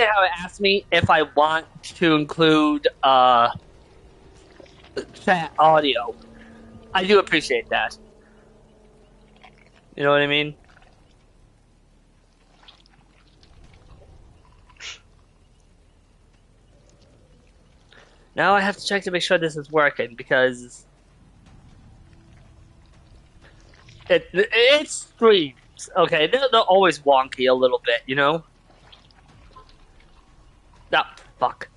how it asked me if I want to include chat audio. I do appreciate that. You know what I mean? Now I have to check to make sure this is working because it streams. Okay, they're always wonky a little bit, you know? Ah, fuck.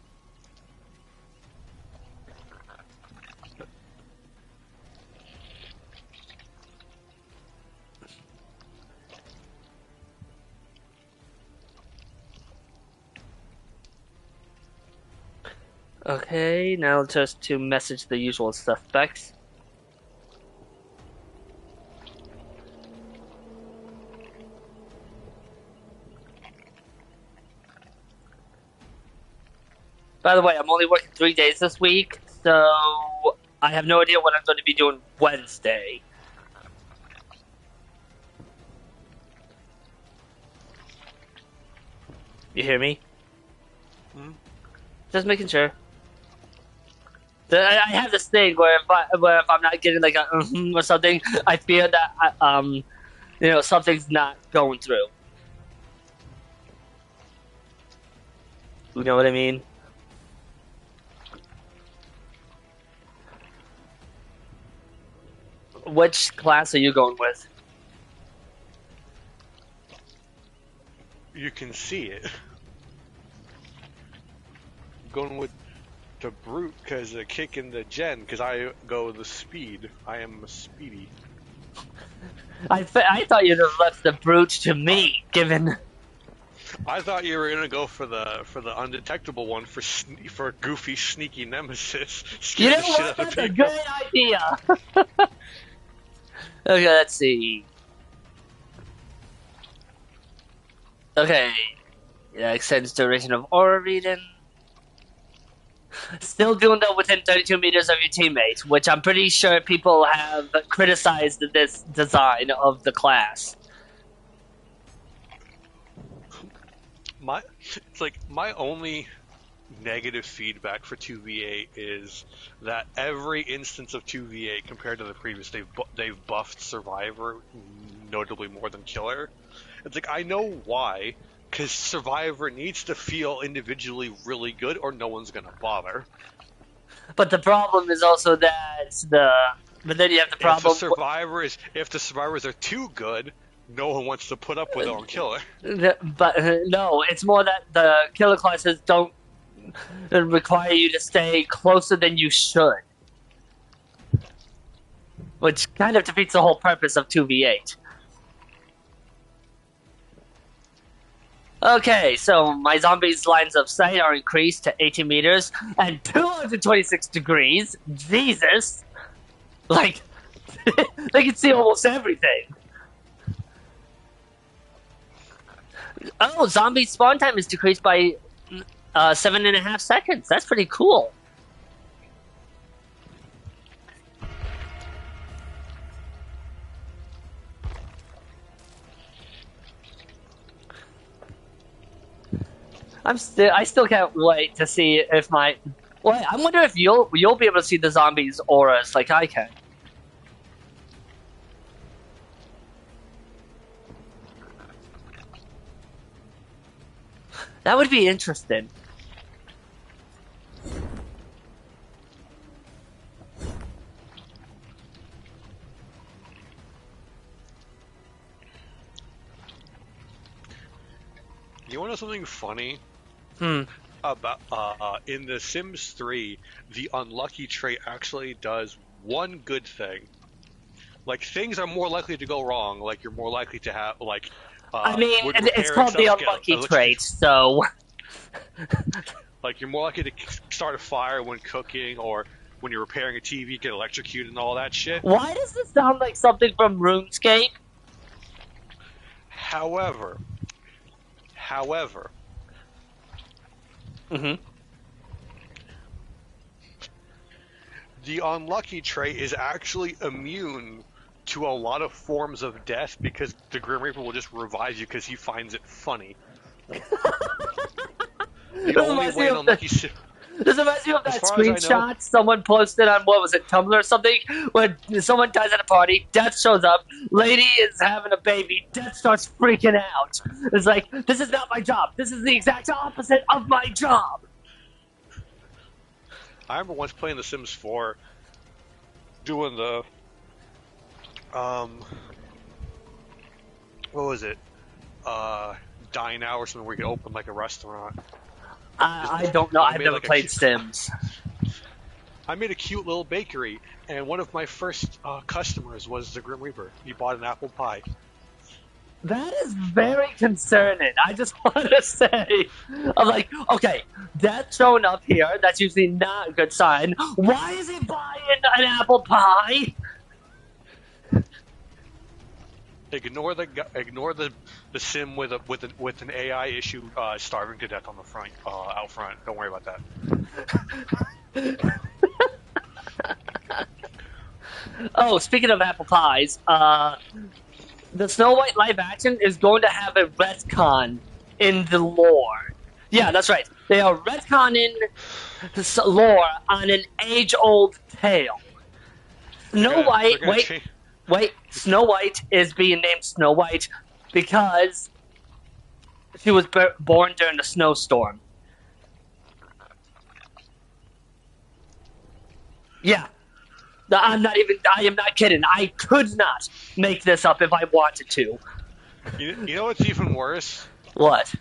Okay, now just to message the usual suspects. By the way, I'm only working 3 days this week, so I have no idea what I'm going to be doing Wednesday. You hear me? Hmm? Just making sure. I have this thing where if I'm not getting like a or something, I feel that something's not going through. You know what I mean? Which class are you going with? You can see it. Going with the brute because the kick in the gen because I go the speed. I am a speedy. I thought you'd have left the brute to me, given. I thought you were gonna go for the undetectable one for goofy sneaky nemesis. You Scare know the shit what? out of That's a people. great idea. Okay, let's see. Okay, yeah, extends duration of aura reading. Still doing that within 32 meters of your teammate, which I'm pretty sure people have criticized this design of the class. My only negative feedback for 2v8 is that every instance of 2v8 compared to the previous, they've buffed Survivor notably more than Killer. It's like I know why, because Survivor needs to feel individually really good, or no one's gonna bother. But the problem is also that but then you have the problem. If the survivors are too good, no one wants to put up with it on Killer. But no, it's more that the killer classes don't require you to stay closer than you should, which kind of defeats the whole purpose of 2v8. Okay, so my zombies' lines of sight are increased to 80 meters and 226 degrees. Jesus! Like, they can see almost everything. Oh, zombie spawn time is decreased by 7.5 seconds. That's pretty cool. I still can't wait to see if my. Well, I wonder if you'll be able to see the zombies' auras like I can. That would be interesting. You want to know something funny? About in The Sims 3, the unlucky trait actually does one good thing. Like things are more likely to go wrong. Like you're more likely to have I mean, it's called the unlucky trait, so. Like you're more likely to start a fire when cooking, or when you're repairing a TV, get electrocuted and all that shit. Why does this sound like something from RuneScape? However, the unlucky trait is actually immune to a lot of forms of death because the Grim Reaper will just revive you because he finds it funny. reminds me way an of unlucky sim. this reminds me of As that far as I know, screenshot someone posted on, what was it, Tumblr or something, when someone dies at a party, Death shows up, lady is having a baby, Death starts freaking out. It's like, this is not my job. This is the exact opposite of my job. I remember once playing The Sims 4, doing the what was it? Dine Out or something where you could open like a restaurant. I don't know. I've made never like played Sims. I made a cute little bakery, and one of my first customers was the Grim Reaper. He bought an apple pie. That is very concerning. I just want to say, I'm like, okay, Death showing up here. That's usually not a good sign. Why is he buying an apple pie? Ignore the sim with an AI issue starving to death on the front out front. Don't worry about that. Oh, speaking of apple pies, the Snow White live action is going to have a retcon in the lore. Yeah, that's right. They are retconning the lore on an age-old tale. Snow White, wait, Snow White is being named Snow White because she was born during a snowstorm. Yeah. I am not kidding. I could not make this up if I wanted to. You know what's even worse? What?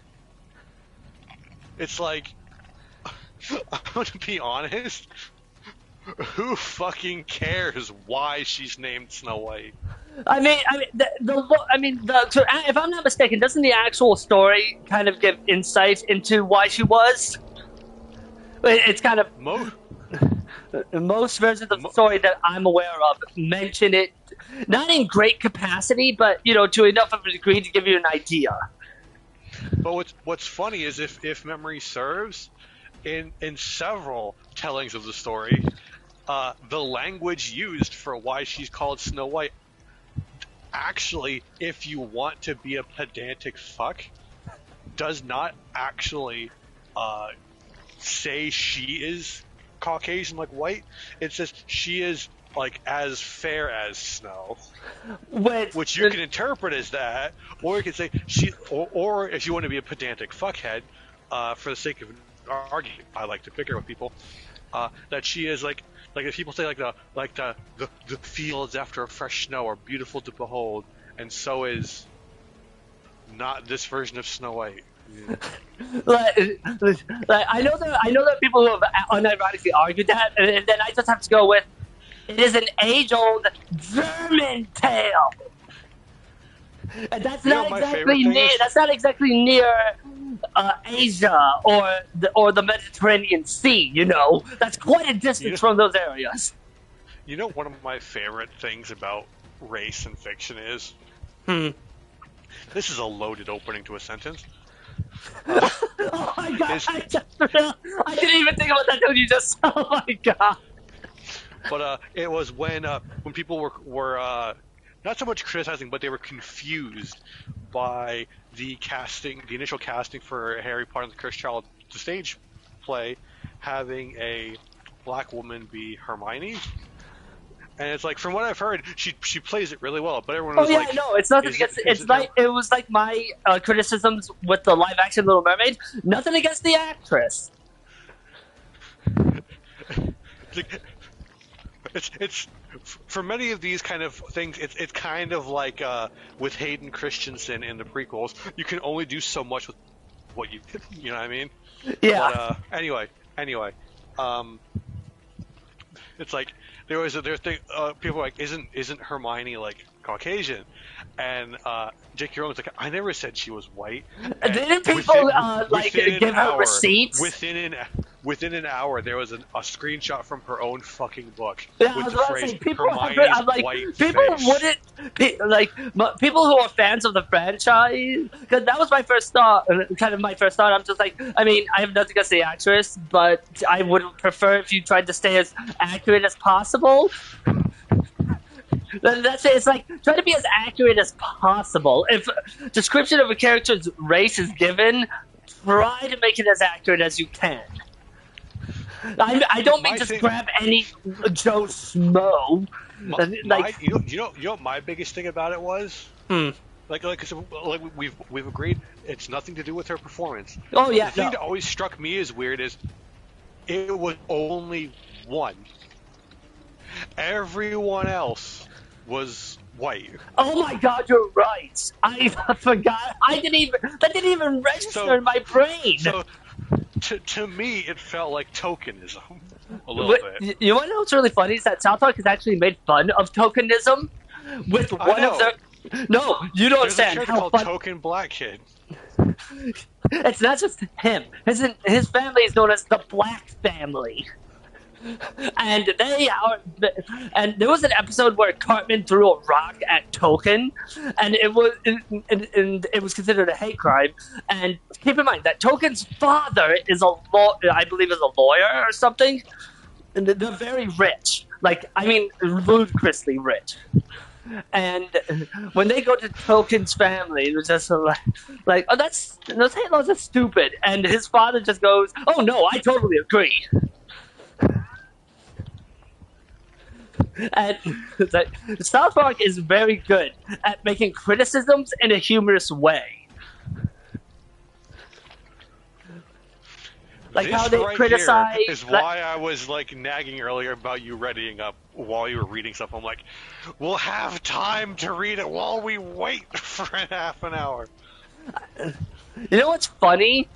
It's like, I'm gonna be honest, who fucking cares why she's named Snow White? If I'm not mistaken, doesn't the actual story kind of give insight into why she was? It's kind of most versions of the story that I'm aware of mention it, not in great capacity, but to enough of a degree to give you an idea. But what's funny is if memory serves, in several tellings of the story, the language used for why she's called Snow White, actually, if you want to be a pedantic fuck, does not actually say she is Caucasian like white. It says she is like as fair as snow, which you can interpret as that, or you can say she, or if you want to be a pedantic fuckhead, for the sake of argument, I like to pick her with people, that she is like if people say the fields after a fresh snow are beautiful to behold, and so is not this version of Snow White. I know that people who have unironically argued that, and then I just have to go with it is an age-old German tale, and that's not exactly near Asia or the Mediterranean Sea. That's quite a distance from those areas. One of my favorite things about race and fiction is this is a loaded opening to a sentence. Oh my god! I didn't even think about that until you just. Oh my god! But it was when people were not so much criticizing, but they were confused by the initial casting for Harry Potter and the Cursed Child, the stage play, having a black woman be Hermione. And it's like, from what I've heard, she plays it really well, but everyone was like, no, it's nothing against it was like my criticisms with the live action Little Mermaid. Nothing against the actress. It's for many of these kind of things, it's kind of like with Hayden Christensen in the prequels, you can only do so much with what you know what I mean? Yeah. But anyway, it's like people were like, isn't Hermione like Caucasian? And J.K. Rowling's like, I never said she was white. And didn't people give her receipts? Within an hour, there was a screenshot from her own fucking book with the phrase Hermione's white face. People who are fans of the franchise, because that was my first thought. I'm just like, I have nothing against the actress, but I would prefer if you tried to stay as accurate as possible. That's it. It's like, try to be as accurate as possible. If description of a character's race is given, try to make it as accurate as you can. I don't mean My just thing, grab any Joe Schmo. Like, you know what my biggest thing about it was? hmm. Like we've agreed it's nothing to do with her performance. Oh The yeah, thing no. that always struck me as weird is it was only one. Everyone else was white. Oh my God, you're right. I forgot. That didn't even register So in my brain. so to me it felt like tokenism a little But bit. you want to know what's really funny is that South Park has actually made fun of tokenism with I one of know. their. No, you don't There's a understand character how called fun. Token Black Kid. It's not just him. His family is known as the Black Family. And they are, and there was an episode where Cartman threw a rock at Token, and and it was considered a hate crime. And keep in mind that Token's father is I believe, is a lawyer or something. And they're very rich, like I mean, ludicrously rich. And when they go to Token's family, it was just like, oh, those hate laws are stupid. And his father just goes, oh no, I totally agree. And like, South Park is very good at making criticisms in a humorous way. Like how This they right here criticize. is why I was like nagging earlier about you readying up while you were reading stuff. I'm like, we'll have time to read it while we wait for half an hour. You know what's funny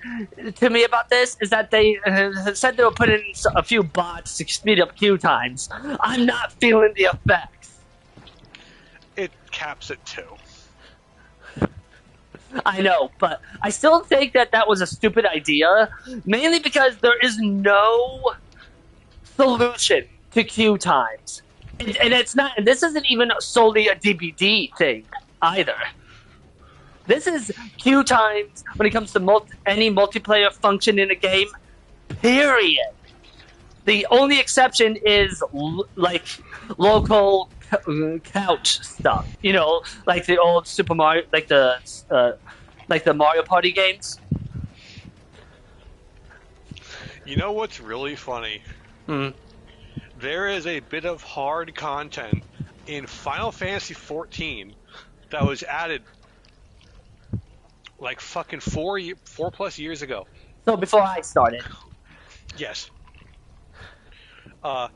to me about this is that they said they were putting in a few bots to speed up queue times. I'm not feeling the effects. It caps at 2. I know, but I still think that was a stupid idea, mainly because there is no solution to queue times. And it's not, and this isn't even solely a DBD thing either. This is queue times when it comes to any multiplayer function in a game, period. The only exception is like local couch stuff, like the old Super Mario, like the Mario Party games. You know what's really funny? Mm. There is a bit of hard content in Final Fantasy XIV that was added like fucking 4+ years ago. So before I started. Yes. That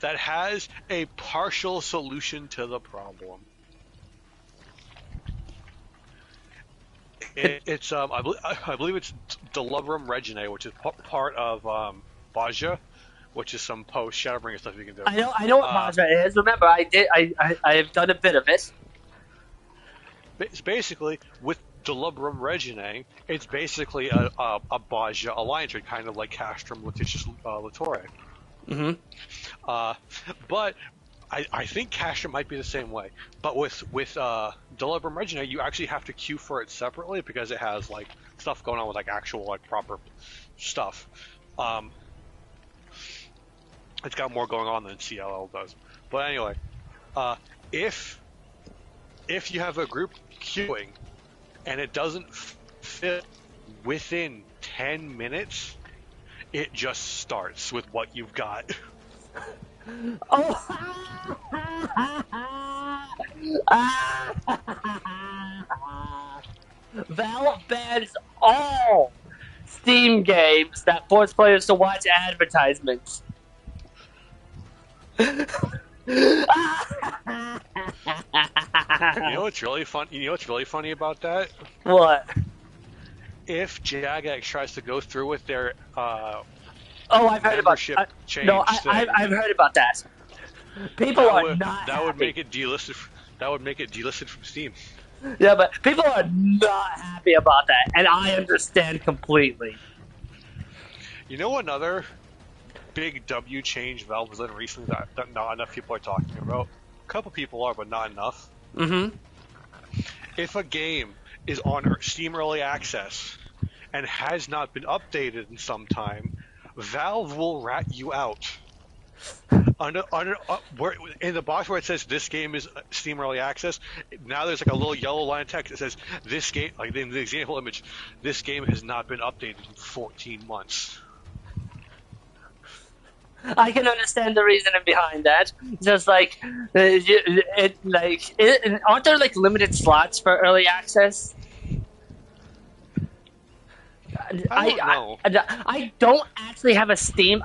has a partial solution to the problem. It's I believe it's Delubrum Reginae, which is part of Baja, which is some post Shadowbringer stuff you can do. I know what Baja is. Remember, I've done a bit of it. It's basically with Delubrum Reginae, it's basically a Baja alliance, kind of like Castrum Letitia Latore. Mm-hmm. But I think Castrum might be the same way. But with Delubrum Reginae, you actually have to queue for it separately because it has like stuff going on with like actual like proper stuff. It's got more going on than CLL does. But anyway, if you have a group queuing and it doesn't fit within 10 minutes, it just starts with what you've got. Oh. Valve bans all Steam games that force players to watch advertisements. You know what's really fun? You know what's really funny about that? What? If Jagex tries to go through with their I've heard about change no, thing, I've heard about that. People are not that would happy. make it delisted. That would make it delisted from Steam. Yeah, but people are not happy about that, and I understand completely. You know another big W change Valve has done recently that not enough people are talking about? A couple people are, but not enough. Mm-hmm. If a game is on Steam Early Access and has not been updated in some time, Valve will rat you out. where, in the box where it says this game is Steam Early Access, now there's like a little yellow line of text that says this game, like in the example image, this game has not been updated in 14 months. I can understand the reasoning behind that. Just like, aren't there like limited slots for early access? I don't know. I don't actually have a Steam.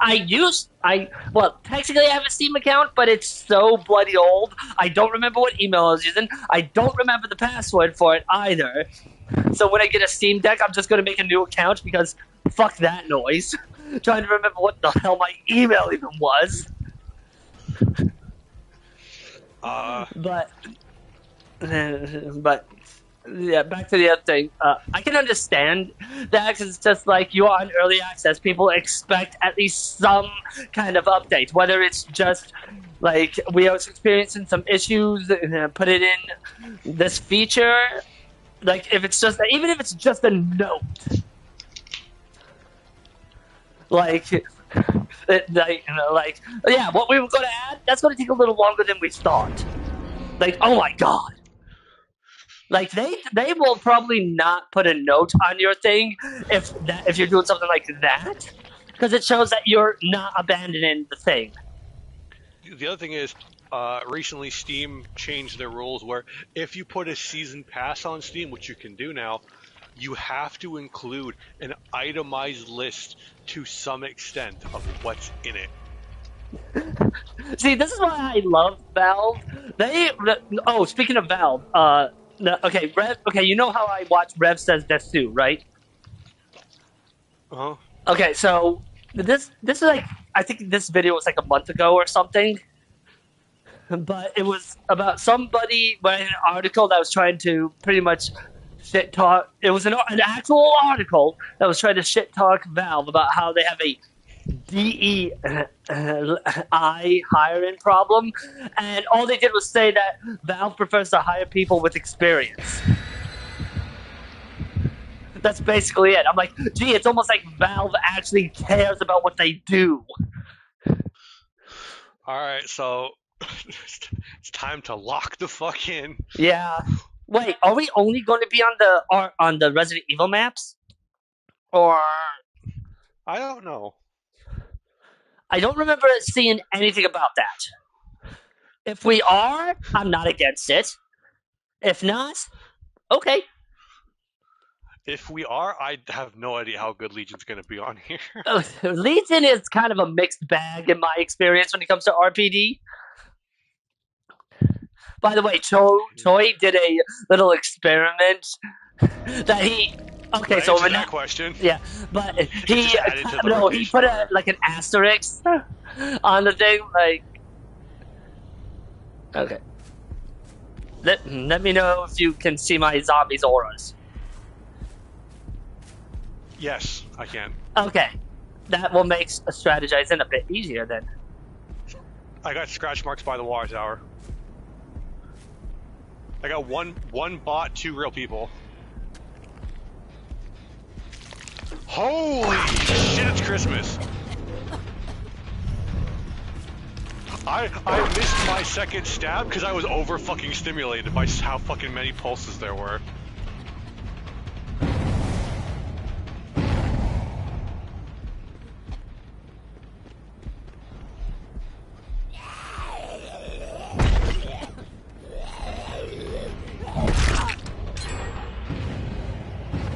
Well, technically I have a Steam account, but it's so bloody old. I don't remember what email I was using. I don't remember the password for it either. So when I get a Steam Deck, I'm just going to make a new account because fuck that noise. Trying to remember what the hell my email even was. But yeah, back to the other thing. I can understand that because it's just like you are on early access. People expect at least some kind of update, whether it's just like we are experiencing some issues, put it in this feature. Like if it's just even if it's just a note, like yeah, what we were going to add, that's going to take a little longer than we thought. Like, oh my god. Like they will probably not put a note on your thing if you're doing something like that, because it shows that you're not abandoning the thing. The other thing is, recently Steam changed their rules where if you put a season pass on Steam, which you can do now, you have to include an itemized list to some extent of what's in it. See, this is why I love Valve. Speaking of Valve, okay, Rev. Okay, you know how I watch Rev Says Death too, right? Uh-huh. Okay, so this is like I think this video was like a month ago or something, but it was about somebody writing an article that was trying to pretty much shit talk. It was an actual article that was trying to shit talk Valve about how they have a DEI hiring problem, and all they did was say that Valve prefers to hire people with experience. That's basically it. I'm like, gee, it's almost like Valve actually cares about what they do. Alright, so it's time to lock the fuck in. Yeah. Wait, are we only going to be on the Resident Evil maps? Or I don't know. I don't remember seeing anything about that. If we are, I'm not against it. If not, okay. If we are, I have no idea how good Legion's going to be on here. Legion is kind of a mixed bag in my experience when it comes to RPD. By the way, Choi did a little experiment that he. Okay, right, so that question. Yeah, but he put an asterisk on the thing, like. Okay. Let me know if you can see my zombies' auras. Yes, I can. Okay, that will make strategizing a bit easier then. I got scratch marks by the water tower. I got one bot, 2 real people. Holy shit, it's Christmas! I missed my second stab because I was over fucking stimulated by how fucking many pulses there were.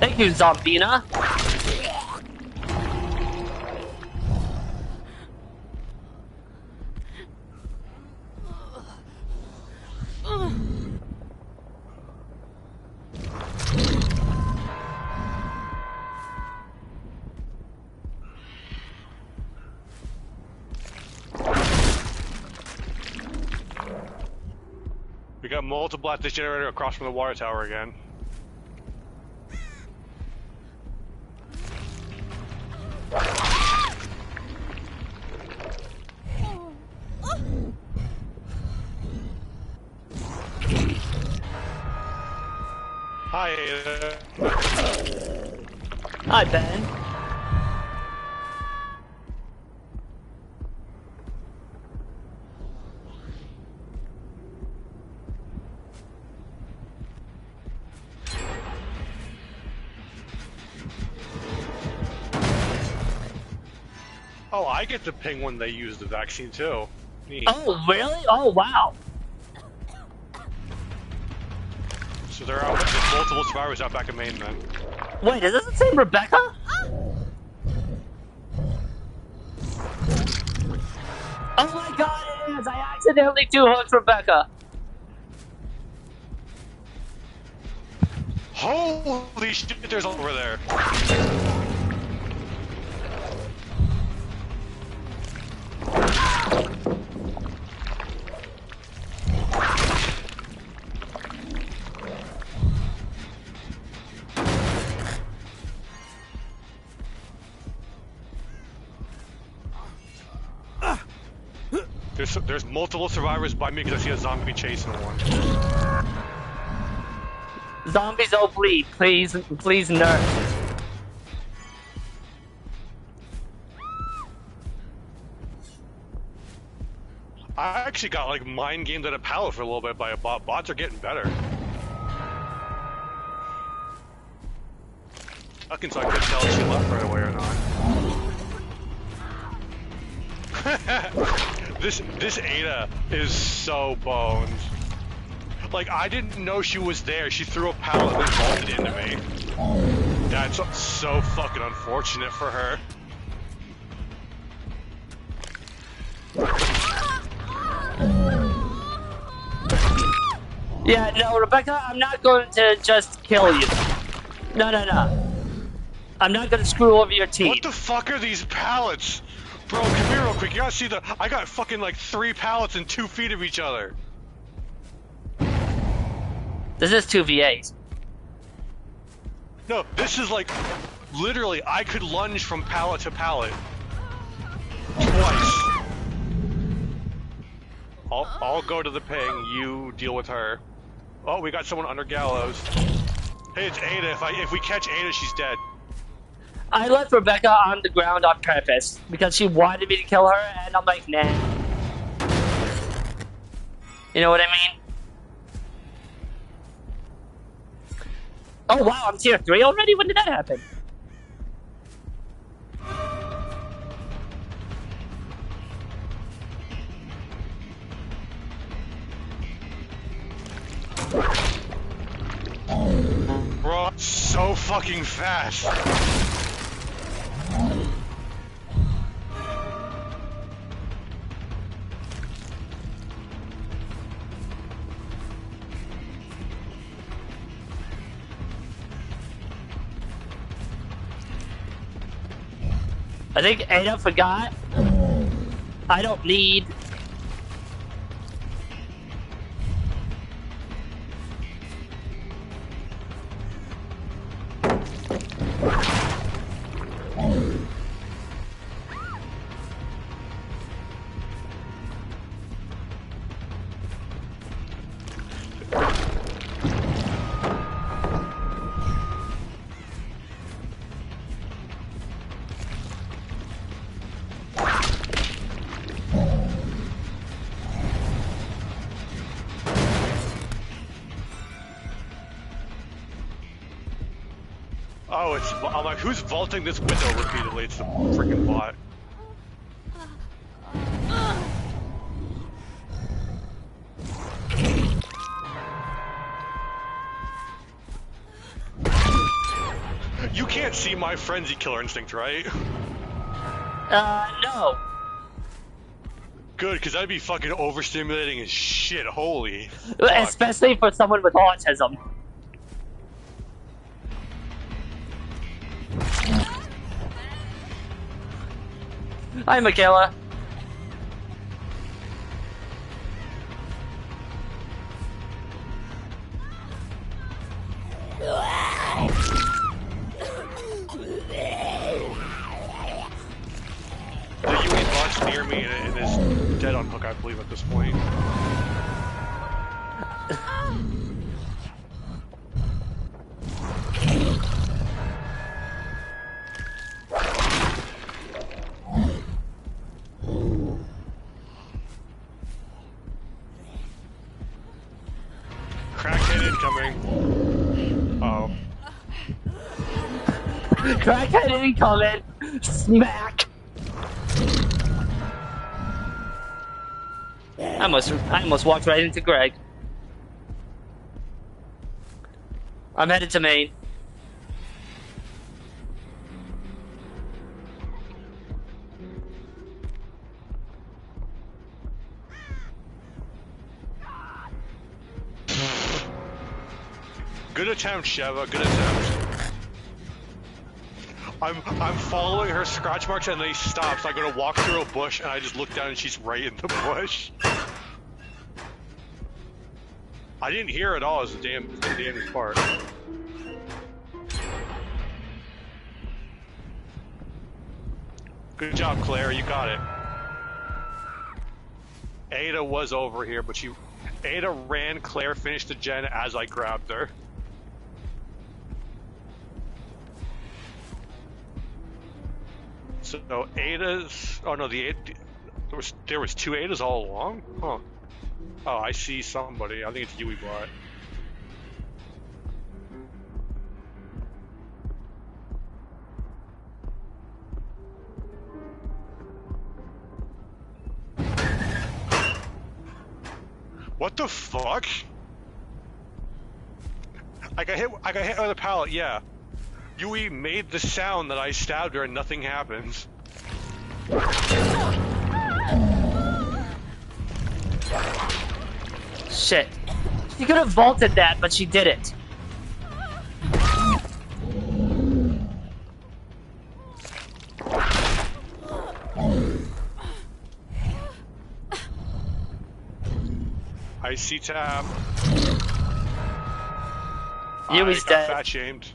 Thank you, Zombina. We got multiple at this generator across from the water tower again. Hi. Hi, Ben. Oh, I get to ping when they use the vaccine too. Neat. Oh, really? Oh, wow. So there's multiple survivors out back in Maine then. Wait, is this the same Rebecca? Oh my god, it is! I accidentally two-hooked Rebecca. Holy shit, there's over there. There's multiple survivors by me because I see a zombie chasing one. Zombies don't bleed. Please nurse. I actually got like mind gamed at a pallet for a little bit by a bot. Bots are getting better. Fucking so I couldn't tell if she left right away or not. This Ada is so boned. Like, I didn't know she was there. She threw a pallet and vaulted into me. That's so fucking unfortunate for her. Yeah, no, Rebecca, I'm not going to just kill you. No. I'm not going to screw over your team. What the fuck are these pallets? Bro, come here real quick. You gotta see I got fucking like 3 pallets in 2 feet of each other. This is 2 VAs. No, this is like, literally, I could lunge from pallet to pallet. Twice. I'll go to the ping, you deal with her. Oh, we got someone under gallows. Hey, it's Ada. If we catch Ada, she's dead. I left Rebecca on the ground on purpose because she wanted me to kill her, and I'm like, nah. You know what I mean? Oh wow, I'm tier 3 already? When did that happen? Bro, so fucking fast. I think Ada forgot. I don't need. Oh, I'm like, who's vaulting this window repeatedly? It's the freaking bot. You can't see my frenzy killer instinct, right? No. Good, because that'd be fucking overstimulating as shit. Holy fuck. Especially for someone with autism. Hi, Michaela. The UE bot's near me and is dead on hook, I believe, at this point. Crackhead incoming. Oh. Crackhead incoming. Smack. I almost walked right into Greg. I'm headed to Maine. Good attempt, Sheva. Good attempt. I'm following her scratch marks and they stop, so I go to walk through a bush and I just look down and she's right in the bush. I didn't hear her at all as the damnedest part. Good job, Claire. You got it. Ada was over here, but Ada ran. Claire finished the gen as I grabbed her. So Ada's. Oh no, there was two Adas all along. Huh. Oh, I see somebody. I think it's Yui Bot. What the fuck? I got hit with a pallet, yeah. Yui made the sound that I stabbed her and nothing happens. Shit. She could have vaulted that, but she didn't. I see tab. Yui's I got dead. fat shamed.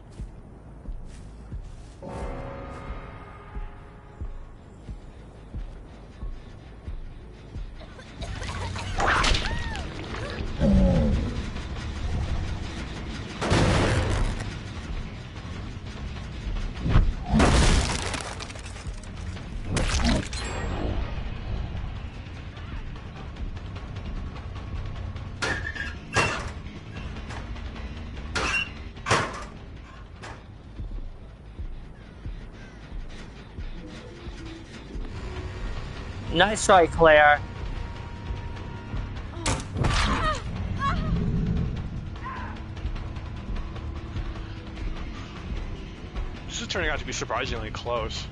Nice try, Claire. This is turning out to be surprisingly close.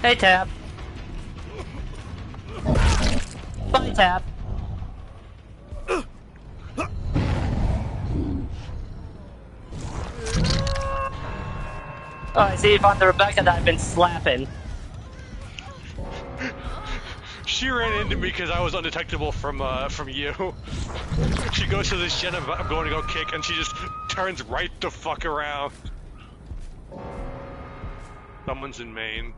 Hey, Tab. Bye, Tab. Oh, I see you found the Rebecca that I've been slapping. She ran into me because I was undetectable from you. She goes to this gen I'm going to go kick, and she just turns right the fuck around. Someone's in Maine.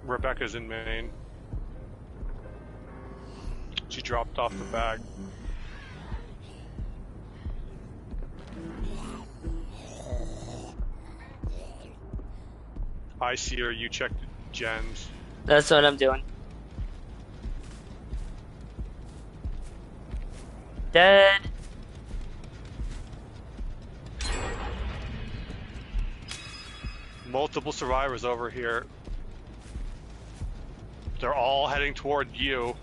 Rebecca's in Maine. She dropped off the bag. I see her, you check the gens. That's what I'm doing. Dead. Multiple survivors over here. They're all heading toward you.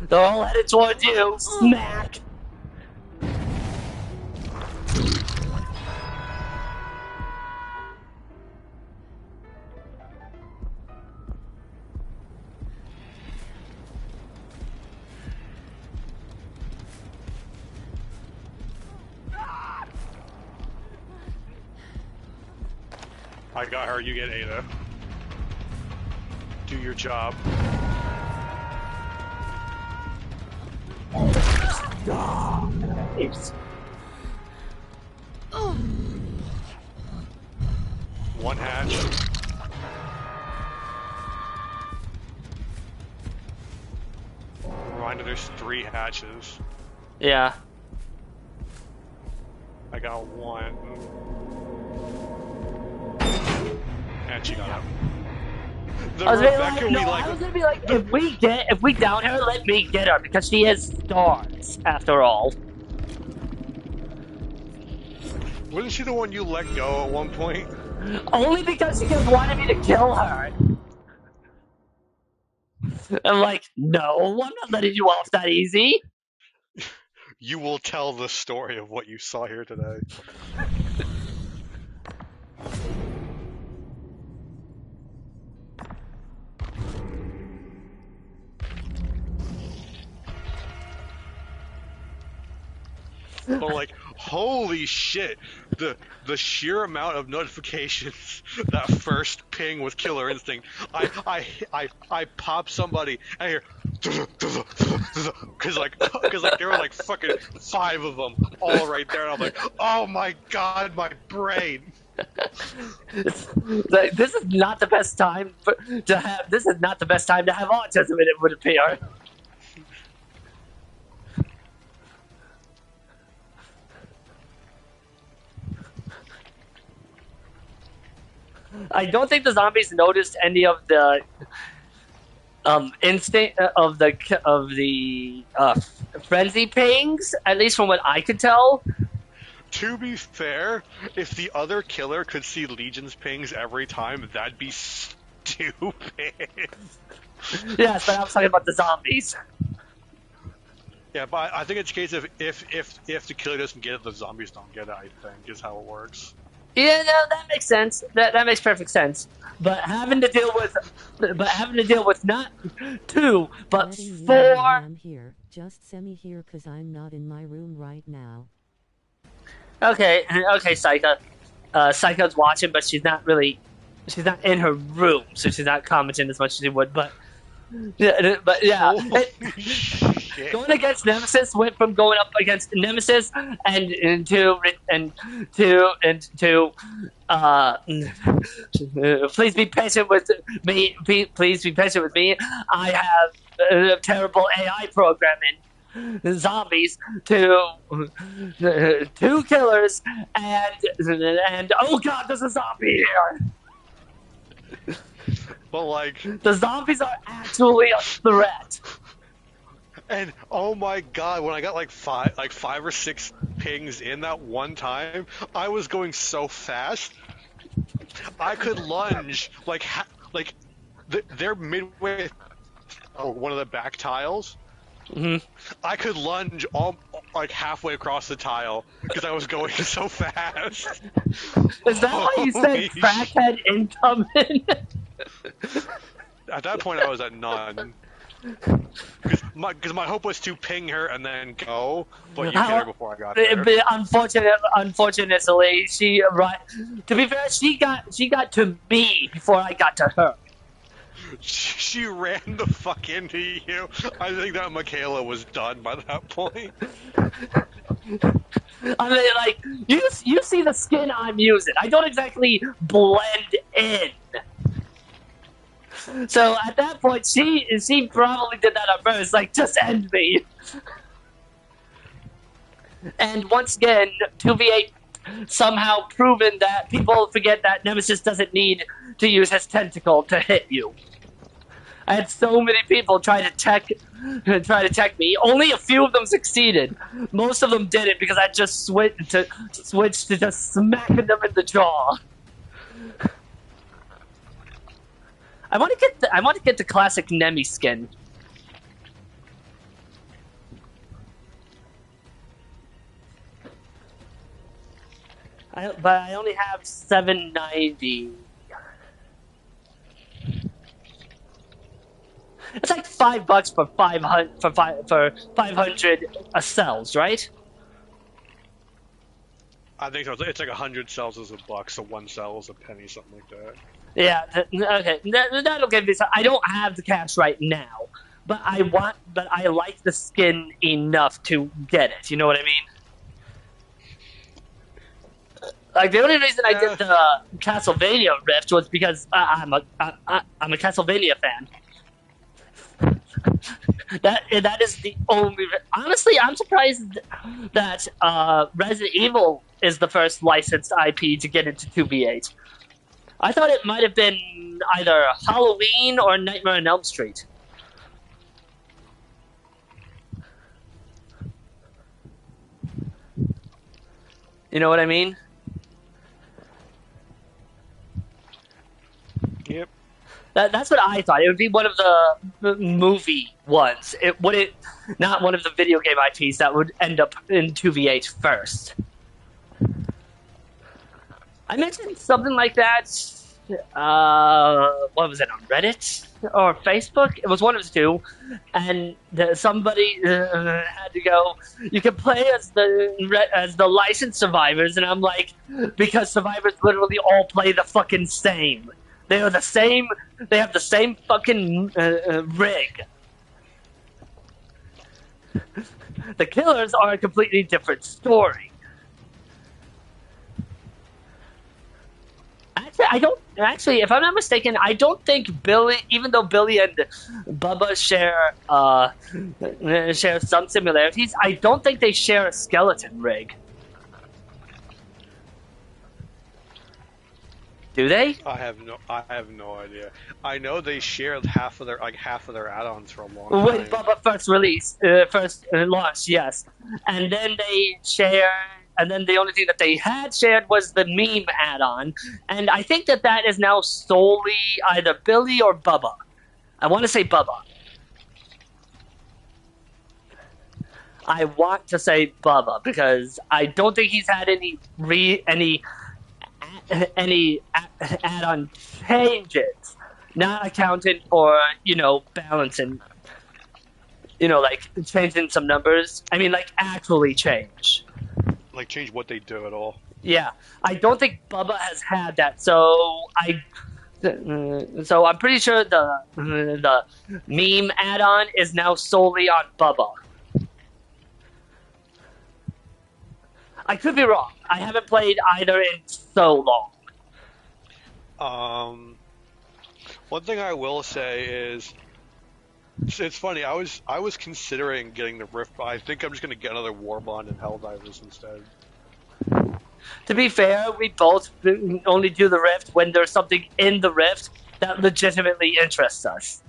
They're all headed towards you. Smack. I got her, you get Ada. Do your job. One hatch. Reminder, there's 3 hatches. Yeah. I got 1. And she got out. The I was gonna Rebecca be like, no, I was gonna be like, if we down her, let me get her because she has stars after all. Wasn't she the one you let go at one point? Only because she just wanted me to kill her. I'm like, no, I'm not letting you off that easy. You will tell the story of what you saw here today. But like, holy shit, the sheer amount of notifications that first ping with Killer Instinct. I pop somebody and I hear because like there were like fucking 5 of them all right there, and I'm like, oh my god, my brain. This is not the best time to have. This is not the best time to have autism. It would appear. I don't think the zombies noticed any of the instinct of the frenzy pings, at least from what I could tell. To be fair, if the other killer could see Legion's pings every time, that'd be stupid. Yes, but I was talking about the zombies. Yeah, but I think it's a case of if the killer doesn't get it, the zombies don't get it. I think is how it works. Yeah, no, that makes sense. That makes perfect sense. But having to deal with not 2 but 4. I'm here. Just send me here because I'm not in my room right now. Okay, Psycho. Psycho's watching, but she's not in her room, so she's not commenting as much as she would. But yeah, going against Nemesis went from going up against Nemesis and to please be patient with me. Please be patient with me. I have terrible AI programming. Zombies to 2 killers and oh god, there's a zombie here. But like, the zombies are actually a threat. And oh my god, when I got like 5 or 6 pings in that one time, I was going so fast. I could lunge they're midway one of the back tiles. Mm-hmm. I could lunge all like halfway across the tile because I was going so fast. Is that why you said crackhead incoming? At that point, I was at none. Because my hope was to ping her and then go, but you hit her before I got there. But unfortunately, to be fair, she got to me before I got to her. She ran the fuck into you. I think that Michaela was done by that point. I mean, like, you see the skin I'm using. I don't exactly blend in. So at that point, she probably did that at first, like, just end me. And once again, 2v8 somehow proven that people forget that Nemesis doesn't need to use his tentacle to hit you. I had so many people try to check me. Only a few of them succeeded. Most of them didn't because I just switched to just smacking them in the jaw. I want to get the classic Nemi skin. But I only have 790. It's like $5 for 500 cells, right? I think so. It's like 100 cells is $1, so 1 cell is a penny, something like that. Yeah. Okay. That'll give me some. I don't have the cash right now, but I like the skin enough to get it. You know what I mean? Like the only reason I Yeah, did the Castlevania Rift was because I'm a Castlevania fan. That is the only. Honestly, I'm surprised that Resident Evil is the first licensed IP to get into 2v8. I thought it might have been either Halloween or Nightmare on Elm Street. You know what I mean? yep. That's what I thought. It would be one of the movie ones. It would it not one of the video game IPs that would end up in 2v8 first. I mentioned something like that. What was it on Reddit or Facebook? It was one of the two, and somebody had to go. You can play as the licensed survivors, and I'm like, because survivors literally all play the fucking same. They are the same. They have the same fucking rig. The killers are a completely different story. Actually, I don't. Actually, if I'm not mistaken, I don't think Billy. Even though Billy and Bubba share some similarities, I don't think they share a skeleton rig. Do they? I have no idea. I know they shared half of their add-ons for a long When time. Bubba first launched, yes, and then they share. And then the only thing that they had shared was the meme add-on, and I think that is now solely either Billy or Bubba. I want to say Bubba. I want to say Bubba because I don't think he's had any add-on changes, not accounting for balancing, like changing some numbers. I mean, like actually change. Like change what they do at all. Yeah, I don't think Bubba has had that. So I'm pretty sure the meme add-on is now solely on Bubba. I could be wrong. I haven't played either in so long. One thing I will say is it's funny. I was considering getting the Rift, but I think I'm just gonna get another Warbond and Helldivers instead. To be fair, we both only do the Rift when there's something in the Rift that legitimately interests us.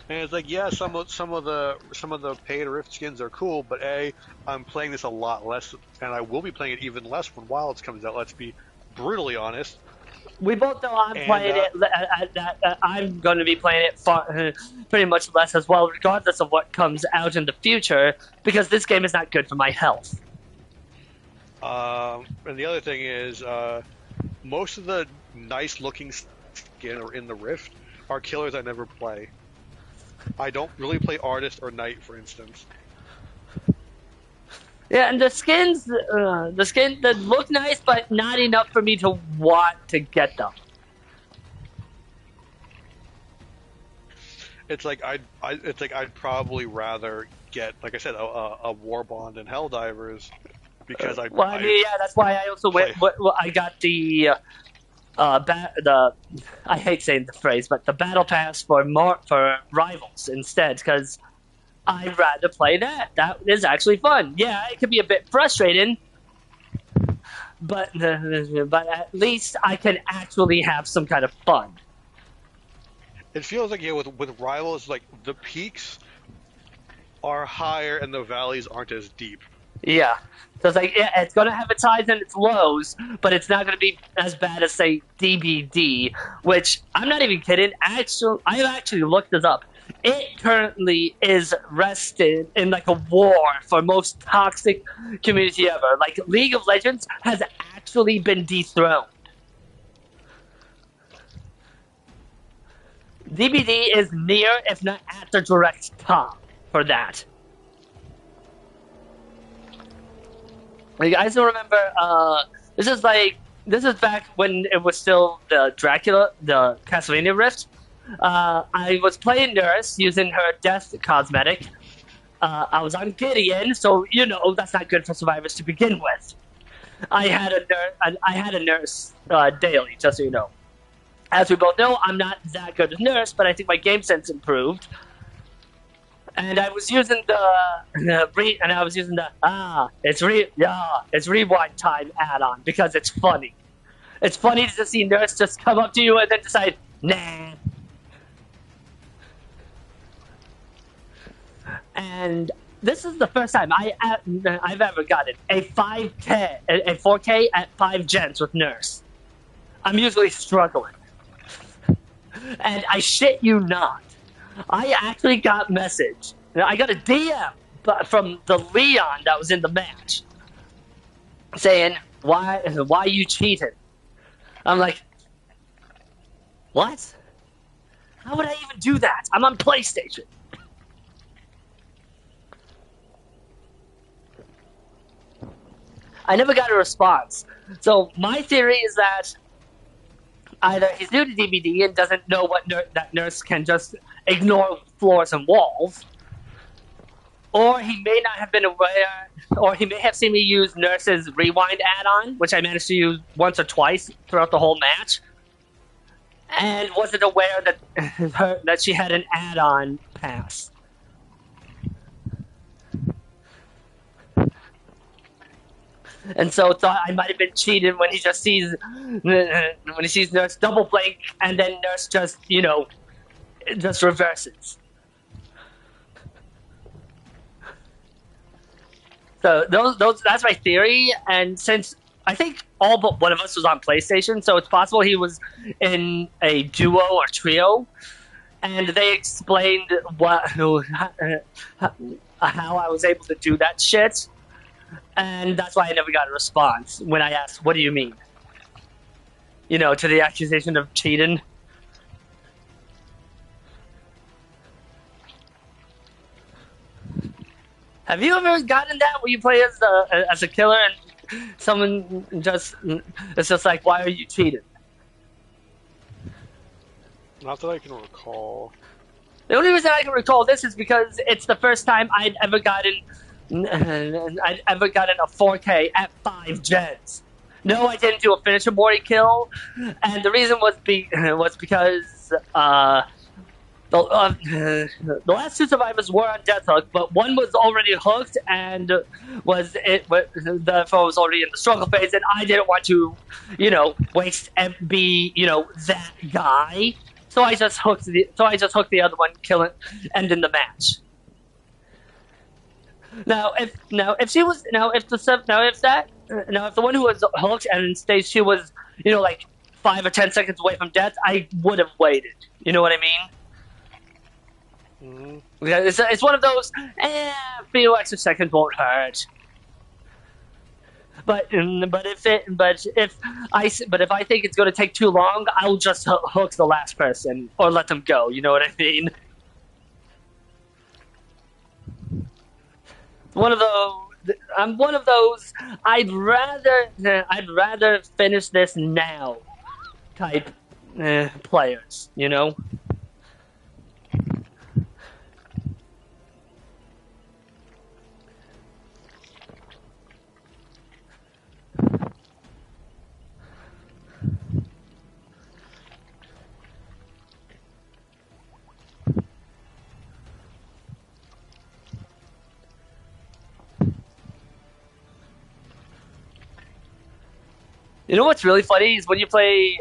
And it's like, yeah, some of the paid Rift skins are cool, but I'm playing this a lot less, and I will be playing it even less when Wilds comes out. Let's be brutally honest. We both know I'm playing it. I'm going to be playing it pretty much less as well, regardless of what comes out in the future, because this game is not good for my health. And the other thing is, most of the nice looking skin are in the Rift are killers I never play. I don't really play Artist or Knight, for instance. Yeah, and the skins that look nice, but not enough for me to want to get them. It's like I'd probably rather get, like I said, a Warbond and Helldivers because Well, yeah, that's why I also I got the I hate saying the phrase, but the battle pass for rivals instead, because I'd rather play that. That is actually fun. Yeah, it could be a bit frustrating, but at least I can actually have some kind of fun. It feels like, yeah, with rivals, like the peaks are higher and the valleys aren't as deep. Yeah. So it's like, yeah, it's going to have its highs and its lows, but it's not going to be as bad as, say, DBD, which, I'm not even kidding, I actually looked this up. It currently is rested in, like, a war for most toxic community ever. Like, League of Legends has actually been dethroned. DBD is near, if not at the direct top for that. You guys don't remember, this is back when it was still the Castlevania Rift. I was playing Nurse using her death cosmetic, I was on Gideon, so that's not good for survivors to begin with. I had a nurse daily, just so you know. As we both know, I'm not that good a nurse, but I think my game sense improved. And I was using and I was using it's rewind time add-on because it's funny. It's funny to see nurse just come up to you and then decide, nah. And this is the first time I've ever gotten a 5K, a 4K at 5 gens with nurse. I'm usually struggling. And I shit you not, I actually got message. I got a DM from the Leon that was in the match saying, why you cheated? I'm like, what? How would I even do that? I'm on PlayStation. I never got a response. So my theory is that either he's new to DVD and doesn't know that nurse can just ignore floors and walls, or he may not have been aware, or he may have seen me use nurse's rewind add-on, which I managed to use once or twice throughout the whole match, and wasn't aware that she had an add-on pass. And so thought I might have been cheated when he sees Nurse double blink and then Nurse just reverses. So that's my theory. And since I think all but one of us was on PlayStation, so it's possible he was in a duo or trio, and they explained how I was able to do that shit. And that's why I never got a response when I asked, what do you mean? To the accusation of cheating. Have you ever gotten that where you play as a killer and someone it's just like, why are you cheating? Not that I can recall. The only reason I can recall this is because it's the first time I'd ever gotten a 4K at 5 gens. No, I didn't do a finisher Mori kill, and the reason was because the last two survivors were on death hook, but one was already hooked and the foe was already in the struggle phase, and I didn't want to, waste and be that guy. So I just hooked the other one, killing, ending the match. If the one who was hooked and states she was, like 5 or 10 seconds away from death, I would have waited. You know what I mean? Mm-hmm. Yeah, it's one of those. A few extra seconds won't hurt. But if I think it's going to take too long, I'll just hook the last person or let them go. You know what I mean? I'm one of those. I'd rather finish this now type players. You know what's really funny is when you play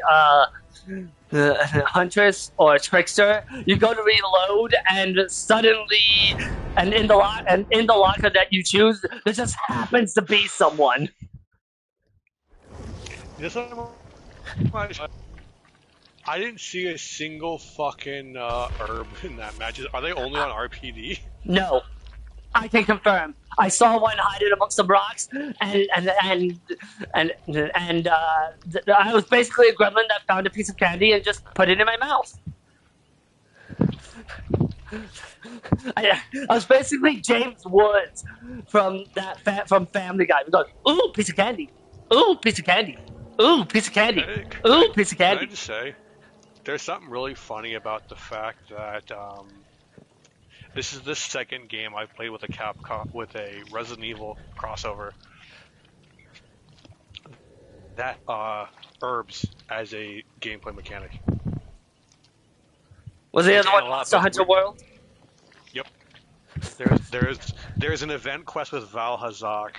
Huntress or Trickster, you go to reload, and suddenly, in the locker that you choose, there just happens to be someone. I didn't see a single fucking herb in that match. Are they only on RPD? No. I can confirm. I saw one hiding amongst some rocks, and I was basically a gremlin that found a piece of candy and just put it in my mouth. I was basically James Woods from Family Guy. We go, ooh, piece of candy. Ooh, piece of candy. Ooh, piece of candy. Ooh, piece of candy. Can I just say, there's something really funny about the fact that This is the second game I've played with a Capcom with a Resident Evil crossover. That herbs as a gameplay mechanic. Was the other Again, one a lot, Monster but Hunter World? yep. There's an event quest with Val Hazak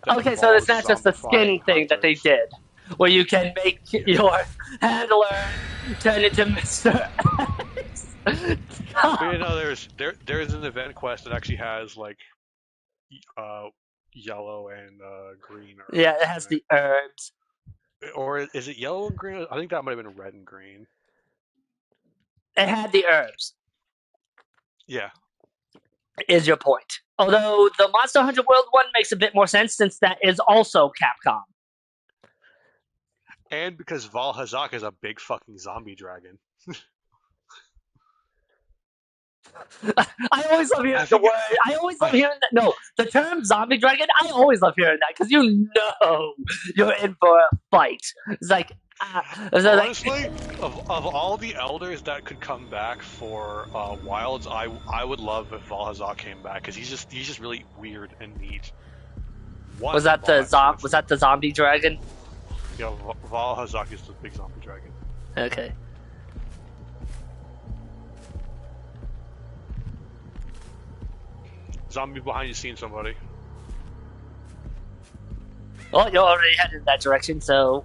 that Okay, so it's involves not just the zombifying skin thing that they hunters. did, where you can make Yeah. your handler turn into Mr. X. But you know, there's an event quest that actually has like yellow and green Yeah, it herbs has in the herbs. it. Or is it yellow and green? I think that might have been red and green. It had the herbs, Yeah. is your point. Although the Monster Hunter World one makes a bit more sense since that is also Capcom. And because Val Hazak is a big fucking zombie dragon. I always love hearing I the think word. I always love I hearing that. No, the term zombie dragon. I always love hearing that because you know you're in for a fight. It's like, honestly, of all the elders that could come back for Wilds, I would love if Val Hazak came back because he's just really weird and neat. One was that bot, two, and was that the zombie dragon? yeah, Val Hazak is the big zombie dragon. Okay. Zombie behind you, seeing somebody. Well, you're already headed in that direction, so.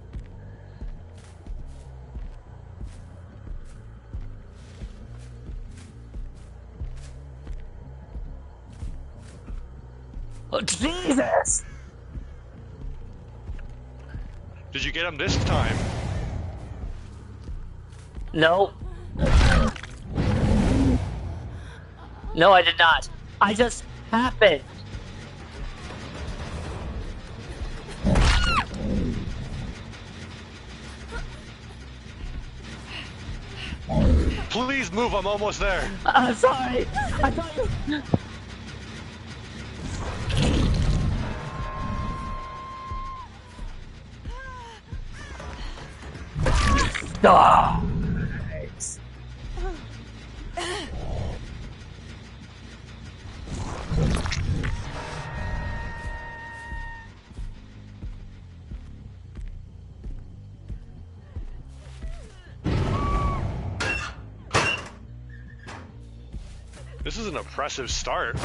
Oh, Jesus! Did you get him this time? No. No, I did not. I just happened. Please move, I'm almost there. I'm sorry. I thought you. Oh, nice. This is an impressive start.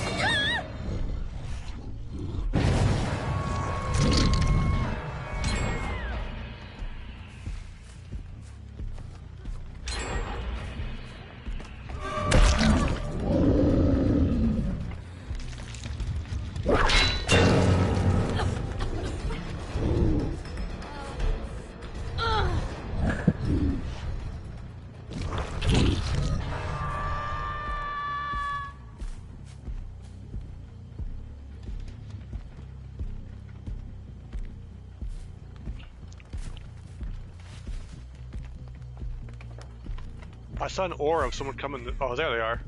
I saw an aura of someone coming. Oh, there they are.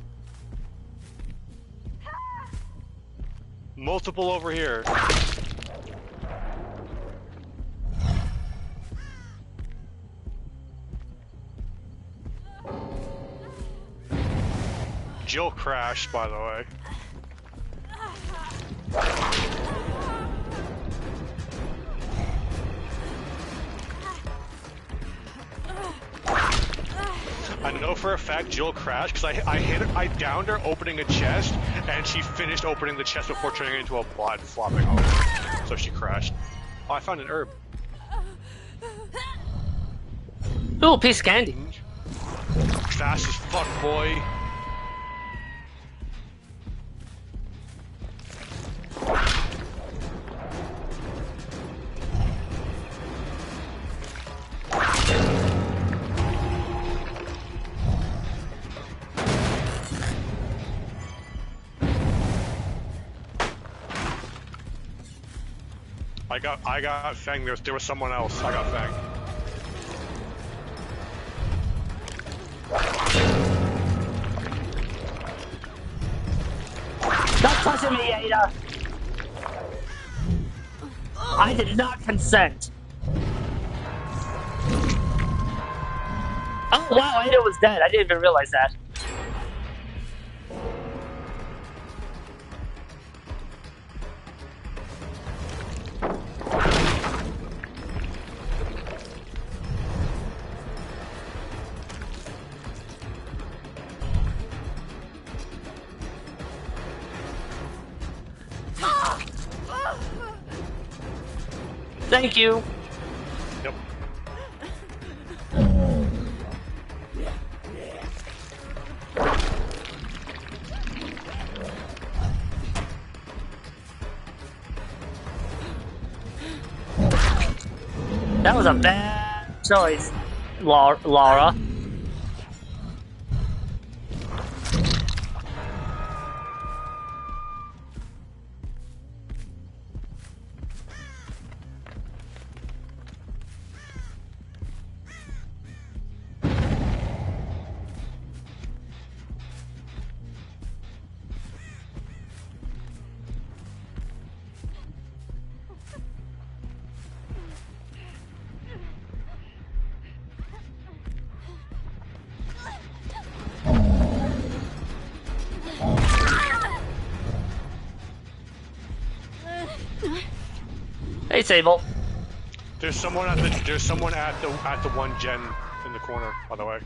Multiple over here. Jill crashed, by the way. I know for a fact Jill crashed because I downed her opening a chest, and she finished opening the chest before turning it into a blood flopping over. So she crashed. Oh, I found an herb. Ooh, piece of candy. Fast as fuck, boy. I got Fang. There was someone else. I got Fang. Stop touching me, Ada! I did not consent. Oh wow, Ada was dead. I didn't even realize that. Thank you. Yep. That was a bad choice, Laura. Hey, Sable. There's someone at the one gen in the corner, by the way.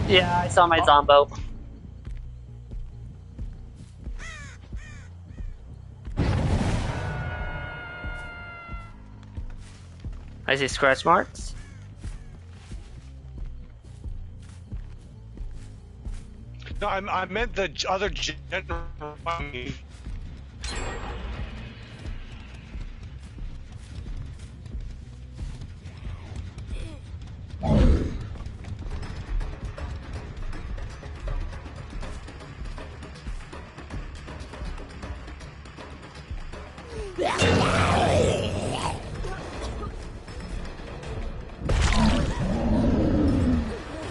Yeah, I saw my Zombo. I see scratch marks. No, I meant the other gen.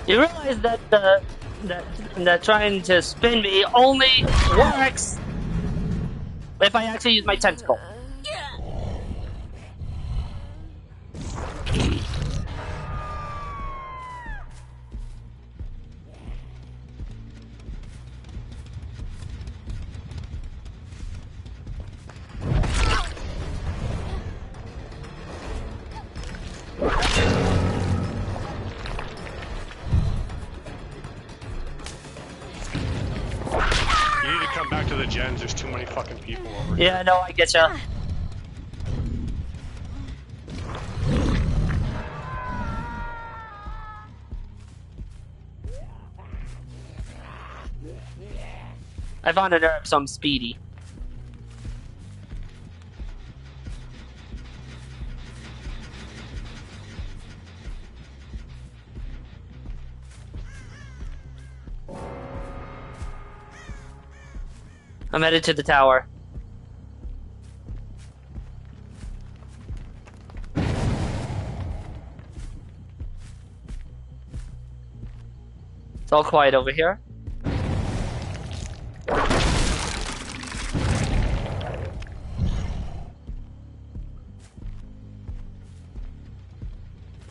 You realize that that trying to spin me only works if I actually use my tentacle. You need to come back to the gens. There's too many fucking people over here. Yeah, no, I get ya. I found a nerve, so I'm speedy. I'm headed to the tower. It's all quiet over here.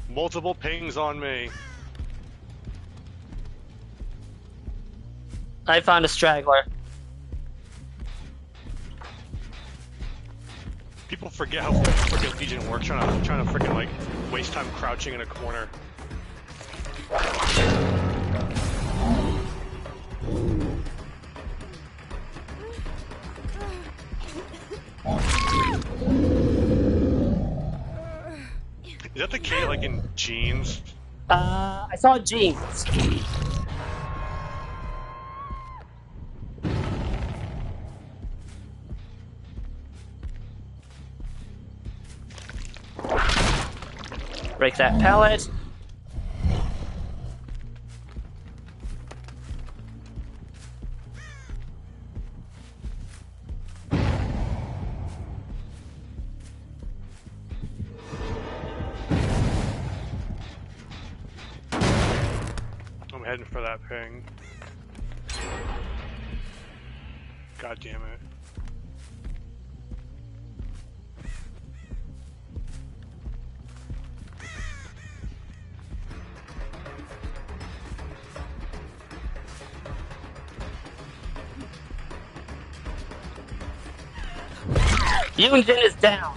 Multiple pings on me. I found a straggler. People forget how freaking Legion works, trying to freaking like waste time crouching in a corner. Is that the K like in jeans? I saw jeans. Break that pallet. I'm heading for that ping. God damn it. Yunjin is down.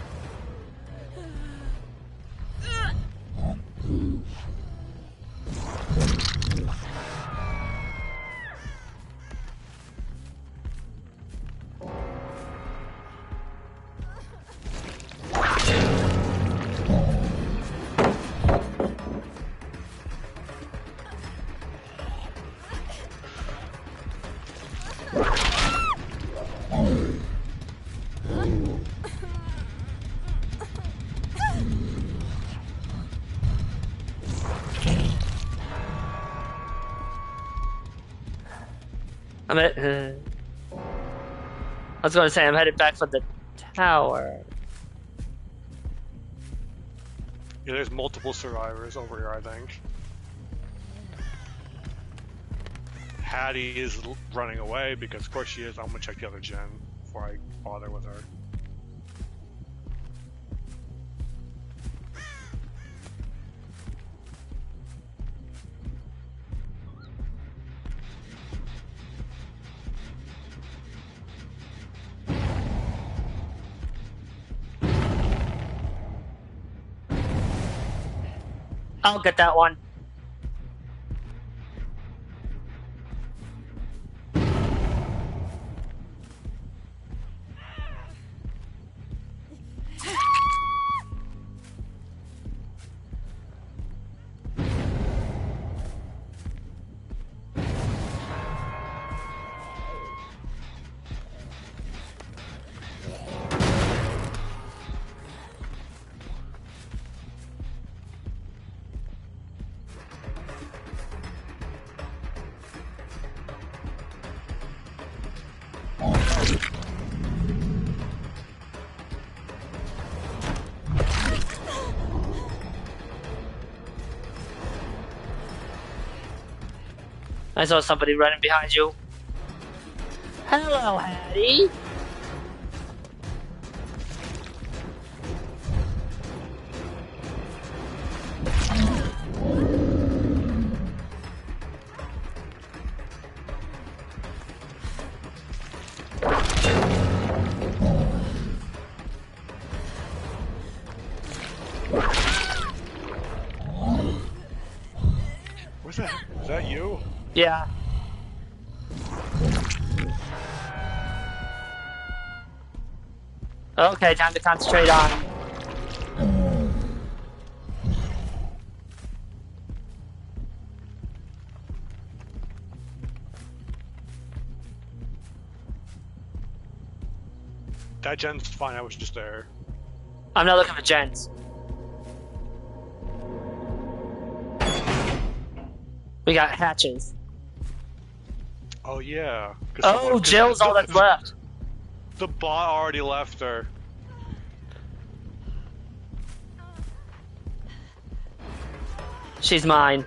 I'm at, I was gonna say I'm headed back for the tower. Yeah, there's multiple survivors over here, I think. Hattie is running away because, of course, she is. I'm gonna check the other gen before I bother with her. I'll get that one. I saw somebody running behind you. Hello, Hattie. What's that? Is that you? Yeah. Okay, time to concentrate on. That gen's fine, I was just there. I'm not looking for gens. We got hatches. Oh, yeah. Oh, Jill's all that's left. The bot already left her. She's mine.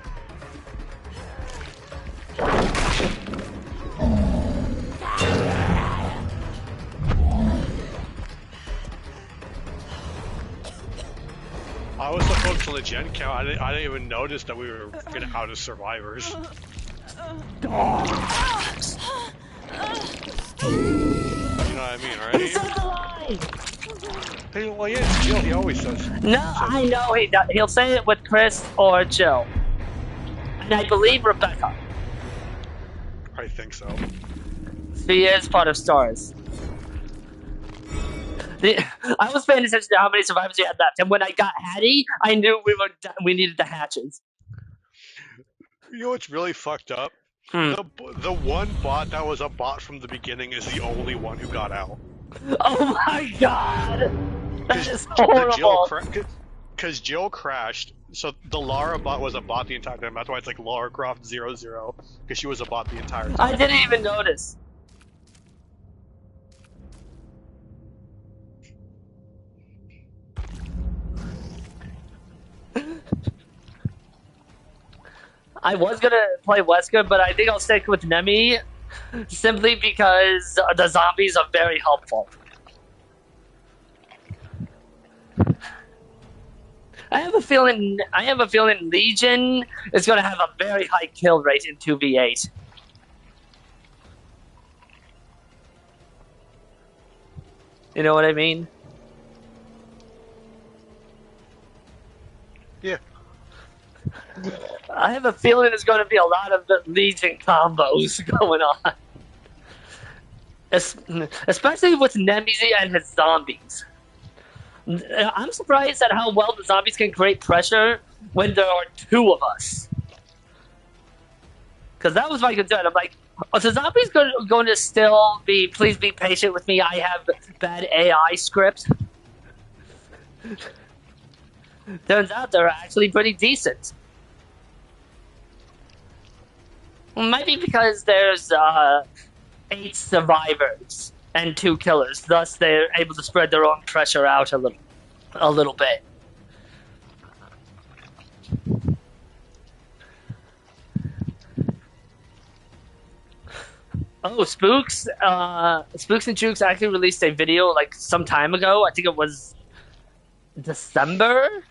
I was so focused on the gen count, I didn't even notice that we were getting out of survivors. You know what I mean, right? He said the line! Hey, well, yeah, it's Jill, he always says. No, I know he'll say it with Chris or Jill. And I believe Rebecca. I think so. She is part of Stars. I was paying attention to how many survivors we had left, and when I got Hattie, I knew we needed the hatches. You know what's really fucked up? Hmm. The one bot that was a bot from the beginning is the only one who got out. Oh my god! That is horrible! Because Jill crashed, so the Lara bot was a bot the entire time. That's why it's like Lara Croft 00, because she was a bot the entire time. I didn't even notice. I was gonna play Wesker, but I think I'll stick with Nemi, simply because the zombies are very helpful. I have a feeling Legion is gonna have a very high kill rate in 2v8. You know what I mean? Yeah. I have a feeling there's going to be a lot of the Legion combos going on. Especially with Nemesis and his zombies. I'm surprised at how well the zombies can create pressure when there are two of us. Because that was my concern. I'm like, Oh, so zombies going to still be. Please be patient with me. I have bad AI script. Turns out they're actually pretty decent. Might be because there's 8 survivors and 2 killers. Thus, they're able to spread their own pressure out a little bit. Oh, Spooks and Jukes actually released a video like some time ago. I think it was December.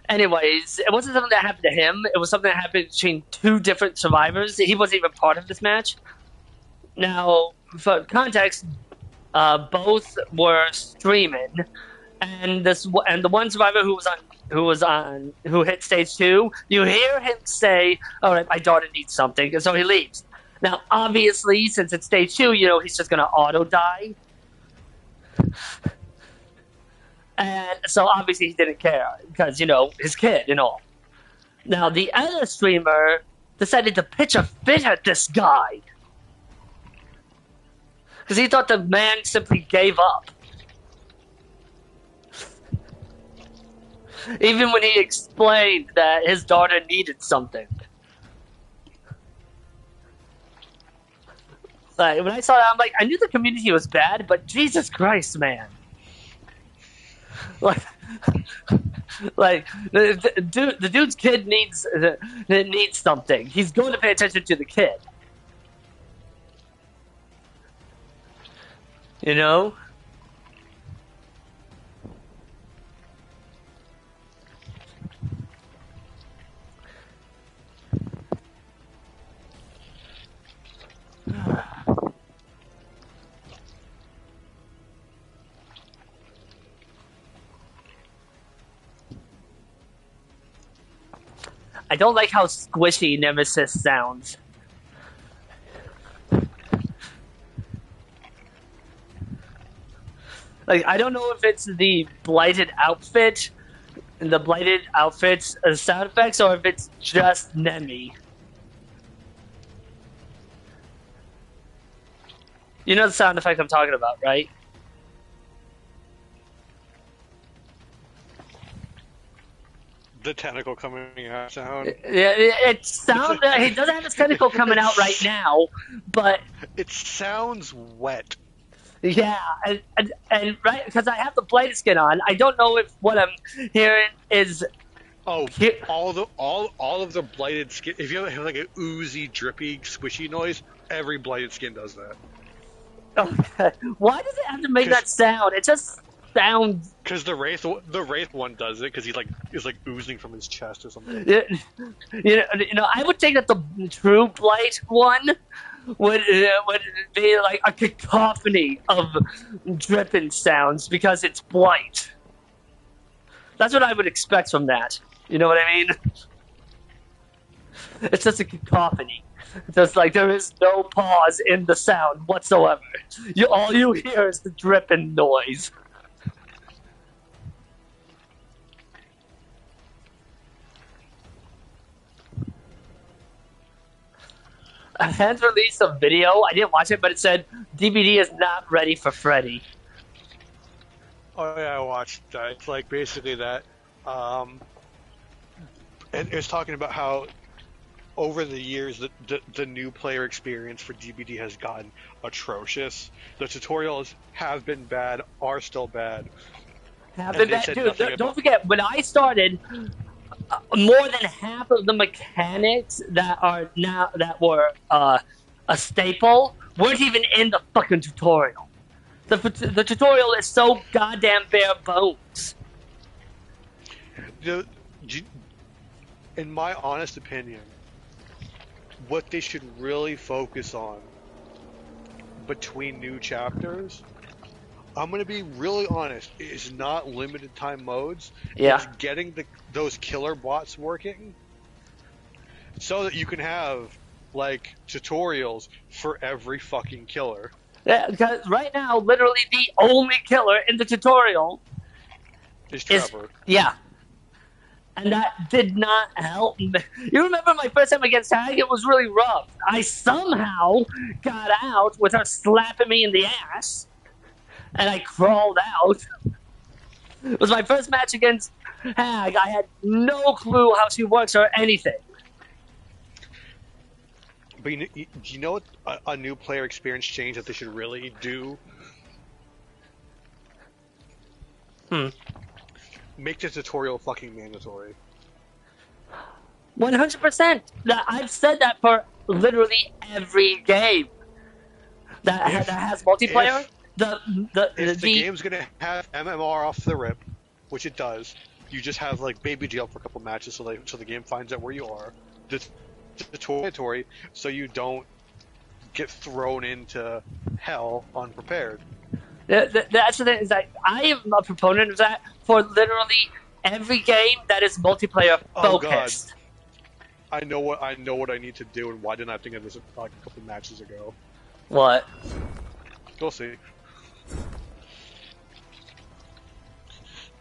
Anyways, it wasn't something that happened to him. It was something that happened between 2 different survivors. He wasn't even part of this match. Now, for context, both were streaming, and the one survivor who hit stage 2, you hear him say, "All right, my daughter needs something," and so he leaves. Now, obviously, since it's stage 2, he's just gonna auto die, and so obviously he didn't care because his kid and all. Now, the other streamer decided to pitch a fit at this guy because he thought the man simply gave up. Even when he explained that his daughter needed something. Like, when I saw that, I'm like, I knew the community was bad, but Jesus Christ, man. Like, the dude's kid needs something. He's going to pay attention to the kid. You know? I don't like how squishy Nemesis sounds. Like, I don't know if it's the blighted outfit, the blighted outfit's sound effects, or if it's just Nemi. You know the sound effect I'm talking about, right? The tentacle coming out sound. Yeah, it sounds. He doesn't have his tentacle coming out right now, but it sounds wet. Yeah, and right, because I have the blighted skin on. I don't know if what I'm hearing is. Oh, all of the blighted skin. If you have like an oozy, drippy, squishy noise, every blighted skin does that. Okay. Why does it have to make that sound? It just sounds. Because the wraith one does it because he's like oozing from his chest or something. I would think that the true blight one would be like a cacophony of dripping sounds because it's blight. That's what I would expect from that. You know what I mean? It's just a cacophony. Just like there is no pause in the sound whatsoever. All you hear is the dripping noise. Hands released a video. I didn't watch it, but it said DBD is not ready for Freddy. Oh yeah, I watched that. It's like basically that. And it's talking about how over the years the new player experience for DBD has gotten atrocious. The tutorials have been bad, are still bad. Have been bad, dude. Don't forget when I started. More than half of the mechanics that were a staple weren't even in the fucking tutorial. The tutorial is so goddamn bare bones. In my honest opinion, what they should really focus on between new chapters, I'm going to be really honest, is not limited time modes. Yeah. It's getting those killer bots working so that you can have, like, tutorials for every fucking killer. Yeah, because right now, literally the only killer in the tutorial is Trevor. Yeah. and that did not help me. You remember my first time against Tag? It was really rough. I somehow got out with her slapping me in the ass, and I crawled out. It was my first match against Hag. I had no clue how she works or anything. But you know what a new player experience change that they should really do? Make the tutorial fucking mandatory. 100%. I've said that for literally every game that has multiplayer. If the game's gonna have MMR off the rip, which it does, you just have like baby jail for a couple matches so the game finds out where you are. The tutorial, so you don't get thrown into hell unprepared. That's the thing, is that I am a proponent of that for literally every game that is multiplayer focused. Oh God. I know what I need to do, and why didn't I think of this like a couple matches ago? What? Go see.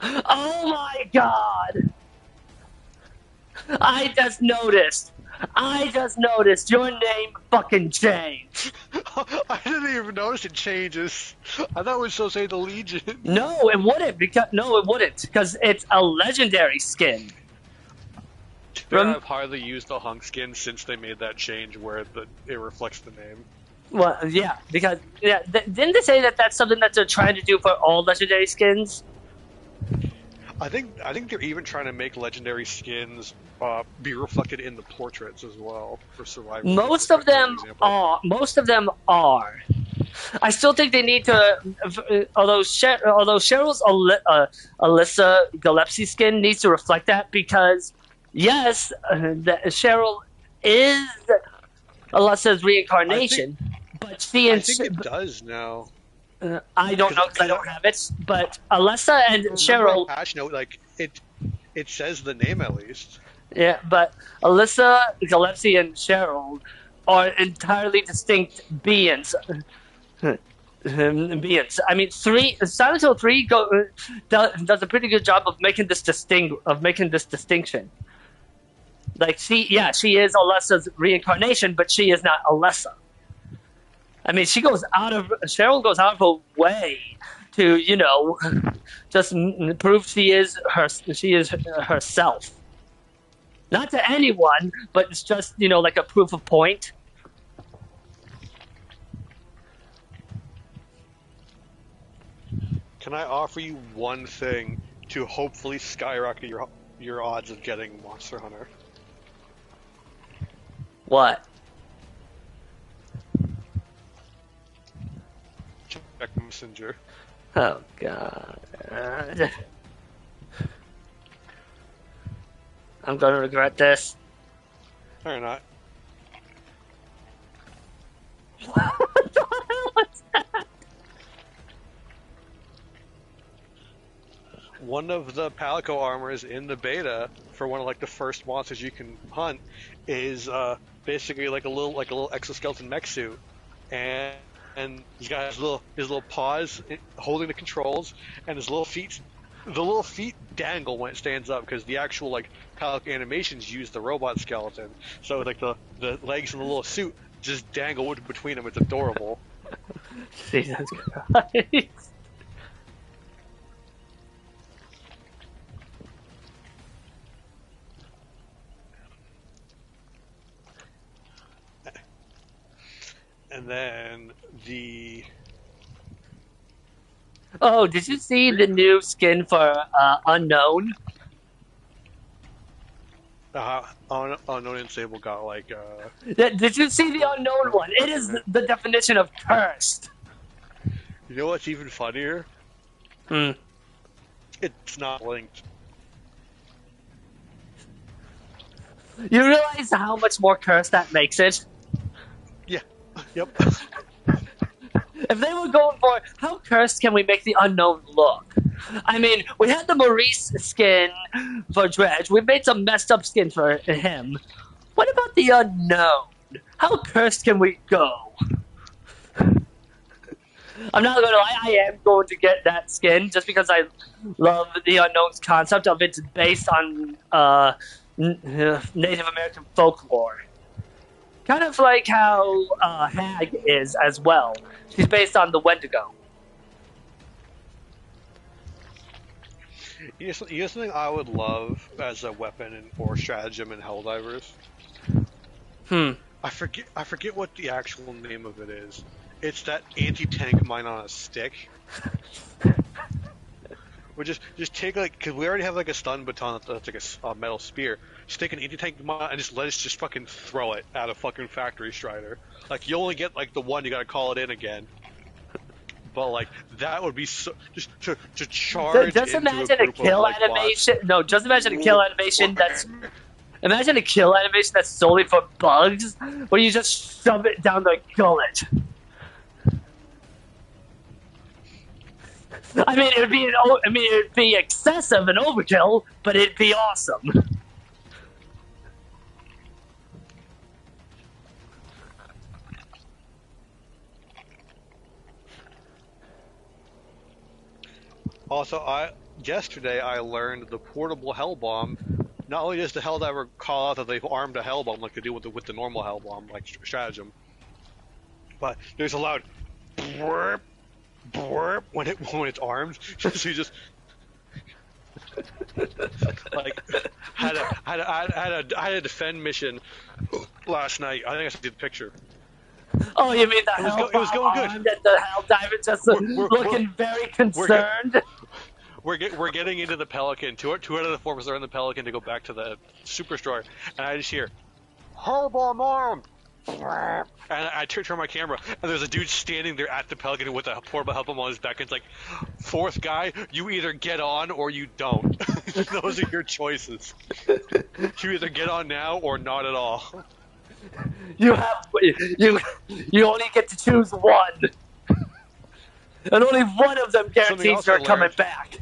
Oh my God! I just noticed your name fucking changed. I didn't even notice it changes. I thought it was supposed to say the Legion. No, it wouldn't because it's a legendary skin. I've hardly used the hunk skin since they made that change where it reflects the name. Well, yeah, because didn't they say that that's something that they're trying to do for all legendary skins? I think they're even trying to make legendary skins be reflected in the portraits as well for survival. Most of them are. I still think they need to. Although Cheryl's Alyssa Gillespie skin needs to reflect that, because yes, Cheryl is Alyssa's reincarnation, but she and I think it does now. I don't know because I don't have it, but Alyssa and Cheryl. Patch note, like it says the name at least. Yeah, but Alyssa, Gillespie, and Cheryl are entirely distinct beings. I mean, Silent Hill 3 does a pretty good job of making this distinction. Like she is Alyssa's reincarnation, but she is not Alyssa. I mean, Cheryl goes out of her way to, just prove she is herself. Not to anyone, but it's just, like a proof of point. Can I offer you one thing to hopefully skyrocket your odds of getting Monster Hunter? What? Check Messenger. Oh, God. I'm going to regret this. Or not. What the hell was that? One of the Palico armors in the beta for one of the first monsters you can hunt is basically like a little exoskeleton mech suit, and he's got his little paws holding the controls, and his little feet. The little feet dangle when it stands up because the actual Palico animations use the robot skeleton. So the legs and the little suit just dangle between them. It's adorable. Jesus Christ. And then the... Oh, did you see the new skin for Unknown? Unknown and Sable got Did you see the Unknown one? It is the definition of cursed. You know what's even funnier? It's not linked. You realize how much more cursed that makes it? Yeah. Yep. If they were going for how cursed can we make the Unknown look? I mean, we had the Maurice skin for Dredge. We made some messed up skin for him. What about the Unknown? How cursed can we go? I'm not gonna lie, I am going to get that skin just because I love the unknown's concept of it's based on Native American folklore. Kind of like how Hag is as well. She's based on the Wendigo. You know something I would love as a weapon or stratagem in Helldivers? Hmm. I forget what the actual name of it is. It's that anti-tank mine on a stick. Or just take like, cause we already have like a stun baton that's like a metal spear. Just take an anti-tank mine and just let us just fucking throw it at a fucking factory strider. Like you only get like the one, you gotta call it in again. But like that would be so just to charge Just into imagine a a group of kill like bots. animation. No, just imagine a kill animation that's. Imagine a kill animation that's solely for bugs, where you just shove it down the gullet. I mean, it'd be excessive and overkill, but it'd be awesome. Also, yesterday I learned the portable hell bomb. Not only does the Helldiver call out that they've armed a hell bomb like they do with the normal hell bomb, like stratagem, but there's a loud burp, burp when it's armed. So you just like I had a defend mission last night. I think I sent you the picture. Oh, you mean the It was going good. armed and the Helldiver just looking very concerned? We're getting into the Pelican. Two out of the 4 of us are in the Pelican to go back to the superstore, and I just hear, "Hell bomb armed!" And I turn my camera, and there's a dude standing there at the Pelican with a portable help on his back. And it's like, fourth guy, you either get on or you don't. Those are your choices. You either get on now or not at all. You only get to choose one, and only one of them guarantees you're coming back.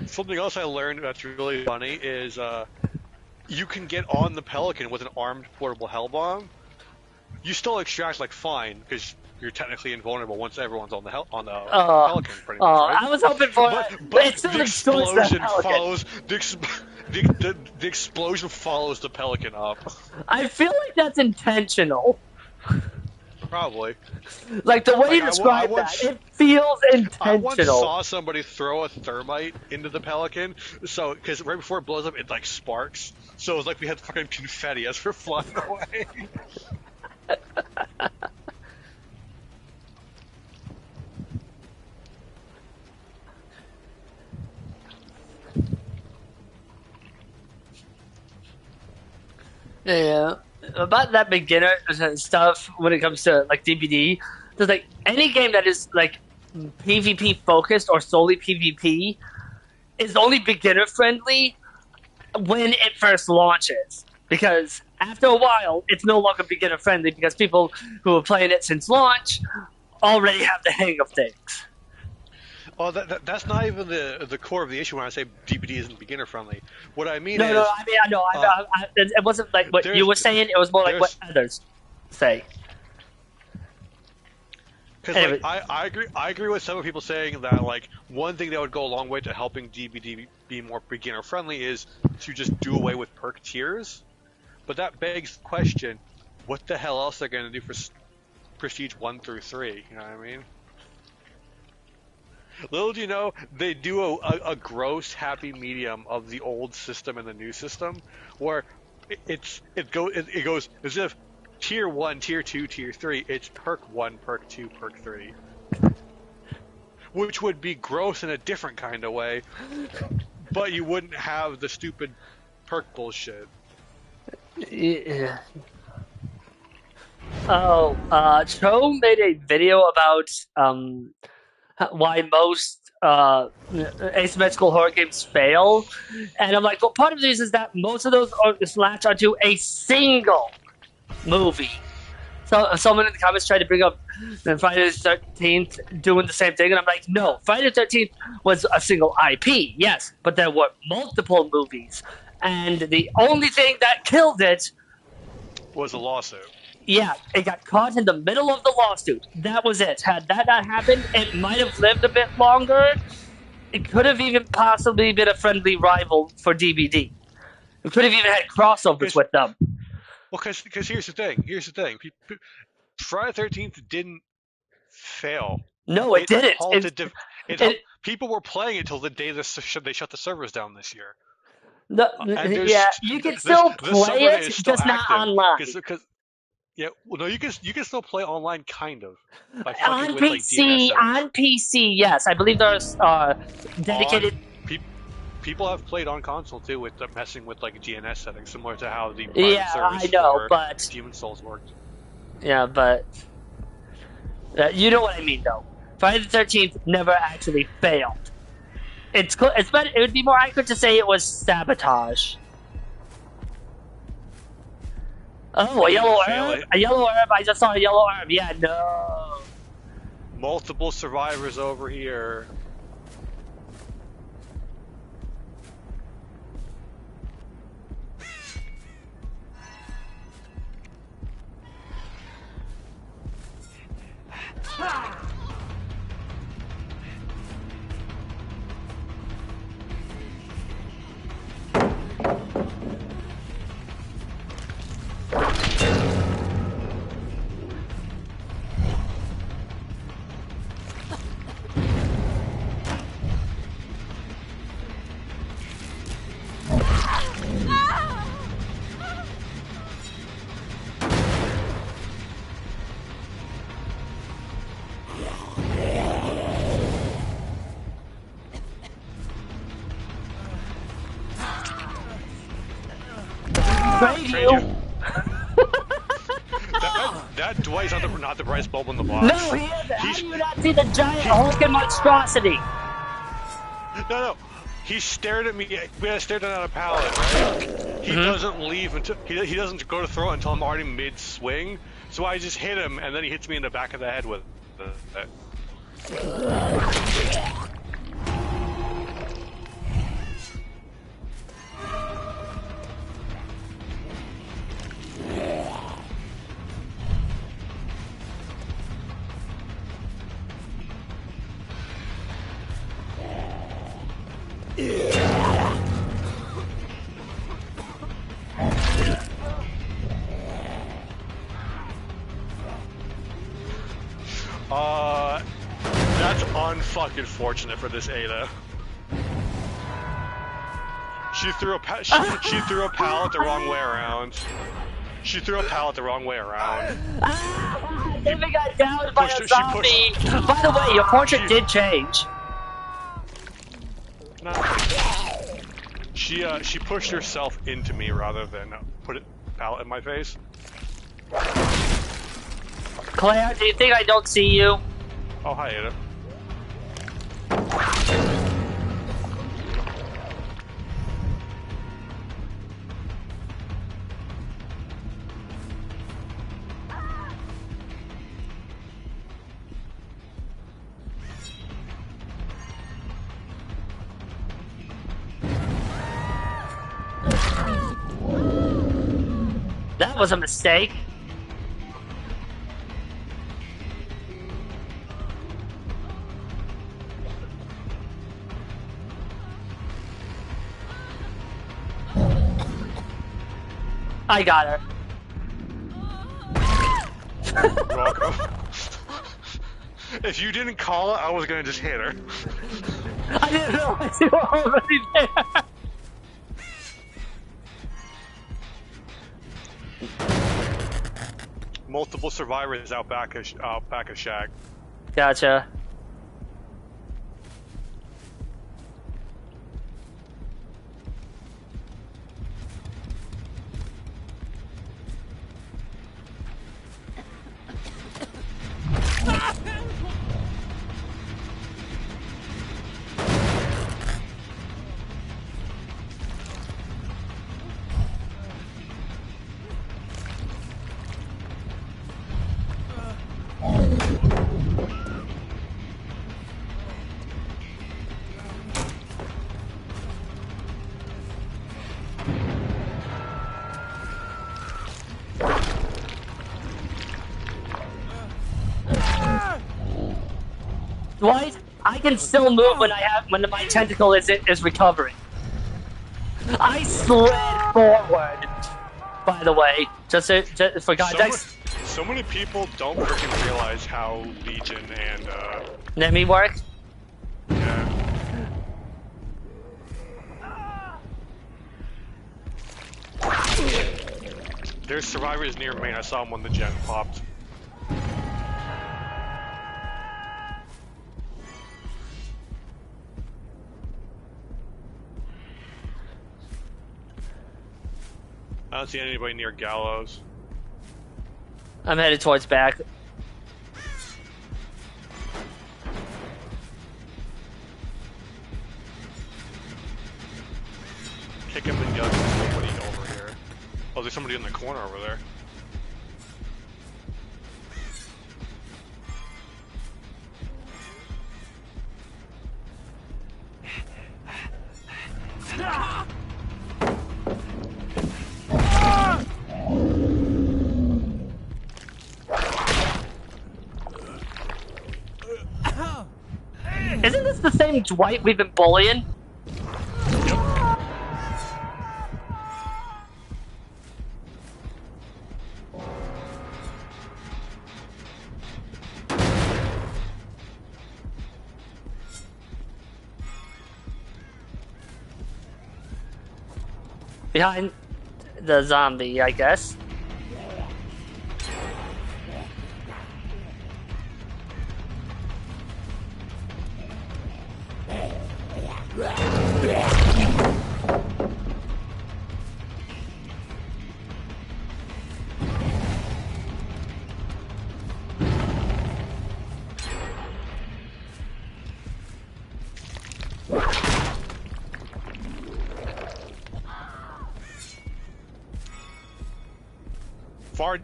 Something else I learned that's really funny is you can get on the Pelican with an armed portable hell bomb. You still extract like fine because you're technically invulnerable once everyone's on the Pelican, pretty much. Right? I was hoping for but the explosion follows the explosion follows the Pelican up. I feel like that's intentional. Probably. Like the way you describe that, it feels intentional. I once saw somebody throw a thermite into the Pelican, so because right before it blows up, it like sparks. So it was like we had fucking confetti as we're flying away. Yeah, about that beginner stuff when it comes to like DBD, there's like any game that is like PvP focused or solely PvP is only beginner friendly when it first launches, because after a while it's no longer beginner friendly because people who are playing it since launch already have the hang of things. Well, that's not even the core of the issue when I say DBD isn't beginner friendly. What I mean No, is... no, I mean, I know. It wasn't like what you were saying. It was more like what others say. Because anyway, I agree with some people saying that like one thing that would go a long way to helping DBD be more beginner friendly is to just do away with perk tiers. But that begs the question: what the hell else are they going to do for Prestige 1 through 3? You know what I mean? Little do you know, they do a gross happy medium of the old system and the new system, where it goes as if tier 1, tier 2, tier 3, it's perk 1, perk 2, perk 3. Which would be gross in a different kind of way, but you wouldn't have the stupid perk bullshit. Yeah. Oh, Cho made a video about why most asymmetrical horror games fail, and I'm like, well, part of this is that most of those latch onto a single movie. So someone in the comments tried to bring up Friday the 13th doing the same thing, and I'm like, no, Friday the 13th was a single IP, yes, but there were multiple movies, and the only thing that killed it was a lawsuit. Yeah, it got caught in the middle of the lawsuit. That was it. Had that not happened, it might have lived a bit longer. It could have even possibly been a friendly rival for DBD. It could have even had crossovers Because with them. well, because here's the thing. Here's the thing. Friday the 13th didn't fail. No, it It didn't. halted. It It people were playing it till the day they shut the servers down this year. the, And yeah, you can still the play subreddit it, is still just not active online. because yeah, well, no, you can still play online kind of by fucking On with like DNS PC, settings. on PC, yes, I believe there's dedicated. On pe- people have played on console too with messing with like DNS settings, similar to how the Yeah, private servers I know, for but Demon Souls worked. yeah, but you know what I mean, though. Friday the 13th never actually failed. It's better. It would be more accurate to say it was sabotage. Oh, a yellow Fail herb! it. A yellow herb! I just saw a yellow herb. Yeah, no. Multiple survivors over here. Trade Trade you. you. That Dwight's not the brightest bulb in the box. No, he isn't. How do you not see the giant hulking monstrosity? No. He stared at me. We had stared at a pallet, right? He doesn't leave until he doesn't go to throw it until I'm already mid swing. So I just hit him, and then he hits me in the back of the head with it. That's unfucking fortunate for this Ada. She threw a pallet the wrong way around. She threw a pallet the wrong way around. David got downed by Pushed a it- she zombie. pushed- By the way, your portrait She- did change. No. She pushed herself into me rather than put a pallet in my face. Claire, do you think I don't see you? Oh, hi, Ada. That was a mistake. I got her. You're welcome. If you didn't call it, I was gonna just hit her. I didn't realize you were already there. Multiple survivors out back of Shack. Gotcha. Dwight, I can still move when my tentacle is recovering. I slid forward. By the way, just for context. So many people don't freaking realize how Legion and Nemi work. yeah. There's survivors near me. I saw them when the gen popped. I don't see anybody near Gallows. I'm headed towards back. Kick him in the gut. There's nobody over here. Oh, there's somebody in the corner over there. Isn't this the same Dwight we've been bullying? Behind the zombie, I guess.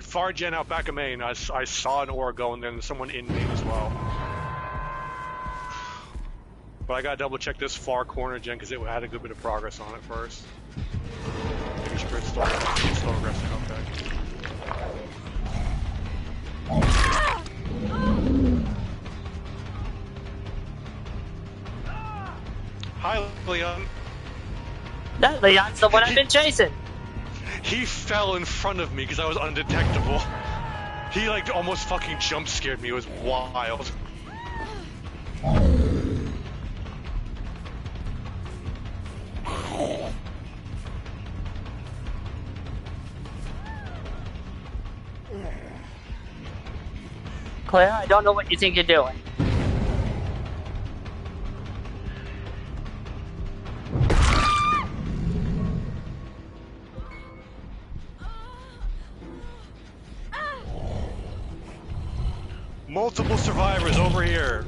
Far gen out back of main. I saw an aura go and then someone in main as well. But I gotta double check this far corner gen because it had a good bit of progress on it first. Make sure it's still progressing. Okay. Hi, Leon. That Leon's the one I've been chasing. He fell in front of me because I was undetectable. He like almost fucking jump scared me. It was wild. Claire, I don't know what you think you're doing. Multiple survivors over here.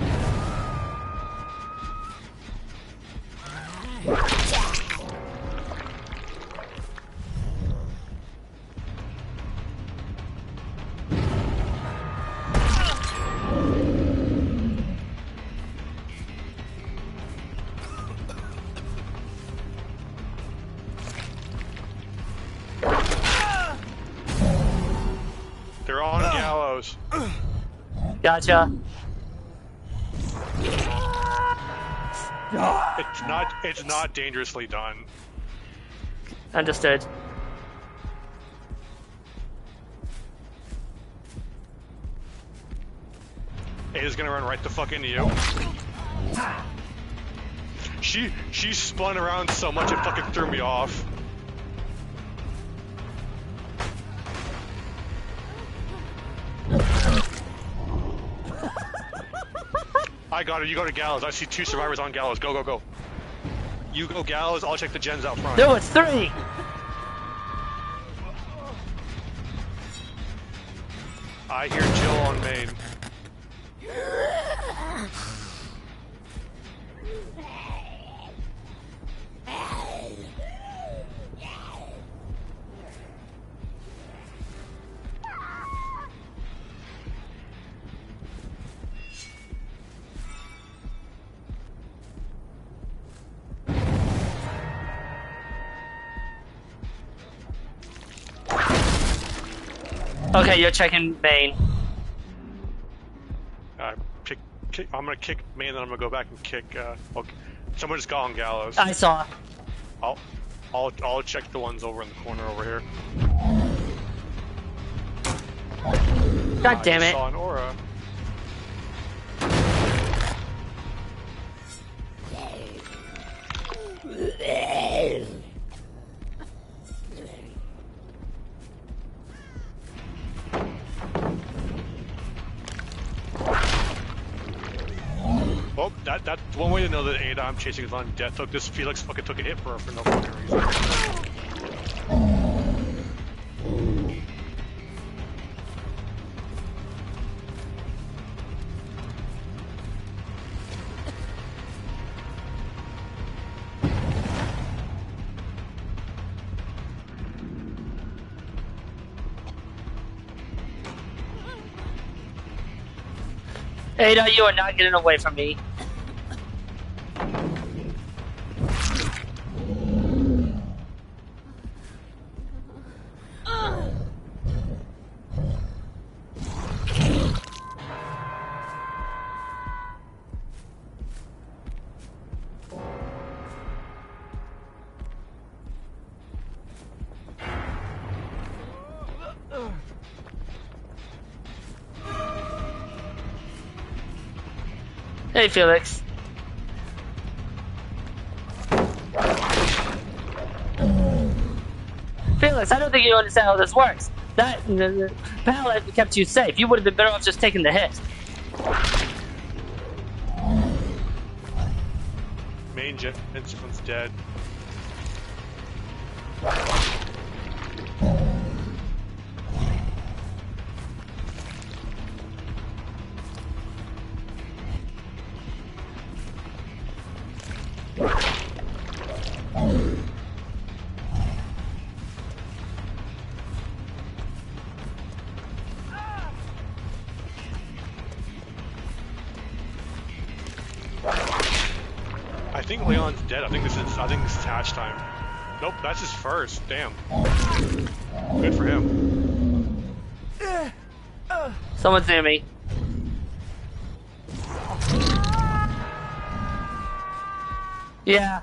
They're on Gallows. Gotcha. It's not dangerously done. Understood. Ada's gonna run right the fuck into you. She spun around so much it fucking threw me off. I got her, you go to Gallows. I see 2 survivors on Gallows. Go, go, go. You go Gallows, I'll check the gens out front. No, it's 3! I hear Jill on main. Okay, you're checking main. I'm gonna kick main, then I'm gonna go back and kick. Okay. Someone just got on gallows. I saw. I'll check the ones over in the corner over here. God damn I it. saw an aura. Oh, that's one way to know that Ada I'm chasing is on death. Look, this Felix fucking took a hit for no fucking reason. Ada, you are not getting away from me. Hey, Felix. Felix, I don't think you understand how this works. That pallet kept you safe. You would have been better off just taking the hit. Main jet instrument's dead. I think Leon's dead. I think this is hatch time. Nope, that's his first. Damn. Good for him. Someone's near me. Yeah.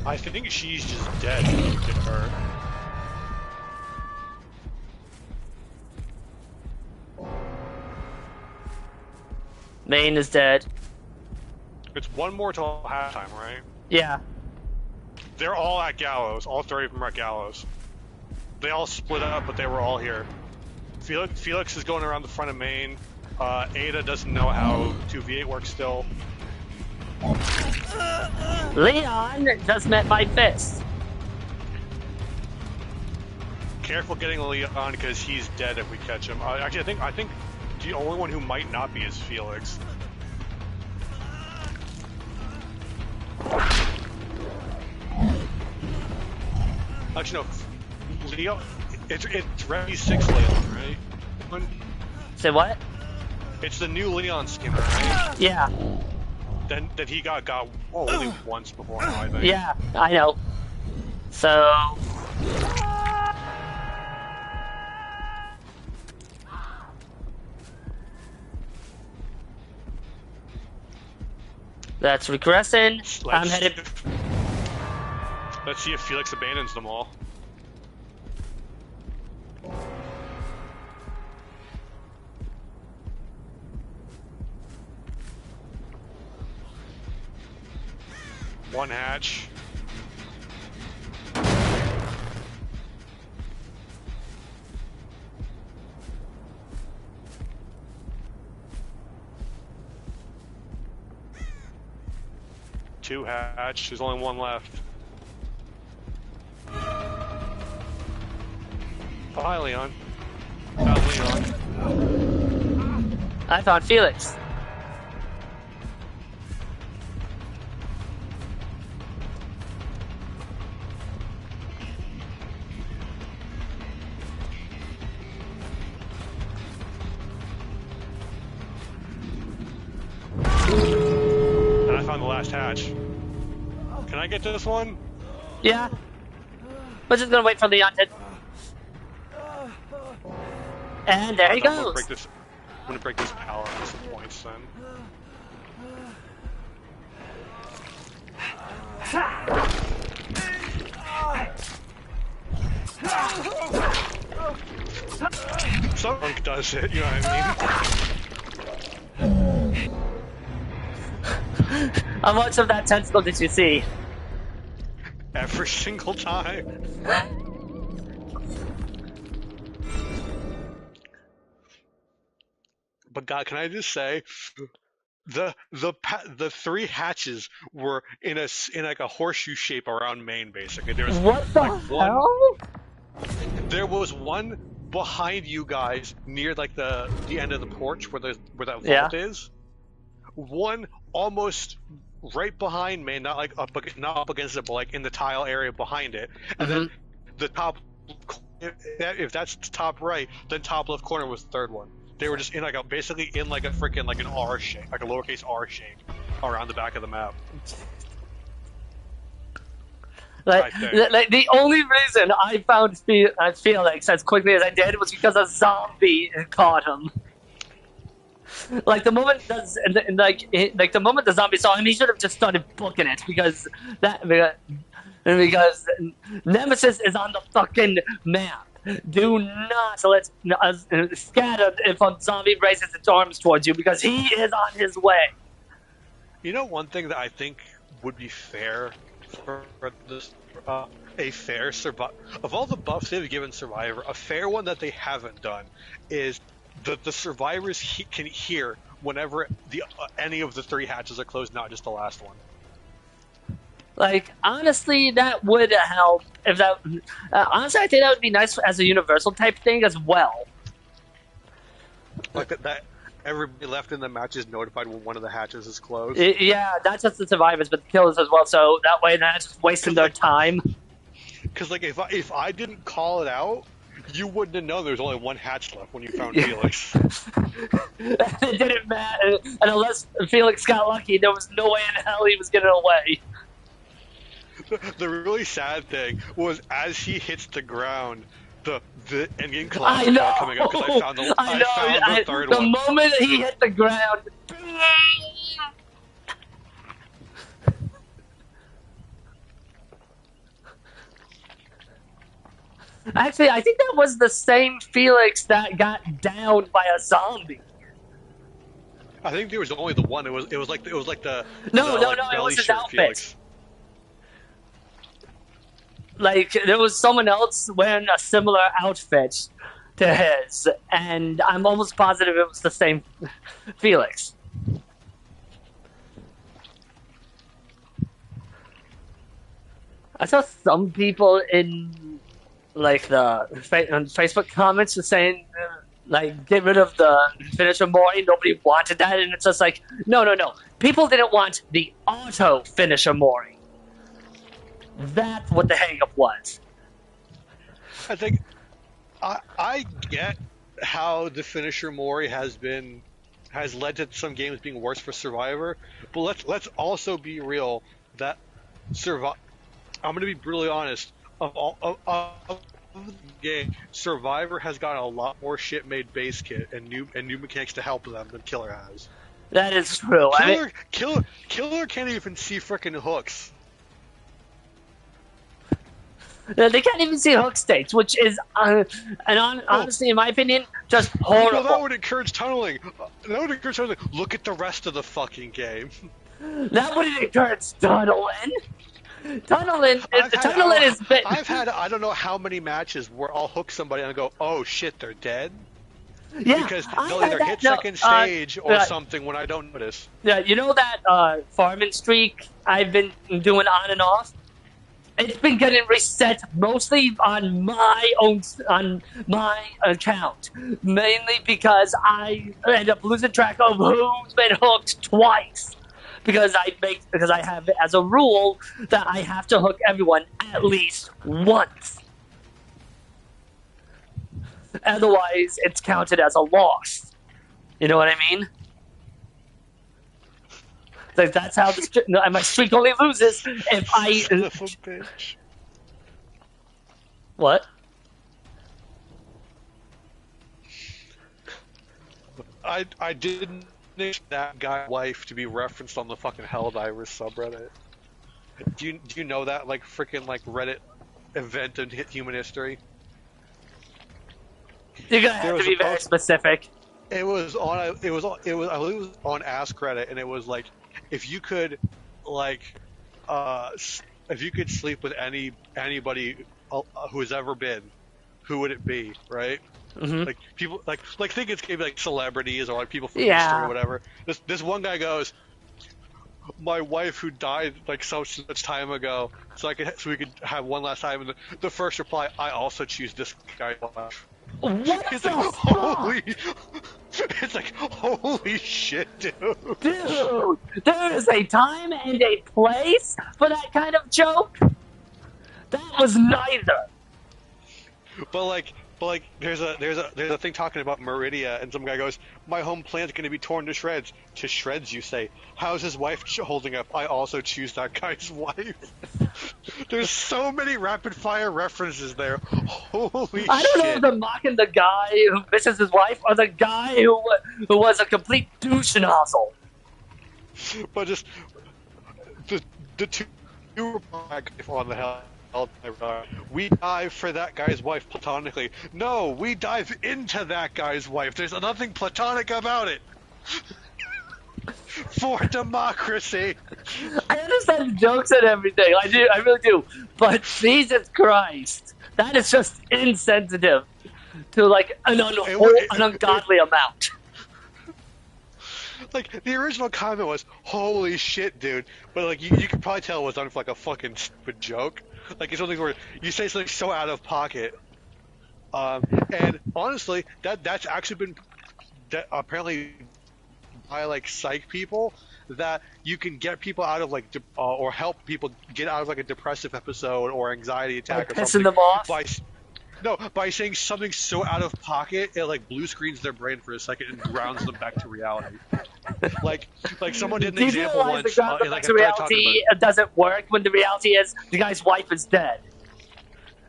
I think she's just dead. Get her. Main is dead. It's one more till halftime, right? Yeah. They're all at gallows. All three of them are at gallows. They all split up, but they were all here. Felix is going around the front of main. Ada doesn't know how 2v8 works still. Leon just met my fist. Careful getting Leon because he's dead if we catch him. Actually, I think the only one who might not be is Felix. Actually, no. Leon. It's Remy 6 Leon, right? Say what? It's the new Leon skin, right? Yeah. Then that he got only once before now, I think. Yeah, I know. So that's regressing. I'm headed. Let's see if Felix abandons them all. One hatch. Two hatch. There's only one left. Oh, hi, Leon. Found Leon. I found Felix. last hatch. Can I get this one? Yeah. We're just gonna wait for the undead. And there he I'm gonna goes. break this. I'm gonna break this power at some points then. Some does it, you know what I mean? How much of that tentacle did you see? Every single time. But God, can I just say, the three hatches were in like a horseshoe shape around Maine. Basically, there was What the like one. hell? There was one behind you guys near like the end of the porch where that vault is. One almost right behind me, not up against it, but like in the tile area behind it. And then the top, if that's the top right, then top left corner was the third one. They were just in basically in like a freaking like an R shape, like a lowercase R shape around the back of the map. Like the only reason I found Felix as quickly as I did was because a zombie caught him. Like the moment the moment the zombie saw him, he should have just started booking it because Nemesis is on the fucking map. Do not let scatter if a zombie raises its arms towards you because he is on his way. You know, one thing that I think would be fair for this, a fair of all the buffs they've given Survivor, a fair one that they haven't done is the survivors can hear whenever any of the three hatches are closed, not just the last one. Like, honestly, that would help. If that, honestly, I think that would be nice as a universal type thing as well. Like that everybody left in the match is notified when one of the hatches is closed. Yeah, not just the survivors, but the killers as well. So that way, they're not just wasting their time. Because like if I didn't call it out, you wouldn't have known there was only one hatch left when you found Felix. It didn't matter, and unless Felix got lucky, there was no way in hell he was getting away. The really sad thing was as he hits the ground, the endgame collapse I know. coming up because I found the third one. The moment he hit the ground. Actually, I think that was the same Felix that got downed by a zombie. I think there was only the one. It was like the No, it was his outfit. Felix. Like there was someone else wearing a similar outfit to his, and I'm almost positive it was the same Felix. I saw some people in like the Facebook comments were saying like get rid of the finisher Mori. Nobody wanted that, and it's just like no. People didn't want the auto finisher Mori. That's what the hang-up was. I think I get how the finisher Mori has led to some games being worse for Survivor, but let's also be real that I'm going to be brutally honest. Of the game, Survivor has got a lot more shit made base kit and new mechanics to help them than Killer has. That is true. Killer can't even see frickin' hooks. They can't even see hook states, which is, honestly, in my opinion, just horrible. Well, that would encourage tunneling. Look at the rest of the fucking game. That wouldn't encourage tunneling. Tunneling is bit. I've had I don't know how many matches where I'll hook somebody and I go, oh shit, they're dead. Yeah, because they'll either hit second stage or something when I don't notice. Yeah, you know that farming streak I've been doing on and off? It's been getting reset mostly on my account, mainly because I end up losing track of who's been hooked twice. Because I have it as a rule that I have to hook everyone at least once. Otherwise, it's counted as a loss. You know what I mean? Like that's how my streak only loses if I Son of a bitch. what? I didn't think that guy's wife to be referenced on the fucking Helldivers subreddit. Do you know that like freaking like Reddit event in human history? You're gonna There have to was a be very post. specific. It was on. It was. It was. I believe it was on Ask Reddit, and it was like, if you could, like, if you could sleep with anybody who has ever been, who would it be? Right? Hmm. Like people, like think it's maybe like celebrities or like people from Yeah. history or whatever. This one guy goes, my wife who died like so much time ago, so we could have one last time. And the first reply, I also choose this guy's wife. What It's the like, fuck? holy, it's like, holy shit, dude. Dude, there is a time and a place for that kind of joke. That was neither. But like, there's a thing talking about Meridia, and some guy goes, my home planet's gonna be torn to shreds. To shreds, you say? How's his wife holding up? I also choose that guy's wife. There's so many rapid fire references there. Holy I don't know shit. if they're mocking the guy who misses his wife or the guy who was a complete douche nozzle. But just the two on the hell. We dive for that guy's wife platonically. No, we dive into that guy's wife. There's nothing platonic about it. For democracy. I understand the jokes and everything. I do. I really do. But Jesus Christ, that is just insensitive to like an ungodly amount. Like, the original comment was, holy shit, dude. But, like, you could probably tell it was done for, like, a fucking stupid joke. Like, it's something where you say something so out of pocket. And, honestly, that's actually been, apparently, by, like, psych people, that you can get people out of, like, or help people get out of, like, a depressive episode or anxiety attack Like or pissing something. them off? By saying something so out of pocket, it like blue screens their brain for a second and grounds them back to reality. Like someone did an Do you example realize once. the ground In, like, to a thread talking reality about, doesn't work when the reality is the guy's wife is dead?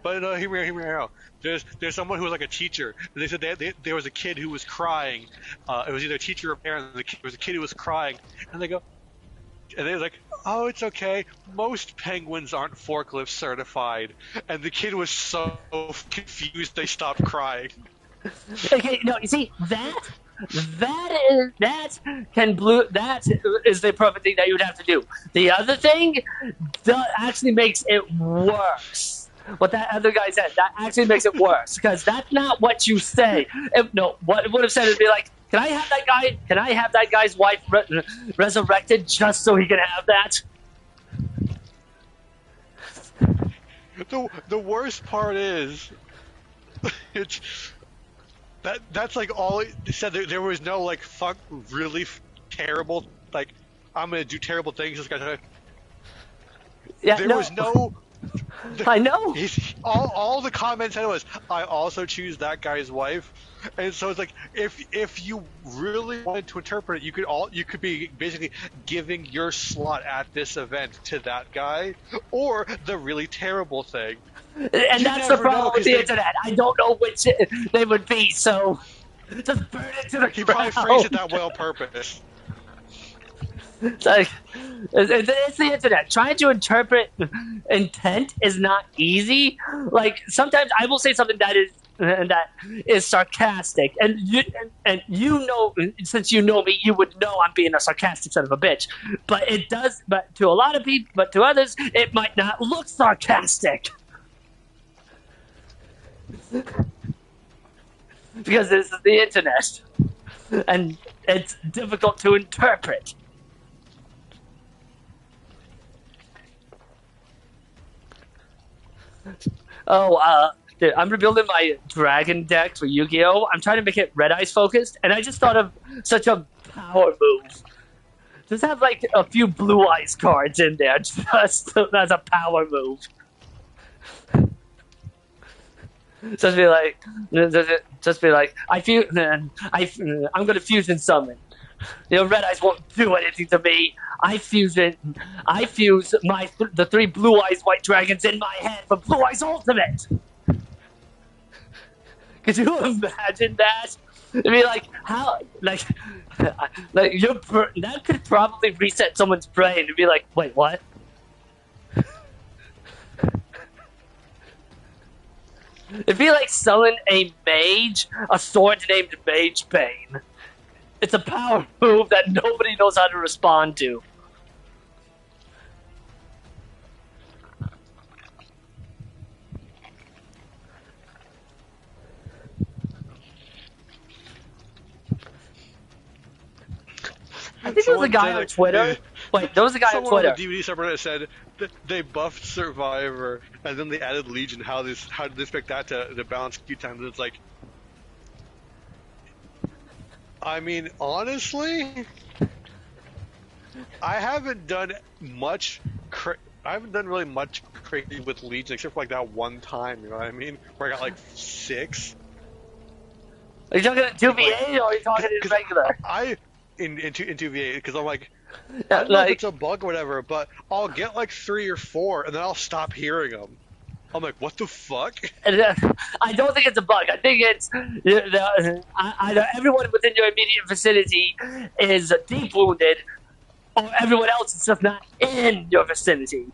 but hear me out. There's someone who was like a teacher. And they said there was a kid who was crying. It was either a teacher or parent. There was a kid who was crying, and they go, and they're like, oh, it's okay. Most penguins aren't forklift certified. And the kid was so confused they stopped crying. Okay, no, you see that is the perfect thing that you would have to do. The other thing actually makes it worse. What that other guy said, that actually makes it worse because that's not what you say. What it would have said is be like, can I have that guy? Can I have that guy's wife resurrected just so he can have that? The worst part is, it's that's like all it said. There was no like fuck really terrible like I'm gonna do terrible things. This guy. Yeah, There no. was no. I know. All the comments said was, I also choose that guy's wife, and so it's like if you really wanted to interpret it, you could be basically giving your slot at this event to that guy, or the really terrible thing. And that's the problem with the internet. I don't know which they would be, so just burn it to the He ground. probably phrased it that way on purpose. It's like it's the internet. Trying to interpret intent is not easy. Like sometimes I will say something that is sarcastic, and you know, since you know me, you would know I'm being a sarcastic son of a bitch. But to a lot of people, but to others, it might not look sarcastic because this is the internet, and it's difficult to interpret. Dude, I'm rebuilding my dragon deck for Yu-Gi-Oh! I'm trying to make it Red Eyes focused, and I just thought of such a power move. Just have like a few Blue Eyes cards in there, just as a power move. Just be like, just be like, I'm gonna fusion summon. Red Eyes won't do anything to me. I fuse the three Blue Eyes White Dragons in my head for Blue Eyes Ultimate. Could you imagine that? It'd be like how like that could probably reset someone's brain. It'd be like, wait, what? It'd be like selling a sword named Mage Bane. It's a power move that nobody knows how to respond to. I think there was a Someone guy said on Twitter. Wait, there was a guy on someone on the Twitter. DVD subreddit said that they buffed Survivor and then they added Legion. How did they expect that to balance queue time? And it's like, I mean, honestly, I haven't done much. I haven't done really much crazy with Legion except for like that one time. You know what I mean? Where I got like 6. Are you talking 2VA Like, or are you talking in regular? I in 2v8 because I'm like, Yeah, I don't know if it's a bug or whatever, but I'll get like 3 or 4 and then I'll stop hearing them. I'm like, what the fuck? I don't think it's a bug. I think it's either everyone within your immediate vicinity is deep wounded, or everyone else is just not in your vicinity.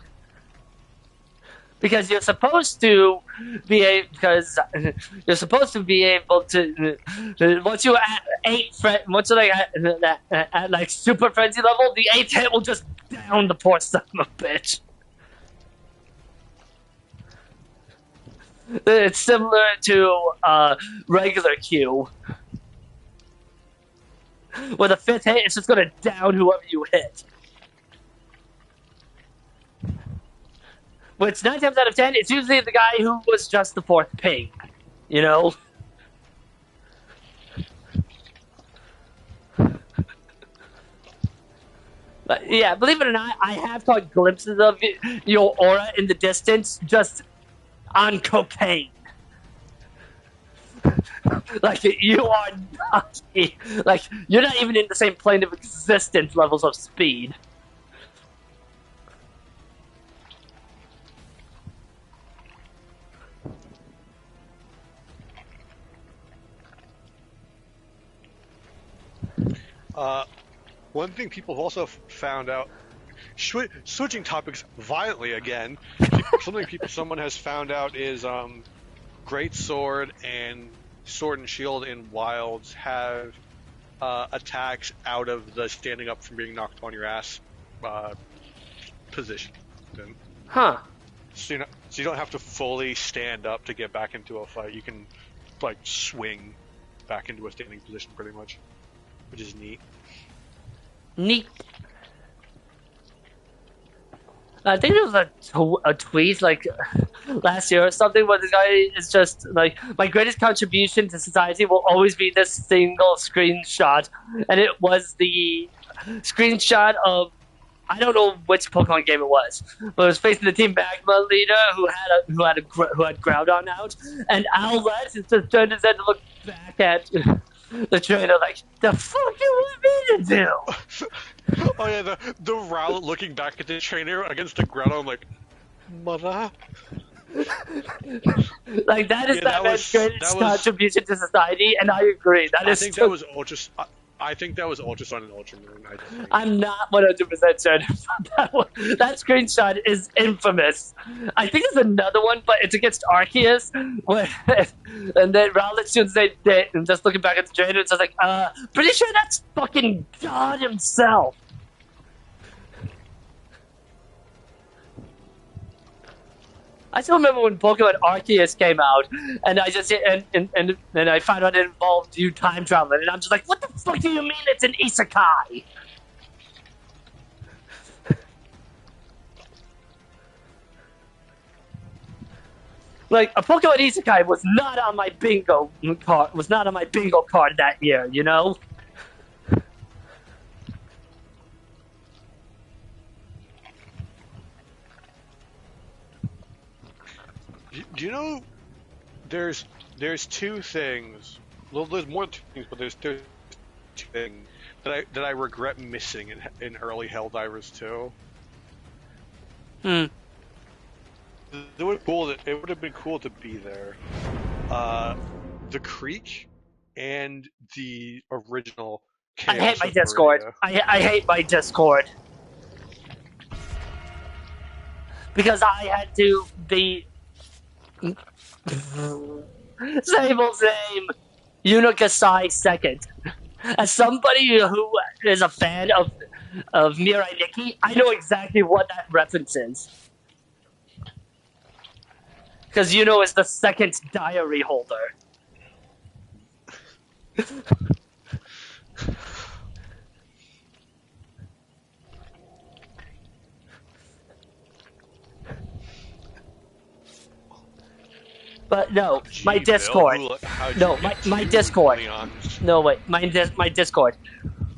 Because you're supposed to you're supposed to be able to once you're at once you're like at like super frenzy level, the 8th hit will just down the poor son of a bitch. It's similar to regular Q, where the 5th hit is just going to down whoever you hit. Which 9 times out of 10, it's usually the guy who was just the 4th ping, you know? But yeah, believe it or not, I have caught glimpses of your aura in the distance just on cocaine. Like you are not, like you're not even in the same plane of existence levels of speed. One thing people have also found out, switching topics violently again, someone has found out is Great Sword and Sword and Shield in Wilds have attacks out of the standing up from being knocked on your ass position. Huh. So you don't have to fully stand up to get back into a fight. You can like swing back into a standing position pretty much, which is neat. Neat. I think there was a tweet like last year or something where the guy is just like, my greatest contribution to society will always be this single screenshot, and it was the screenshot of, I don't know which Pokemon game it was, but it was facing the Team Magma leader who had Groudon out, and Owlette just turned his head to look back at the trainer like, the fuck you want me to do? Oh yeah, the Rowlet looking back at the trainer against the Groudon like, mother. Like that is that man's greatest contribution to society, and I agree. I think that was Ultra. I think that was Ultrasun and Ultramoon. I'm not 100% certain. That screenshot is infamous. I think there's another one, but it's against Arceus, and then Rowlet shoots they and just looking back at the trainer, it's just like, pretty sure that's fucking God himself. I still remember when Pokemon Arceus came out, and I just and I found out it involved you time traveling, and I'm just like, what the fuck do you mean it's an isekai? Like a Pokemon isekai was not on my bingo card. Was not on my bingo card that year, you know. Do you know there's two things. Well, there's more than two things, but there's two things that I regret missing in early Helldivers 2. Hmm. It would have been cool to be there. The creek and the original I hate Chaos my of Discord. Meridia. I hate my Discord. Because I had to be Sable's name Unikasai second. As somebody who is a fan of Mirai Nikki, I know exactly what that reference is. Because Yuno is the second diary holder. But no, my Gee, Bill, Discord. how'd you No, get my two Discord. Leons? No, wait, my Discord.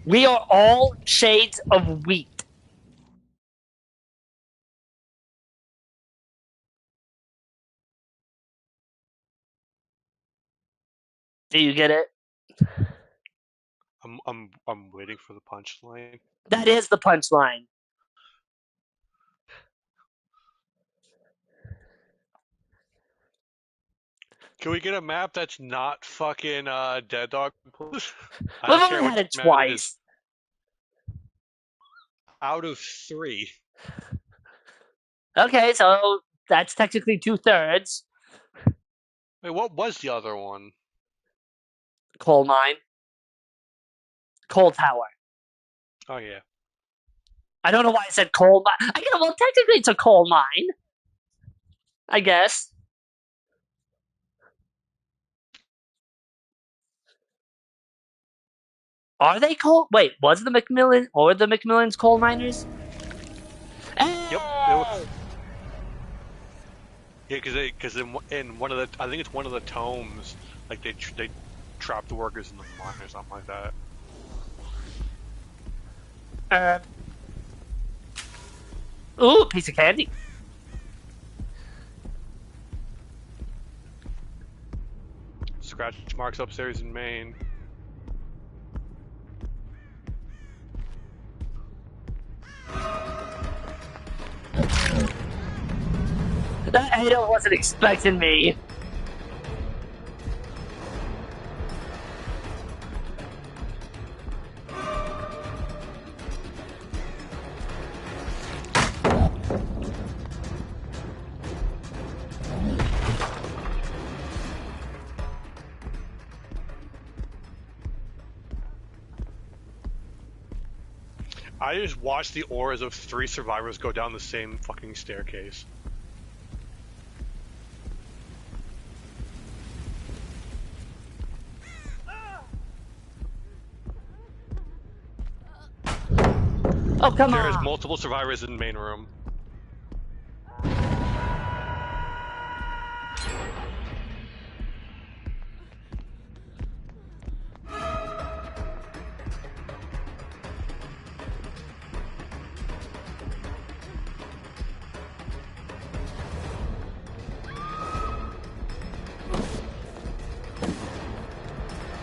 We are all shades of wheat. Do you get it? I'm waiting for the punchline. That is the punchline. Can we get a map that's not fucking Dead Dog, please? I We've don't only care had which it map it is. twice. Out of 3. Okay, so that's technically 2/3. Wait, what was the other one? Coal mine. Coal tower. Oh yeah. I don't know why I said coal mine. Well, technically it's a coal mine. I guess. Are they coal? Wait, was the Macmillan or the Macmillans coal miners? Yep. Hey! Yeah, because in one of the I think it's one of the tomes, like they trap the workers in the mine or something like that. Uh, ooh, piece of candy. Scratch marks upstairs in Maine. That Ada wasn't expecting me. I just watched the auras of 3 survivors go down the same fucking staircase. Oh, come There is on. multiple survivors in the main room.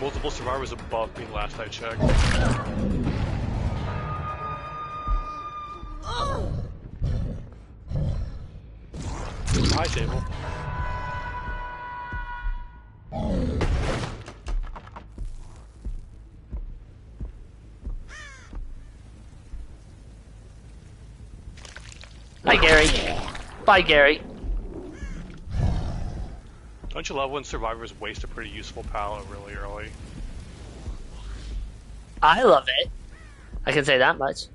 Multiple survivors above me last I checked. Hi, Sable. Hi, Gary. Bye, Gary. Don't you love when survivors waste a pretty useful pallet really early? I love it. I can say that much.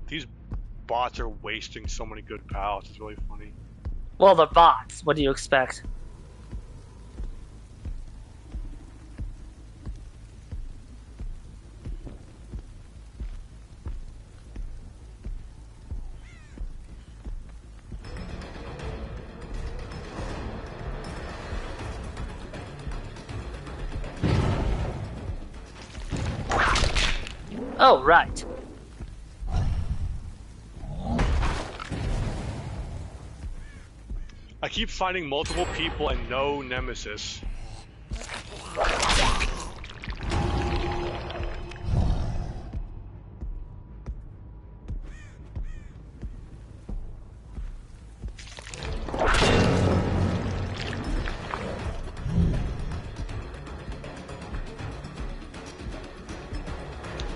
These bots are wasting so many good pallets. It's really funny. Well, they're bots. What do you expect? Oh, right. I keep finding multiple people and no nemesis.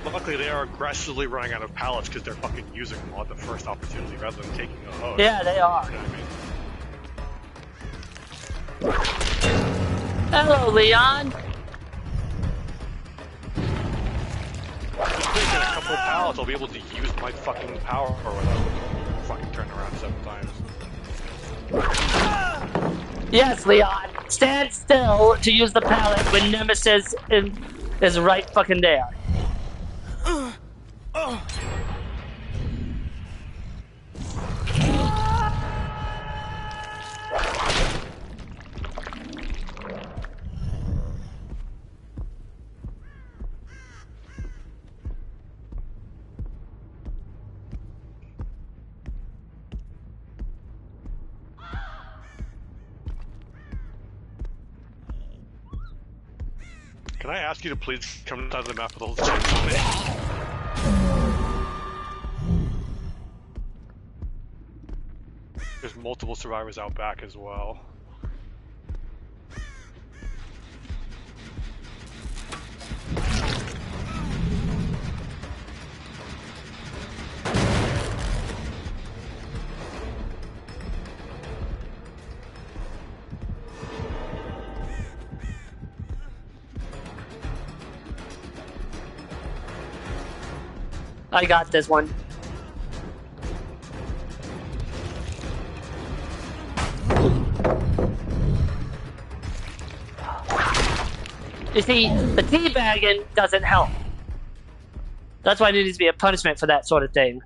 Luckily, they are aggressively running out of pallets because they're fucking using them all at the first opportunity rather than taking a hook. Yeah, they are. You know what I mean? Hello, Leon. Just taking a couple of pallets, I'll be able to use my fucking power without fucking turning around 7 times. Yes, Leon. Stand still to use the pallet when Nemesis is right fucking there. Can I ask you to please come out of the map with all the chains on it? There's multiple survivors out back as well. I got this one. You see, the teabagging doesn't help. That's why there needs to be a punishment for that sort of thing.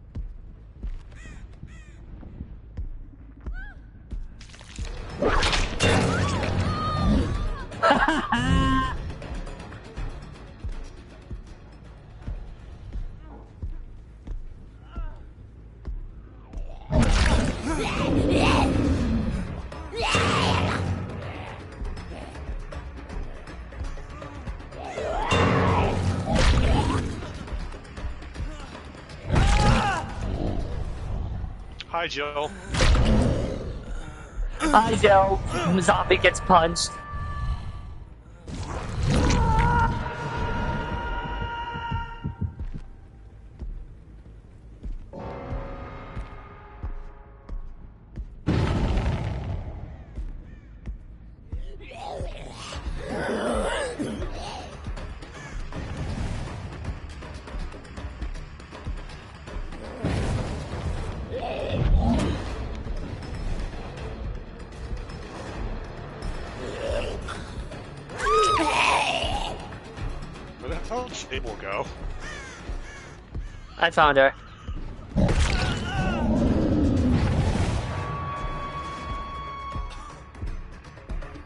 Hi, Joe. Hi, Joe. Zombie gets punched. Where the hell did Sable go? I found her.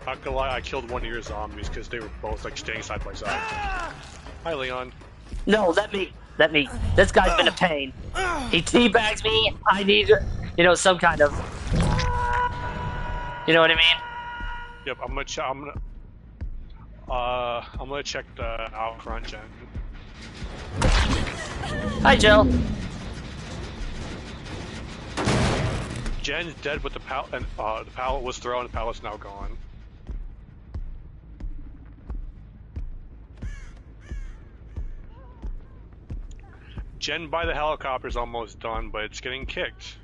Not gonna lie, I killed one of your zombies because they were both like staying side by side. Hi, Leon. No, let me. This guy's been a pain. He teabags me. I need, some kind of. You know what I mean? Yep, I'm gonna check the out front, Jen. Hi, Jill. Jen's dead, but the pallet was thrown. The pallet's now gone. Jen by the helicopter's almost done, but it's getting kicked.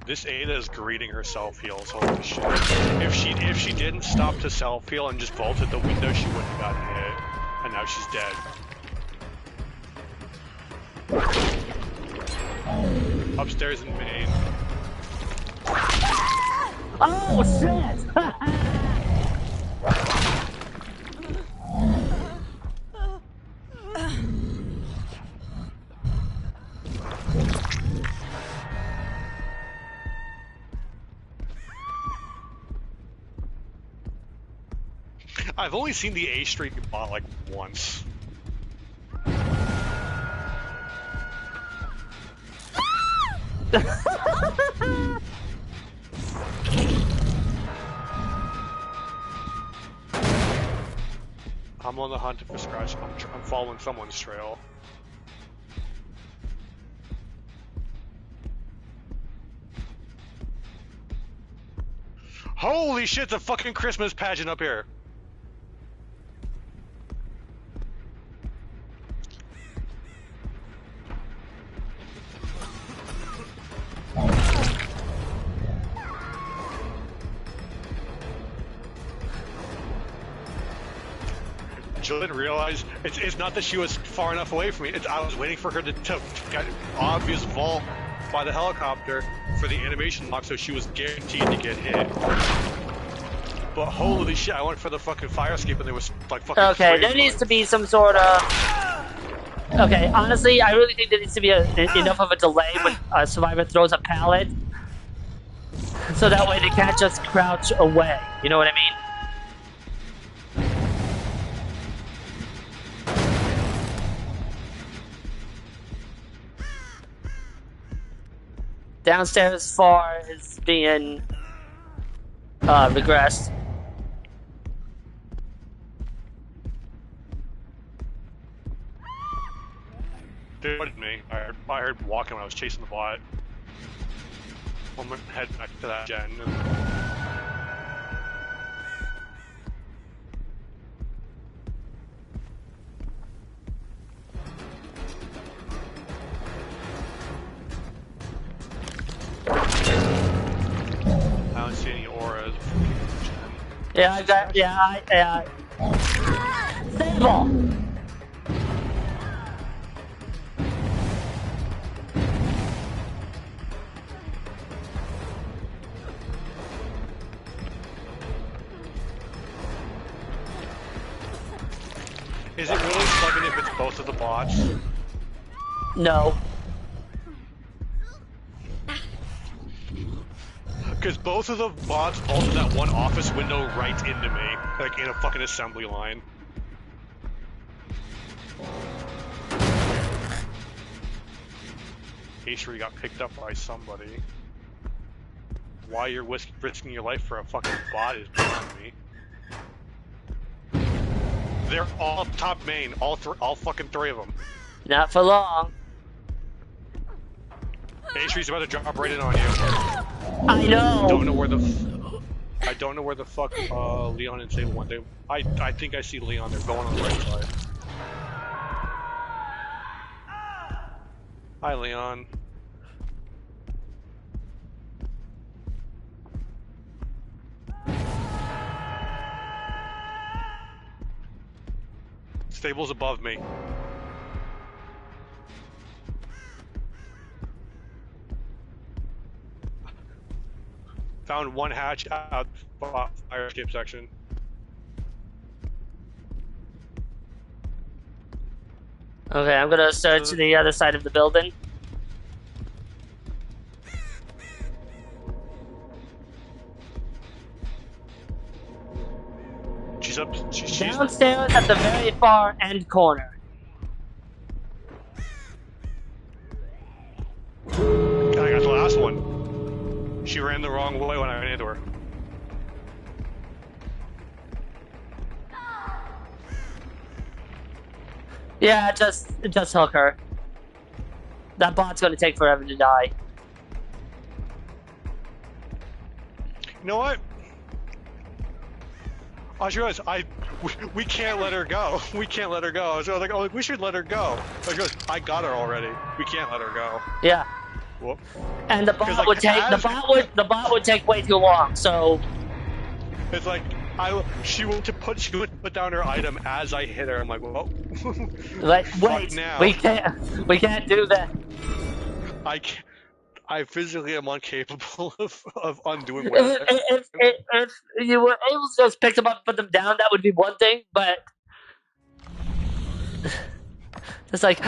This Ada is greeting her self-heals, holy shit. If she didn't stop to self-heal and just vaulted the window, she wouldn't have gotten hit. And now she's dead. Upstairs in main. Oh shit! I've only seen the A Street bot like once. I'm on the hunt for Scratch. I'm following someone's trail. Holy shit, it's a fucking Christmas pageant up here! Jill didn't realize it's not that she was far enough away from me. I was waiting for her to get obvious vault by the helicopter for the animation lock, so she was guaranteed to get hit. But holy shit, I went for the fucking fire escape and there was like fucking. Okay, there needs to be some sort of. Okay, honestly, I really think there needs to be enough of a delay when a survivor throws a pallet, so that way they can't just crouch away. You know what I mean? Downstairs far is being regressed. Dude, what did me? I heard walking when I was chasing the bot. I'm gonna head back to that gen. I don't see any auras. Yeah, I got. Yeah, Stable. Is it really slugging if it's both of the bots? No. Because both of the bots bolted that one office window right into me, like in a fucking assembly line. Achery got picked up by somebody. Why you're risking your life for a fucking bot is beyond me. They're all up top main, all fucking three of them. Not for long. Achery's about to drop right in on you. I know. I don't know where the fuck Leon and Sable went. I think I see Leon. They're going on the right side. Hi, Leon. Stable's above me. Found one hatch out fire escape section. Okay, I'm gonna search the other side of the building. She's up. She's Downstairs at the very far end corner. I got the last one. She ran the wrong way when I ran into her. Yeah, just hook her. That bot's gonna take forever to die. You know what? I just realized we can't let her go. We can't let her go. So I was like, oh, we should let her go. I got her already. We can't let her go. Yeah. Well, and the because bot like would take the bot would take way too long. So it's like she went to put down her item as I hit her. I'm like, well, like, fuck wait, now. we can't do that. I can't, I physically am incapable of undoing what If, if you were able to just pick them up and put them down, that would be one thing. But it's like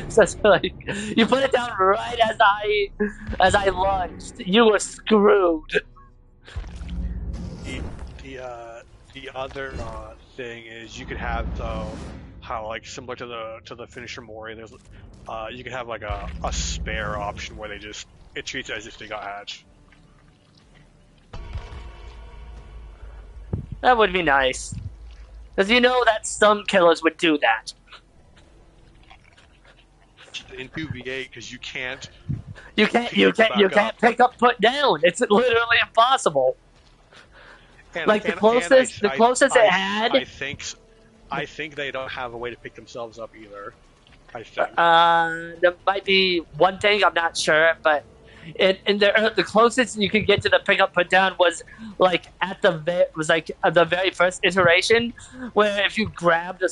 just like you put it down right as I lunged. You were screwed. the the other thing is you could have how like similar to the finisher Mori. There's you could have like a spare option where it treats it as if they got hatched. That would be nice, because you know that some killers would do that. In 2v8 because you can't You can't pick it back up. pick up put down. It's literally impossible. And, Like and the closest it had. I think they don't have a way to pick themselves up either. I think. There might be one thing, I'm not sure, but the closest you could get to the pick up put down was like the very first iteration, where if you grabbed the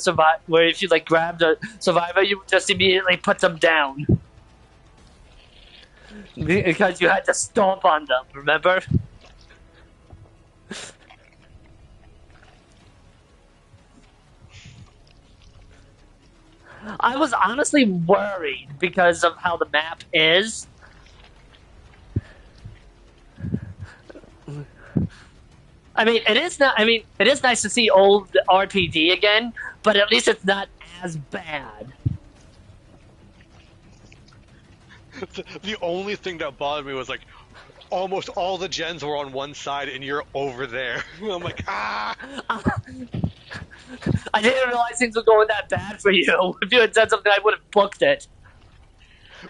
survivor, you would just immediately put them down because you had to stomp on them. Remember? I was honestly worried because of how the map is. I mean, it is not. I mean, it is nice to see old RPD again, but at least it's not as bad. The only thing that bothered me was like almost all the gens were on one side and you're over there. I'm like, ah. I didn't realize things were going that bad for you. If you had said something, I would have booked it.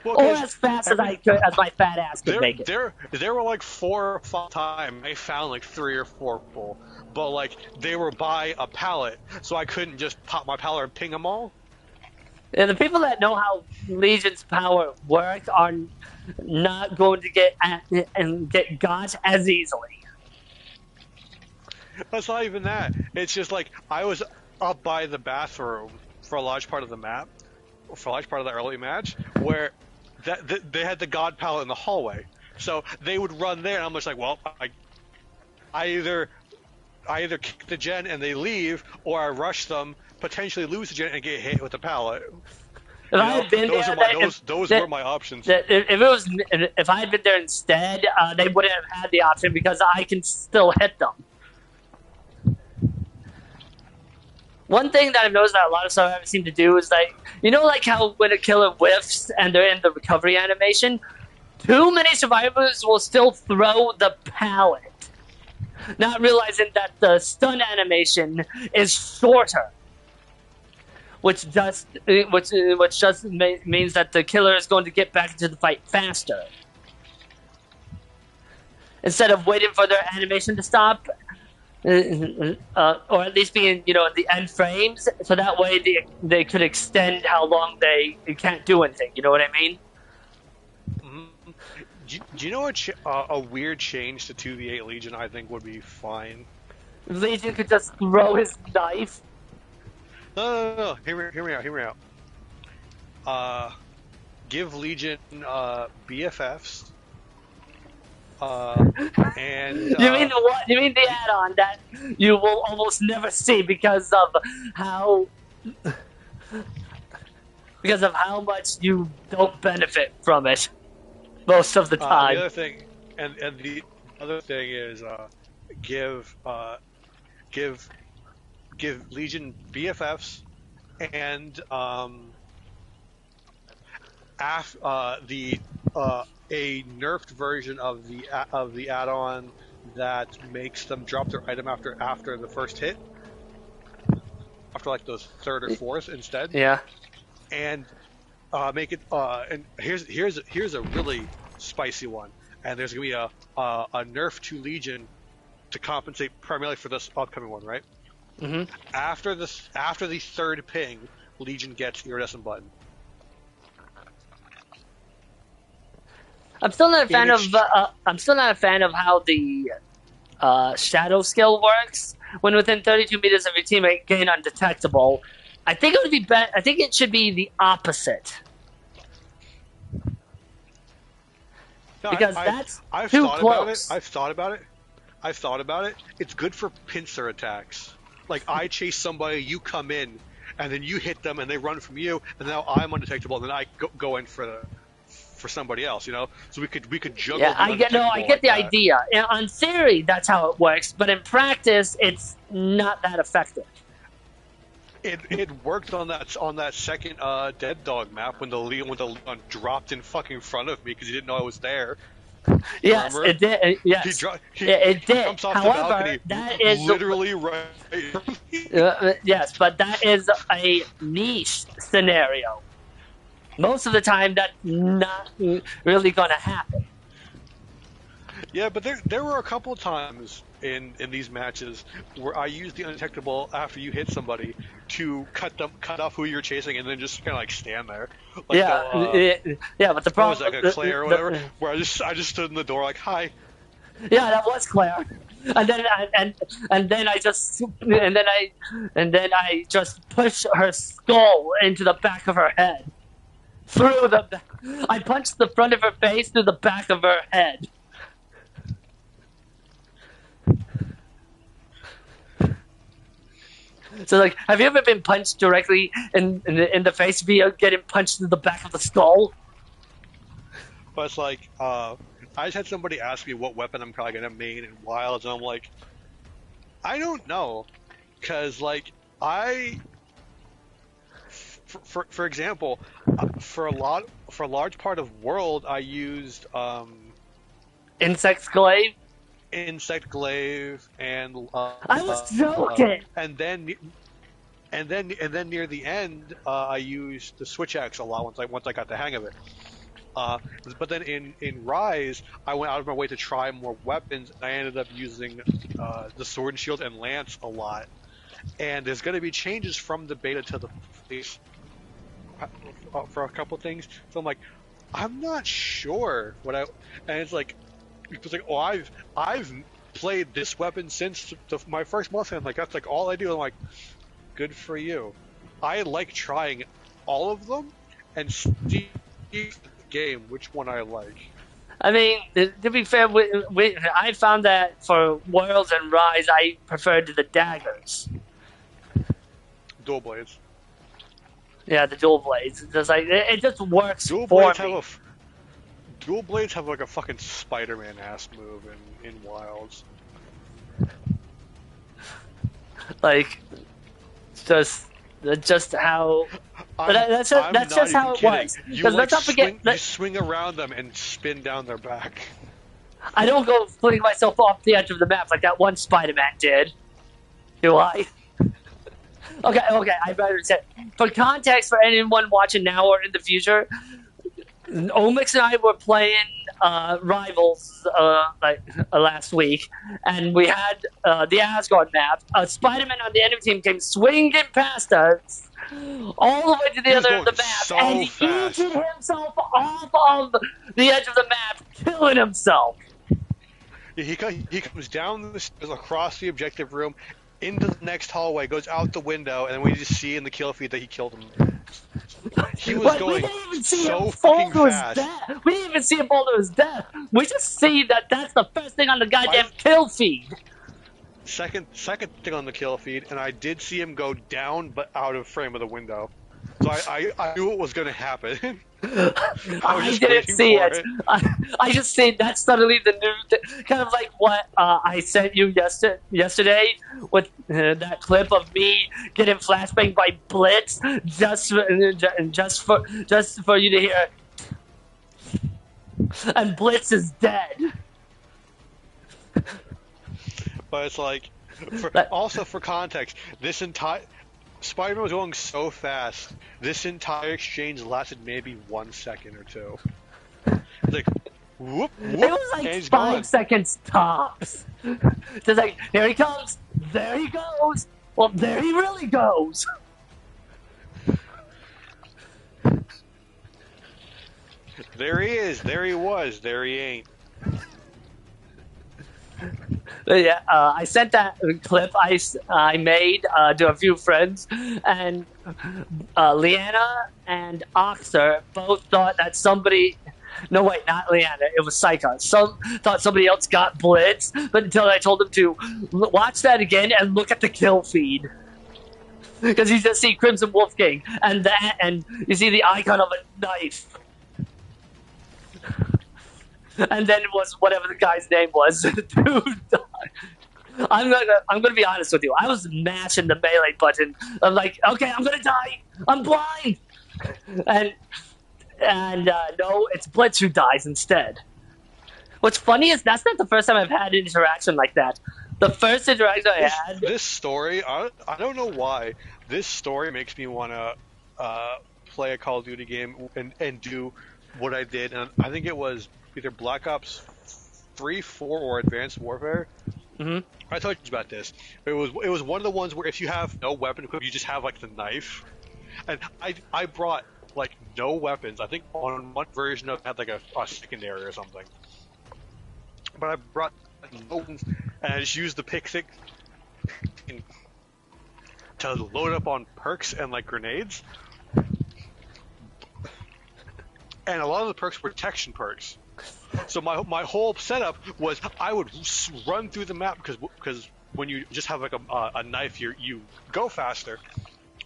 Well, or as fast as I could, as my fat ass could make it. There were like 4 or 5 times I found like 3 or 4 people, but like they were by a pallet, so I couldn't just pop my pallet and ping them all. And the people that know how Legion's power works are not going to get got as easily. That's not even that. It's just like I was up by the bathroom for a large part of the map, for a large part of the early match, where they had the god pallet in the hallway. So they would run there, and I'm just like, well, I either kick the gen and they leave, or I rush them, potentially lose the gen and get hit with the pallet. If I had been those were my options. If I had been there instead, they wouldn't have had the option because I can still hit them. One thing that I've noticed that a lot of survivors seem to do is like, you know, like how when a killer whiffs and they're in the recovery animation, too many survivors will still throw the pallet, not realizing that the stun animation is shorter, which just means that the killer is going to get back into the fight faster. Instead of waiting for their animation to stop, or at least be in, in the end frames, so that way they could extend how long they can't do anything. You know what I mean? Mm-hmm. Do you know a weird change to 2v8 Legion I think would be fine? Legion could just throw his knife. No. Hear me out. Give Legion BFFs. And you mean what? You mean the add-on that you will almost never see because of how much you don't benefit from it most of the time. The other thing, and the other thing is give Legion BFFs and a nerfed version of the add-on that makes them drop their item after the first hit, after like those third or fourth instead. Yeah. And make it. And here's a really spicy one. And there's gonna be a nerf to Legion to compensate primarily for this upcoming one, right? Mm-hmm. After the third ping, Legion gets iridescent button. I'm still not a fan of. Inext- I'm still not a fan of how the shadow skill works. When within 32 meters of your teammate, gain undetectable. I think it would be better. I think it should be the opposite No, because that's I've too thought about it. close. I've thought about it. It's good for pincer attacks. Like I chase somebody, you come in, and then you hit them, and they run from you, and now I'm undetectable, and then I go in for somebody else. You know, so we could juggle. Yeah, the I get undetectable the like that. idea. On theory, that's how it works, but in practice, it's not that effective. It worked on that second Dead Dog map when the Leon dropped in fucking front of me because he didn't know I was there. Yes, Remember? it did. Yes, it He did. comes off the However, balcony, that is literally right. yes, but that is a niche scenario. Most of the time, that's not really going to happen. Yeah, but there were a couple of times in these matches where I used the undetectable after you hit somebody to cut off who you're chasing, and then just kind of like stand there. Like Yeah, yeah, but the what was problem, that, like a Claire or whatever, where I just stood in the door like, hi. yeah, that was Claire, and then I just pushed her skull into the back of her head. I punched the front of her face through the back of her head. So, like, have you ever been punched directly in the face via getting punched in the back of the skull? But it's like, I just had somebody ask me what weapon I'm probably gonna main in Wilds, and I'm like, I don't know, cause like for example, for a large part of World, I used Insect Glaive? Insect Glaive and I was joking! and then near the end, I used the switch axe a lot once I got the hang of it. But then in Rise, I went out of my way to try more weapons, and I ended up using the sword and shield and lance a lot. And there's going to be changes from the beta to the release for a couple things. So I'm like, I'm not sure and it's like, oh, I've played this weapon since my first month, and I'm like, that's like all I do. I'm like, good for you. I like trying all of them and see the game which one I like. I mean, to be fair, I found that for Worlds and Rise, I preferred the daggers. Dual blades. Yeah, the dual blades. Just like it just works Dual for blades me. Dual blades have like a fucking Spider-Man ass move in Wilds. Like, just how. That's just how it was. Because let's not forget. You swing around them and spin down their back. I don't go putting myself off the edge of the map like that one Spider-Man did. Do I? Okay, I better say. For context, for anyone watching now or in the future, Omix and I were playing Rivals last week, and we had the Asgard map. Spider-Man on the enemy team came swinging past us all the way to the other end of the map, so and he eated himself off of the edge of the map, killing himself. He comes down the stairs across the objective room into the next hallway, goes out the window, and then we just see in the kill feed that he killed him. He was going so fucking fast. We didn't even see him fall to his death. We just see that's the first thing on the goddamn kill feed. Second thing on the kill feed, and I did see him go down, but out of frame of the window. So I knew what was going to happen. I didn't see it. I just see that's suddenly the new, kind of like what I sent you yesterday with that clip of me getting flashbanged by Blitz just for you to hear. And Blitz is dead. But it's like, also for context, this entire Spider-Man was going so fast. This entire exchange lasted maybe 1 second or two. Like, whoop, whoop, it was like 5 seconds tops. Just like, here he comes, there he goes. Well, there he really goes. There he is. There he was. There he ain't. Yeah, I sent that clip I made to a few friends, and Leanna and Oxer both thought that somebody. No, wait, not Leanna. It was Psycho. Some thought somebody else got blitzed, but until I told them to watch that again and look at the kill feed. Because you just see Crimson Wolf King, and you see the icon of a knife. And then it was whatever the guy's name was. Dude, I'm gonna be honest with you. I was mashing the melee button. I'm like, okay, I'm gonna die. I'm blind. And no, it's Blitz who dies instead. What's funny is that's not the first time I've had an interaction like that. The first interaction I had. This story, I don't know why. This story makes me want to play a Call of Duty game and do what I did. And I think it was either Black Ops 3, 4, or Advanced Warfare. Mm-hmm. I told you about this. It was one of the ones where if you have no weapon equipment, you just have like the knife. And I brought like no weapons. I think on one version of it had like a secondary or something. But I brought no weapons, and I just used the pick stick to load up on perks and like grenades. And a lot of the perks were protection perks. So my whole setup was I would run through the map because when you just have like a knife, you go faster,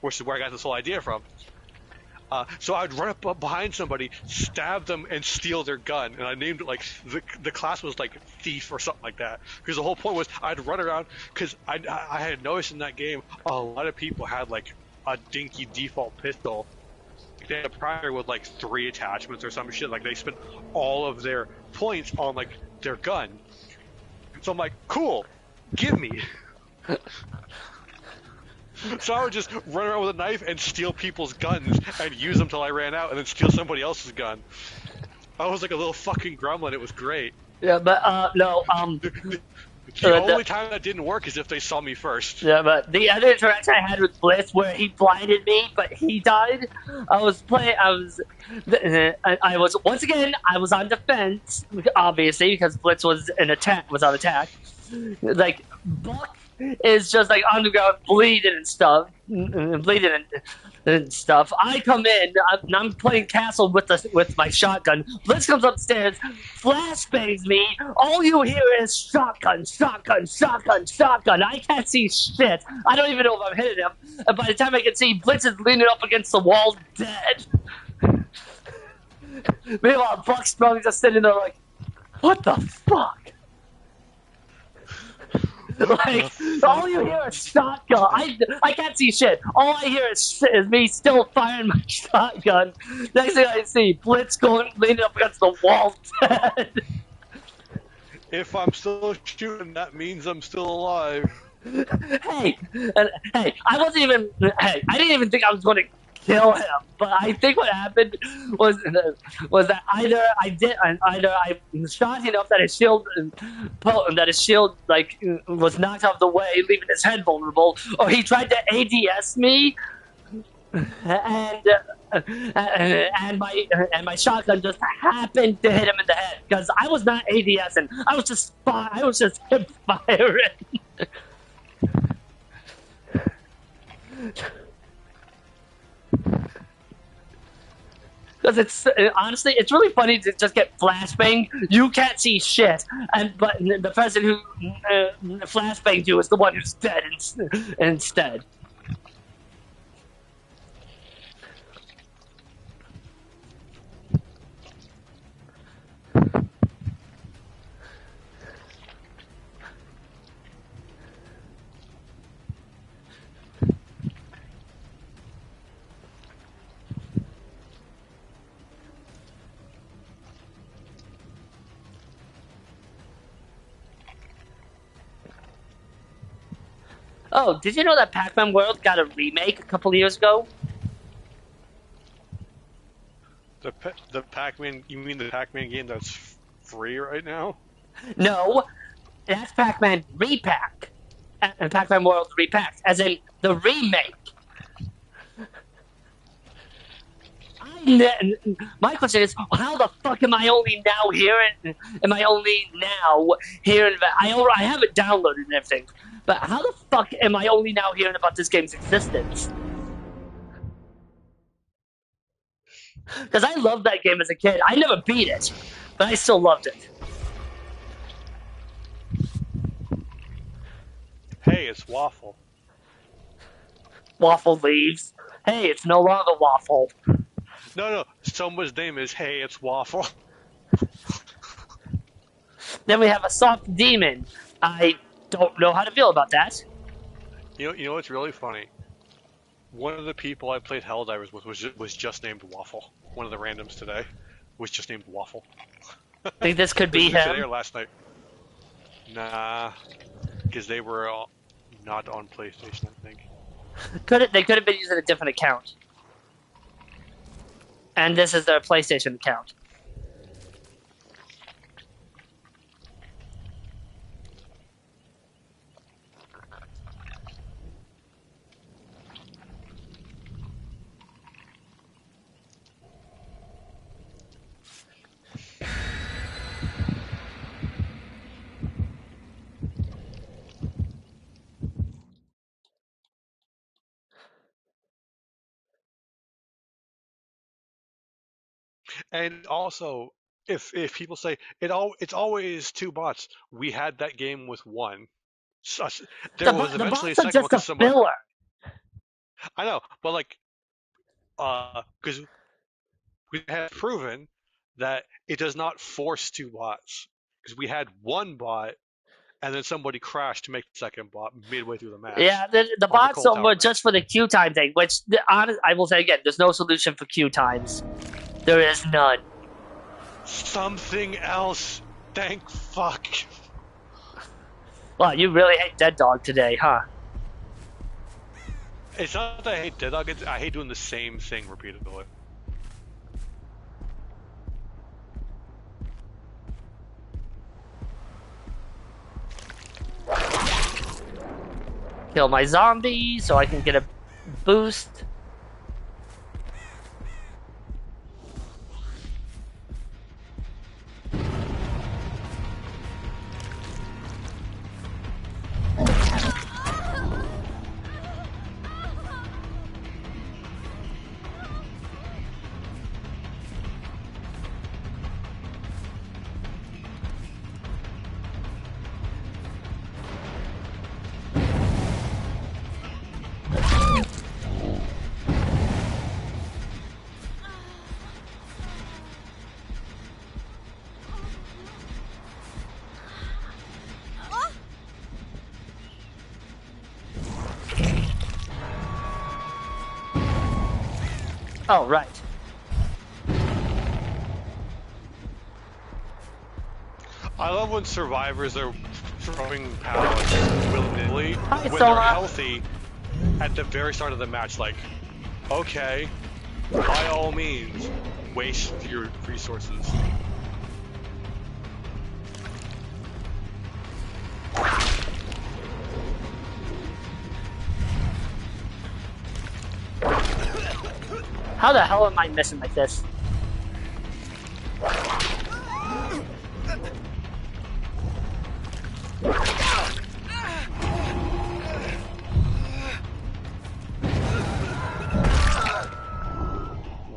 which is where I got this whole idea from. So I'd run up behind somebody, stab them, and steal their gun. And I named it like the class was like thief or something like that. Because the whole point was I'd run around because I had noticed in that game a lot of people had like a dinky default pistol. They had a primary with like 3 attachments or some shit. Like they spent all of their points on like their gun. So I'm like, cool, give me. So I would just run around with a knife and steal people's guns and use them till I ran out, and then steal somebody else's gun. I was like a little fucking gremlin. It was great. Yeah, but no. The only time that didn't work is if they saw me first. Yeah, but the other interaction I had with Blitz, where he blinded me, but he died. I was once again. I was on defense, obviously, because Blitz was on attack. Like Buck is just like on the ground bleeding and stuff, and stuff. I come in, I'm playing castle with my shotgun. Blitz comes upstairs, flashbangs me. All you hear is shotgun, shotgun, shotgun, shotgun. I can't see shit. I don't even know if I'm hitting him. And by the time I can see, Blitz is leaning up against the wall, dead. Meanwhile, Buck Strong just sitting there like, what the fuck? Like, all you hear is shotgun. I can't see shit. All I hear is me still firing my shotgun. Next thing I see, Blitz leaning up against the wall, dead. If I'm still shooting, that means I'm still alive. Hey, I didn't even think I was going to kill him. But I think what happened was that either I shot enough that his shield like was knocked out of the way, leaving his head vulnerable, or he tried to ADS me, and my shotgun just happened to hit him in the head because I was not ADSing. I was just hip firing. Because it's honestly, it's really funny to just get flashbanged. You can't see shit, but the person who flashbanged you is the one who's dead instead. Oh, did you know that Pac-Man World got a remake a couple of years ago? The Pac-Man, you mean the Pac-Man game that's free right now? No, that's Pac-Man Repack. And Pac-Man World Repacked, as in the remake. I My question is, how the fuck am I only now hearing? Am I only now hearing that? I have it downloaded and everything, but how the fuck am I only now hearing about this game's existence? Because I loved that game as a kid. I never beat it, but I still loved it. Hey, it's Waffle. Waffle leaves. Hey, it's no longer Waffle. No, someone's name is Hey, it's Waffle. Then we have a soft demon. I don't know how to feel about that. You know what's really funny? One of the people I played Helldivers with was just named Waffle. One of the randoms today was just named Waffle. Think this could be Today or him? last night? Nah, because they were not on PlayStation, I think. They could have been using a different account. And this is their PlayStation account. And also, if people say it's always two bots, we had that game with one. So, there was The eventually a bots are second one just a because someone filler. I know, but like because we have proven that it does not force two bots because we had one bot and then somebody crashed to make the second bot midway through the match Yeah, the on the bots Cold Tower were just match. for the queue time thing, which I will say again, there's no solution for queue times. There is none. Something else. Thank fuck. Well, you really hate Dead Dog today, huh? It's not that I hate Dead Dog, I hate doing the same thing repeatedly. Kill my zombie so I can get a boost. Oh, right. I love when survivors are throwing pallets willy-nilly Hi, when they're Soma. healthy at the very start of the match. Like, okay, by all means, waste your resources. How the hell am I missing like this?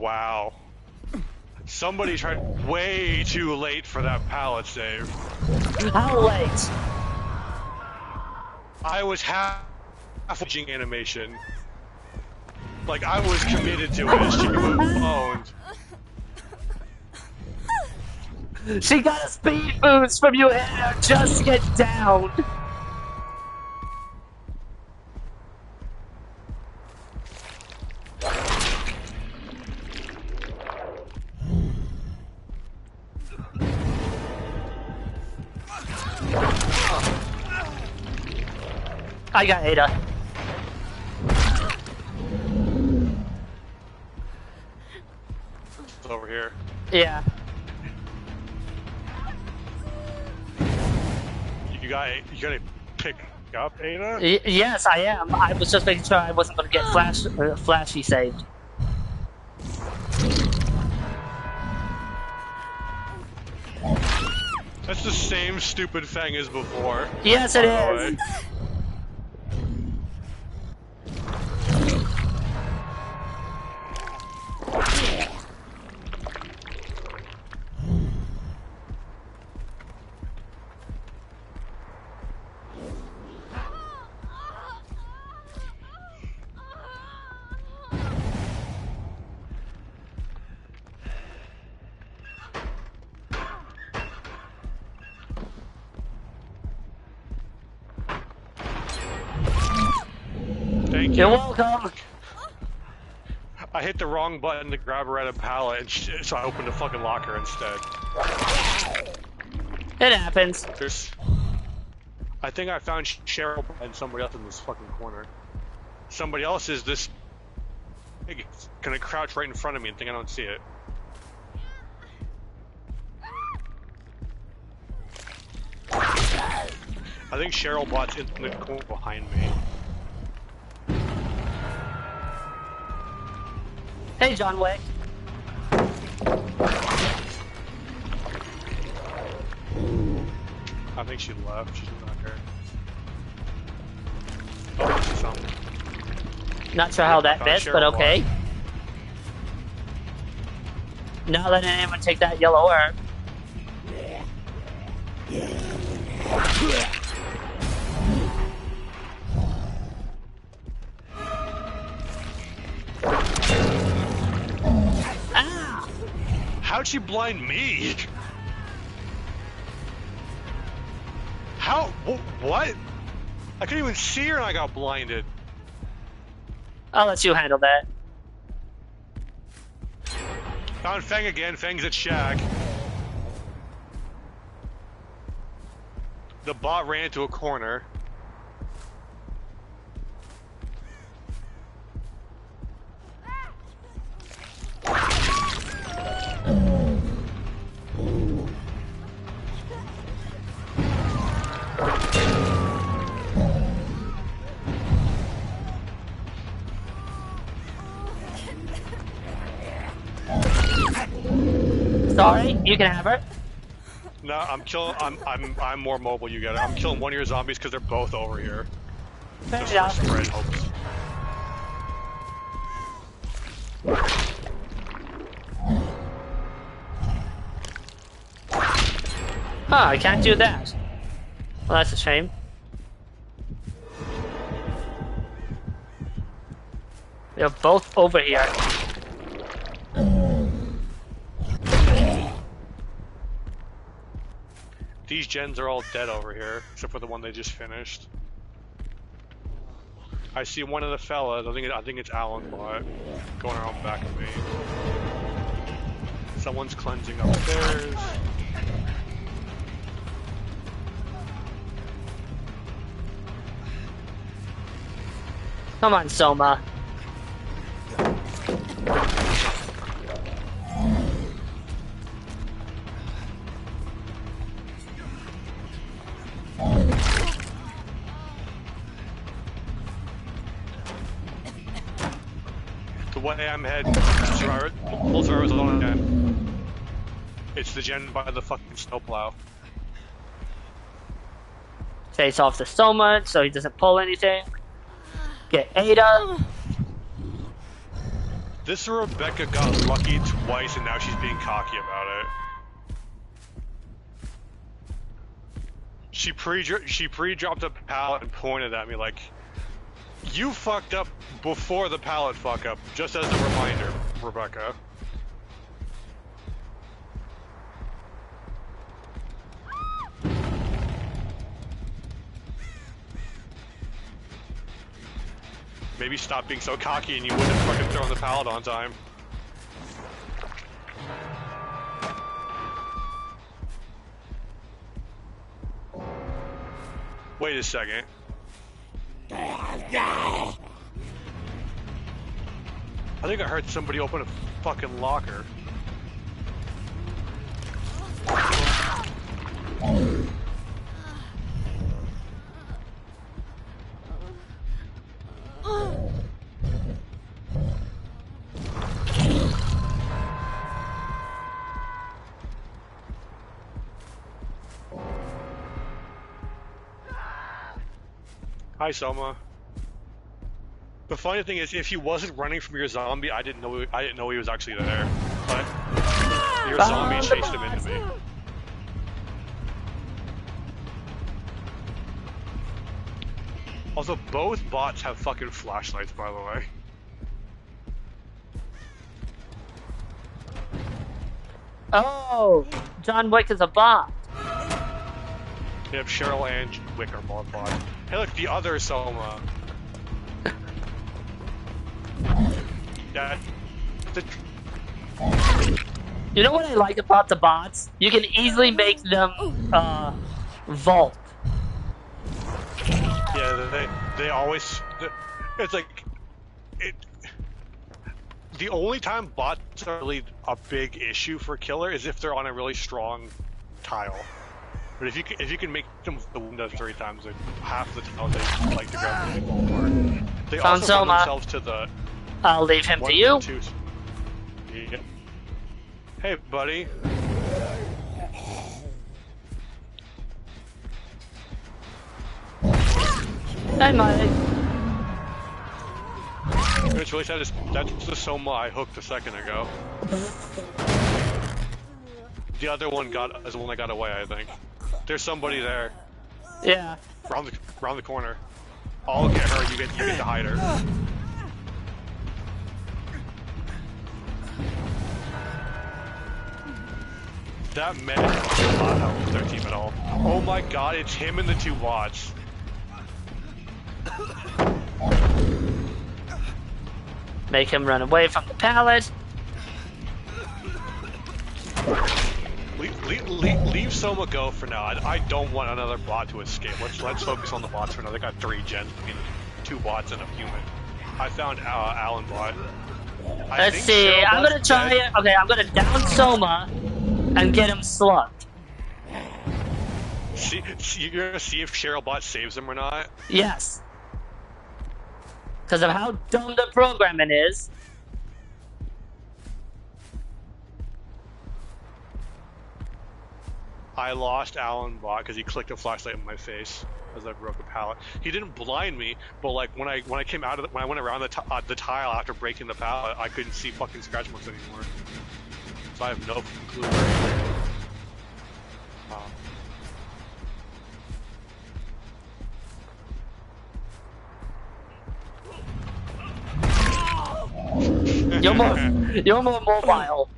Wow. Somebody tried way too late for that pallet save. How late? I was half watching animation. Like, I was committed to it. She was owned. She got a speed boost from you here. Just get down. I got Ada. It's over here. Yeah. You got to pick up Ada? Yes, I am. I was just making sure I wasn't going to get flashy saved. That's the same stupid Fang as before. Yes, it is. Thank you. You're welcome. I hit the wrong button to grab her at a pallet, and so I opened the fucking locker instead. It happens. I think I found Cheryl and somebody else in this fucking corner. Somebody else is this pig gonna crouch right in front of me and think I don't see it. I think Cheryl Bot's in the corner behind me. Hey, John Wick. I think she left. She's not here. Oh, I see something. Not sure how that I found fits, but Cheryl okay. Not letting anyone take that yellow herb. Ah! How'd she blind me? How? What? I couldn't even see her and I got blinded. I'll let you handle that. Found Fang again. Fang's at Shack. The bot ran into a corner. Sorry, you can have her. No, I'm killing. I'm more mobile. You get it. I'm killing one of your zombies because they're both over here. Fair Just enough. for spread hopes. Huh, I can't do that. Well, that's a shame. They're both over here. These gens are all dead over here, except for the one they just finished. I see one of the fellas. I think it's Alan Bot going around back of me. Someone's cleansing upstairs. Come on, Soma. The way I'm heading, full service on again. It's the gen by the fucking snowplow. Face off the Soma so he doesn't pull anything. Get Ada. This Rebecca got lucky twice and now she's being cocky about it. She pre-dropped a pallet and pointed at me like, you fucked up before the pallet fuck up, just as a reminder, Rebecca. Maybe stop being so cocky and you wouldn't have fucking thrown the pallet on time. Wait a second. I think I heard somebody open a fucking locker. Hi, Soma. The funny thing is, if he wasn't running from your zombie, I didn't know he was actually there. But your zombie chased him into me. Also, both bots have fucking flashlights, by the way. Oh, John Wick is a bot. Yep, Cheryl and Wick are both bots. Hey, look, the other Soma. You know what I like about the bots? You can easily make them vault. Yeah, they always. It's like the only time bots are really a big issue for killer is if they're on a really strong tile. But if you can make them the window 3 times, like half the tiles they like to grab really fall apart. They also run themselves to the. I'll leave him to you. Yeah. Hey, buddy. Hey, Mike. It's really sad. That's the Soma I hooked a second ago. The other one is the one that got away, I think. There's somebody there. Yeah. Round the corner. I'll get her. You get to hide her. That man does not help with their team at all. Oh my god, it's him and the 2 bots. Make him run away from the pallet. Leave Soma go for now. I don't want another bot to escape. Let's focus on the bots for now. They got 3 gens, 2 bots and a human. I found Alan bot. Let's see. I'm gonna try it. Okay, I'm gonna down Soma and get him slugged. You're gonna see if Cheryl bot saves him or not? Yes. Because of how dumb the programming is. I lost Alan bot because he clicked a flashlight in my face as I broke a pallet. He didn't blind me, but like when I came out of when I went around the tile after breaking the pallet, I couldn't see fucking scratch marks anymore. So I have no clue where he is. You're more mobile.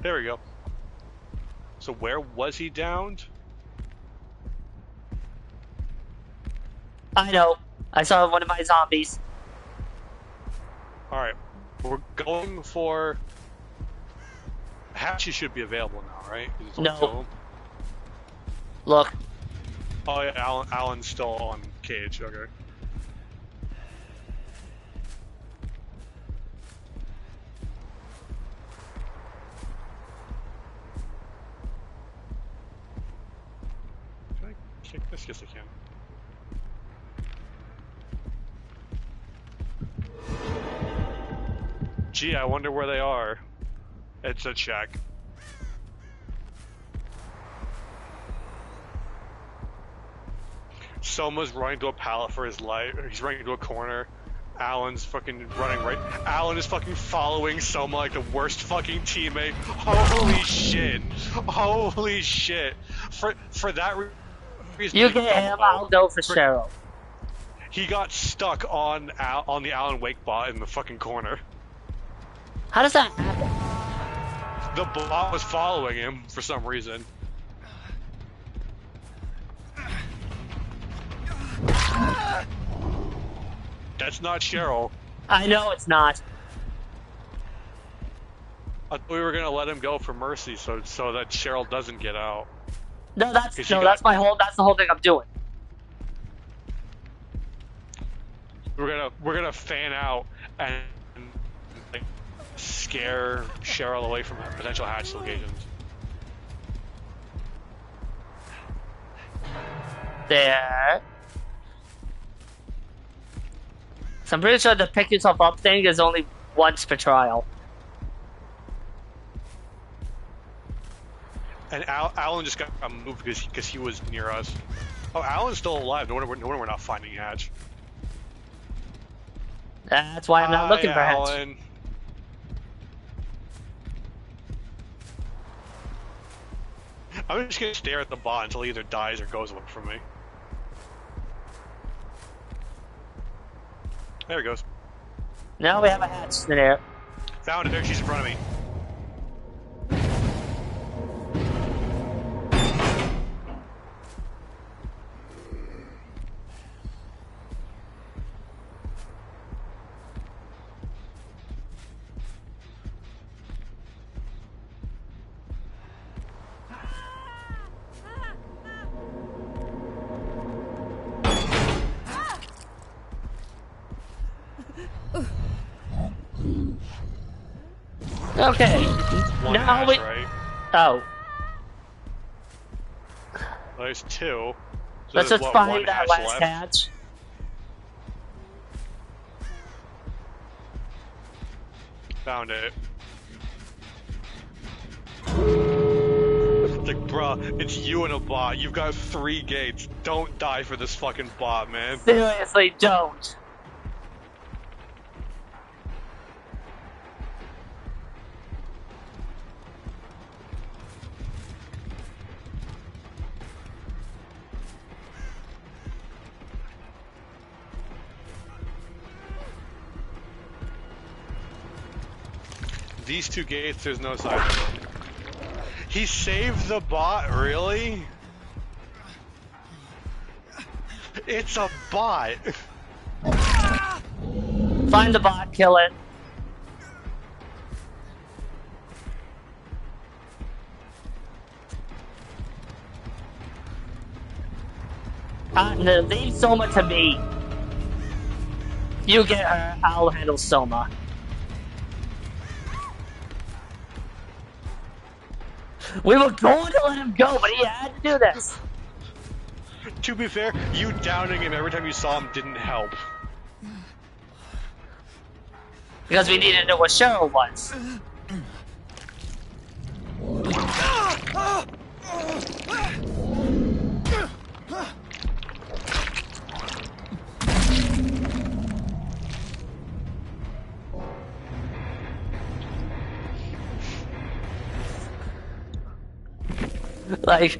There we go. So where was he downed? I know. I saw one of my zombies. Alright. We're going for... Hatchie should be available now, right? No. Look. Oh yeah, Alan's still on cage, okay. Can I kick this? Yes, I can. Gee, I wonder where they are. It's a check. Soma's running to a pallet for his life. He's running into a corner. Alan's fucking running right. Alan is fucking following Soma like the worst fucking teammate. Holy shit. Holy shit. For that reason. You get him, I'll go for Cheryl. He got stuck on the Alan Wake bot in the fucking corner. How does that happen? The bot was following him for some reason. That's not Cheryl. I know it's not. I thought we were gonna let him go for mercy, so that Cheryl doesn't get out. No, that's the whole thing I'm doing. We're gonna fan out and like scare Cheryl away from potential hatch locations. There. So I'm pretty sure the pick yourself up thing is only once per trial. And Alan just got moved because he was near us. Oh, Alan's still alive. No wonder we're not finding Hatch. That's why I'm not looking for Hatch. Alan. I'm just gonna stare at the bot until he either dies or goes away from me. There he goes. Now we have a Hatch in there. Found her. She's in front of me. Okay. One Now hatch, we. right? Oh. Well, there's two. So Let's there's, just what, one find that hatch last left? Hatch. Found it. It's like, bruh, it's you and a bot. You've got 3 gates. Don't die for this fucking bot, man. Seriously, don't. These 2 gates, there's no sign. He saved the bot, really? It's a bot! Find the bot, kill it. Leave Soma to me. You get her, I'll handle Soma. We were going to let him go, but he had to do this. To be fair, you downing him every time you saw him didn't help. Because we needed to know what Cheryl was. Like,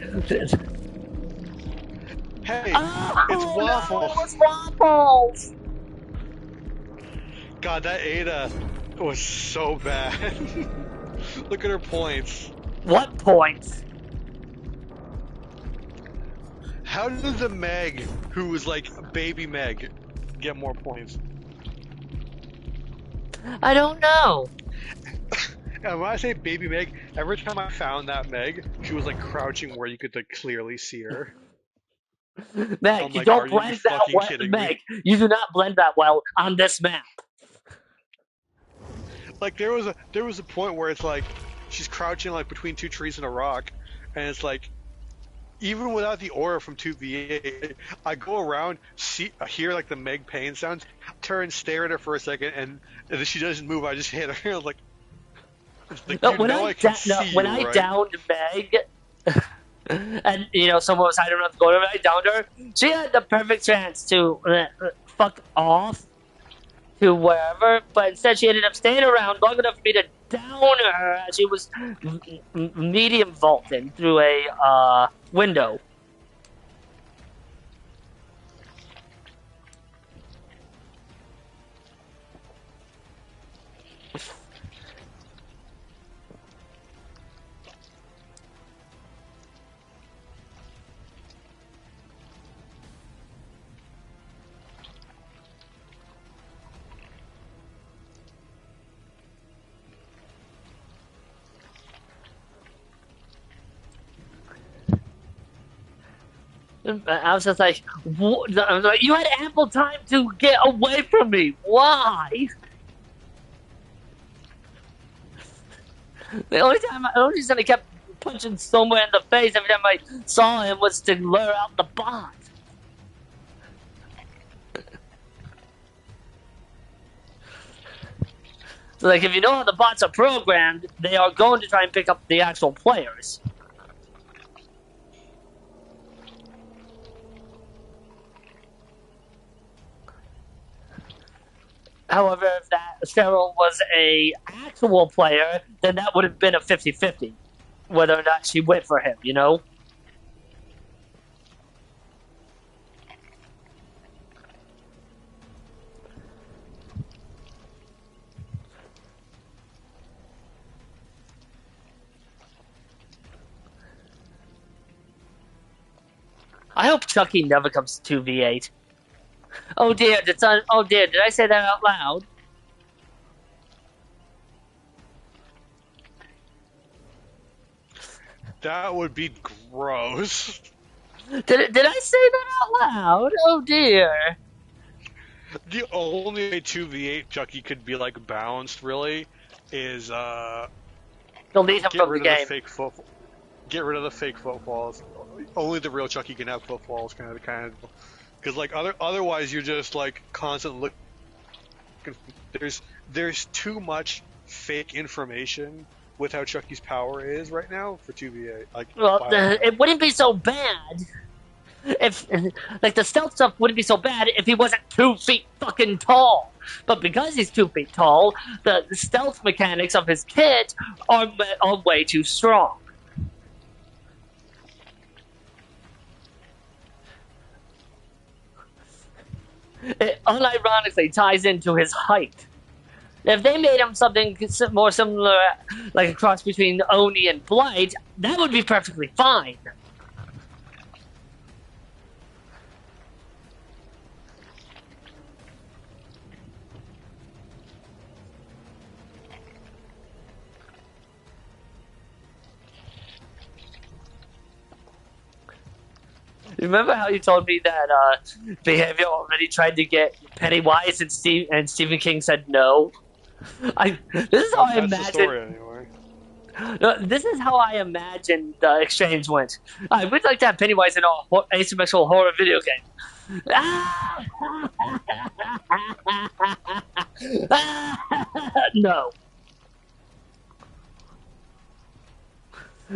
Hey, oh, it's Waffles! No, it's Waffles! God, that Ada was so bad. Look at her points. What points? How did the Meg, who was like baby Meg, get more points? I don't know. And when I say baby Meg, every time I found that Meg, she was like crouching where you could like clearly see her. Meg, I'm you like, don't are you blend that fucking well. kidding Meg, me? you do not blend that well on this map. Like there was a point where it's like she's crouching like between 2 trees and a rock, and it's like even without the aura from 2v8, I go around, hear like the Meg pain sounds, turn, stare at her for a second, and if she doesn't move, I just hit her. I was like, No, you when know I, I can see when you, I right? downed Meg, and you know someone was hiding around the corner, when I downed her, she had the perfect chance to fuck off to wherever, but instead she ended up staying around long enough for me to down her as she was medium vaulting through a window. I was just like, what? I was like, you had ample time to get away from me. Why? The only reason I kept punching somewhere in the face every time I saw him was to lure out the bot. So, like, if you know how the bots are programmed, they are going to try and pick up the actual players. However, if that Cheryl was a actual player, then that would have been a 50-50, whether or not she went for him, you know? I hope Chucky never comes to 2v8. Oh dear, did I say that out loud? That would be gross. Did I say that out loud? Oh dear. The only way 2v8 Chucky could be like balanced really is Delete him get from the rid of the game. fake foot, get rid of the fake footfalls. Only the real Chucky can have footfalls, because like otherwise you're just like constantly looking. There's too much fake information with how Chucky's power is right now for 2v8. Like, Well, it wouldn't be so bad if, like, the stealth stuff wouldn't be so bad if he wasn't 2 feet fucking tall. But because he's 2 feet tall, the stealth mechanics of his kit are way too strong. It unironically ties into his height. If they made him something more similar, like a cross between Oni and Blight, that would be perfectly fine. Remember how you told me that Behavior already tried to get Pennywise and Stephen King said no? This is how I that's the imagine. story anyway. This is how I imagine the exchange went. I would like to have Pennywise in an asymmetrical horror video game. No.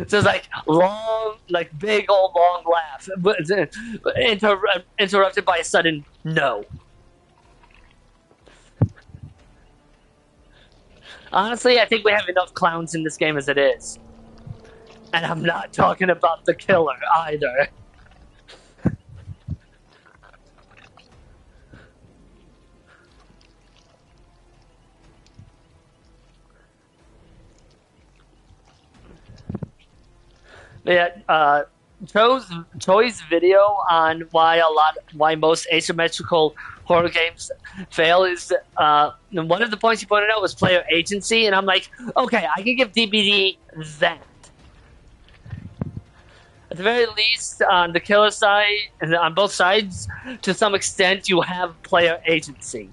So it's like long, like big old long laugh, interrupted by a sudden no. Honestly, I think we have enough clowns in this game as it is. And I'm not talking about the killer either. Yeah, Choi's video on why most asymmetrical horror games fail is one of the points he pointed out was player agency, and I'm like, okay, I can give DBD that. At the very least, on the killer side and on both sides, to some extent, you have player agency.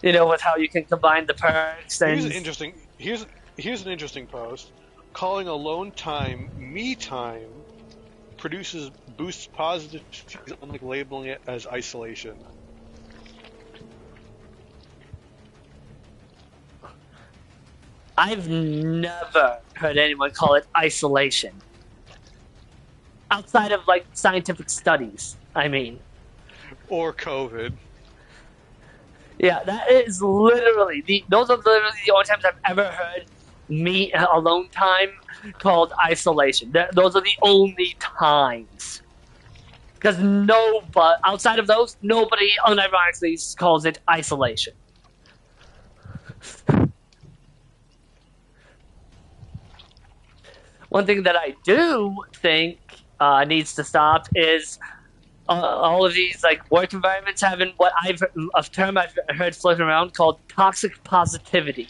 You know, with how you can combine the perks and Here's an interesting post. Calling alone time me time boosts positive, unlike labeling it as isolation. I've never heard anyone call it isolation. Outside of, like, scientific studies, I mean. Or COVID. Yeah, that is literally, those are literally the only times I've ever heard me alone time called isolation. Those are the only times. Because outside of those, nobody unironically calls it isolation. One thing that I do think needs to stop is all of these like work environments having what a term I've heard floating around called toxic positivity.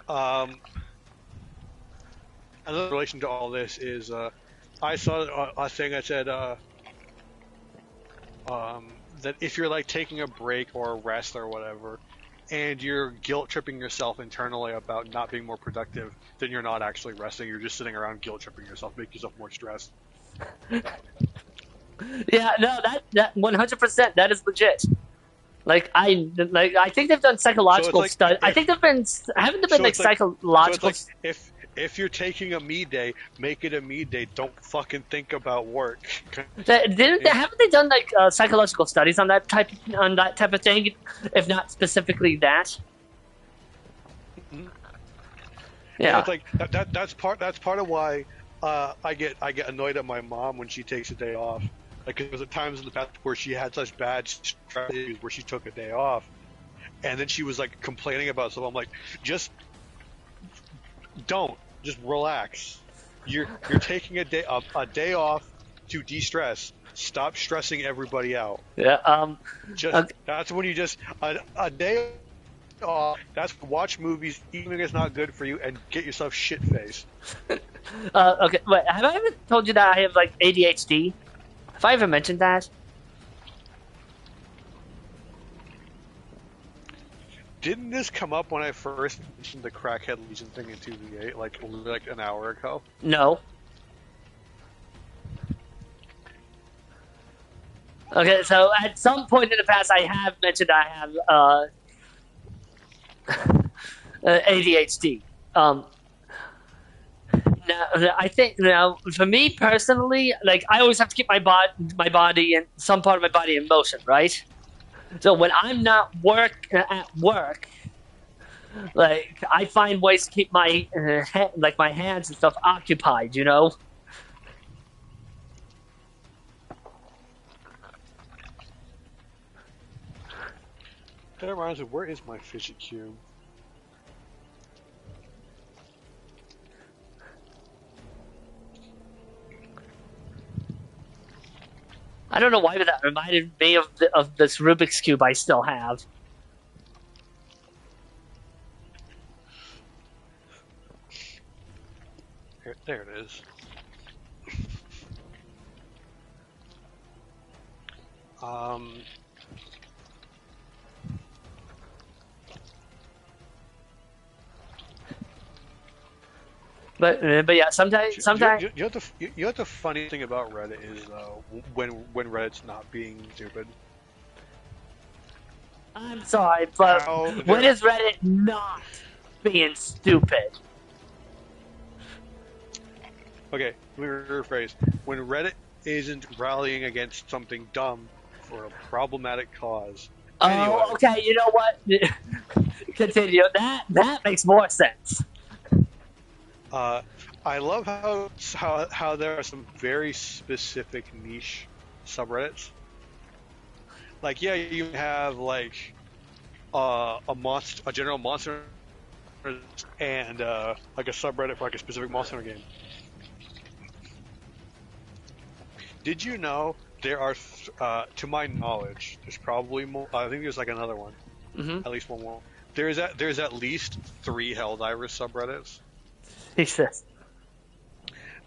Another relation to all this is I saw a thing that said that if you're like taking a break or a rest or whatever, and you're guilt tripping yourself internally about not being more productive, then you're not actually resting. You're just sitting around guilt tripping yourself, make yourself more stressed. Yeah, no, that 100%, that is legit. I think they've done psychological studies. I think haven't there been like psychological. So it's like if you're taking a me day, make it a me day. Don't fucking think about work. Haven't they done like psychological studies on that type of thing? If not specifically that. Yeah, Yeah. it's like that's part of why I get annoyed at my mom when she takes a day off. Like, 'cause there was times in the past where she had such bad stress issues where she took a day off, and then she was like complaining about stuff. I'm like, just relax. You're taking a day off to de-stress. Stop stressing everybody out. Yeah. That's when you just a day off. That's watch movies, even if it's not good for you, and get yourself shit faced. Okay. Wait. Have I ever told you that I have like ADHD? Have I ever mentioned that? Didn't this come up when I first mentioned the crackhead legion thing in 2v8, like an hour ago? No. Okay, so at some point in the past, I have mentioned I have ADHD. Now, I think now for me personally, like I always have to keep my body and some part of my body in motion, right? So when I'm not at work, like I find ways to keep my like my hands and stuff occupied, you know. That reminds me, where is my fidget cube? I don't know why, but that reminded me of this Rubik's cube I still have. There it is. But yeah, sometimes You know the funny thing about Reddit is when Reddit's not being stupid. I'm sorry, but when is Reddit not being stupid? Okay, let me rephrase. When Reddit isn't rallying against something dumb for a problematic cause. Anyway, Oh, okay. You know what? Continue. That makes more sense. I love how there are some very specific niche subreddits. Like, yeah, you have like a general monster, and like a subreddit for like a specific monster game. Did you know there are, to my knowledge, there's probably more. I think there's like another one, at least one more. There's at least 3 Helldivers subreddits. Jesus.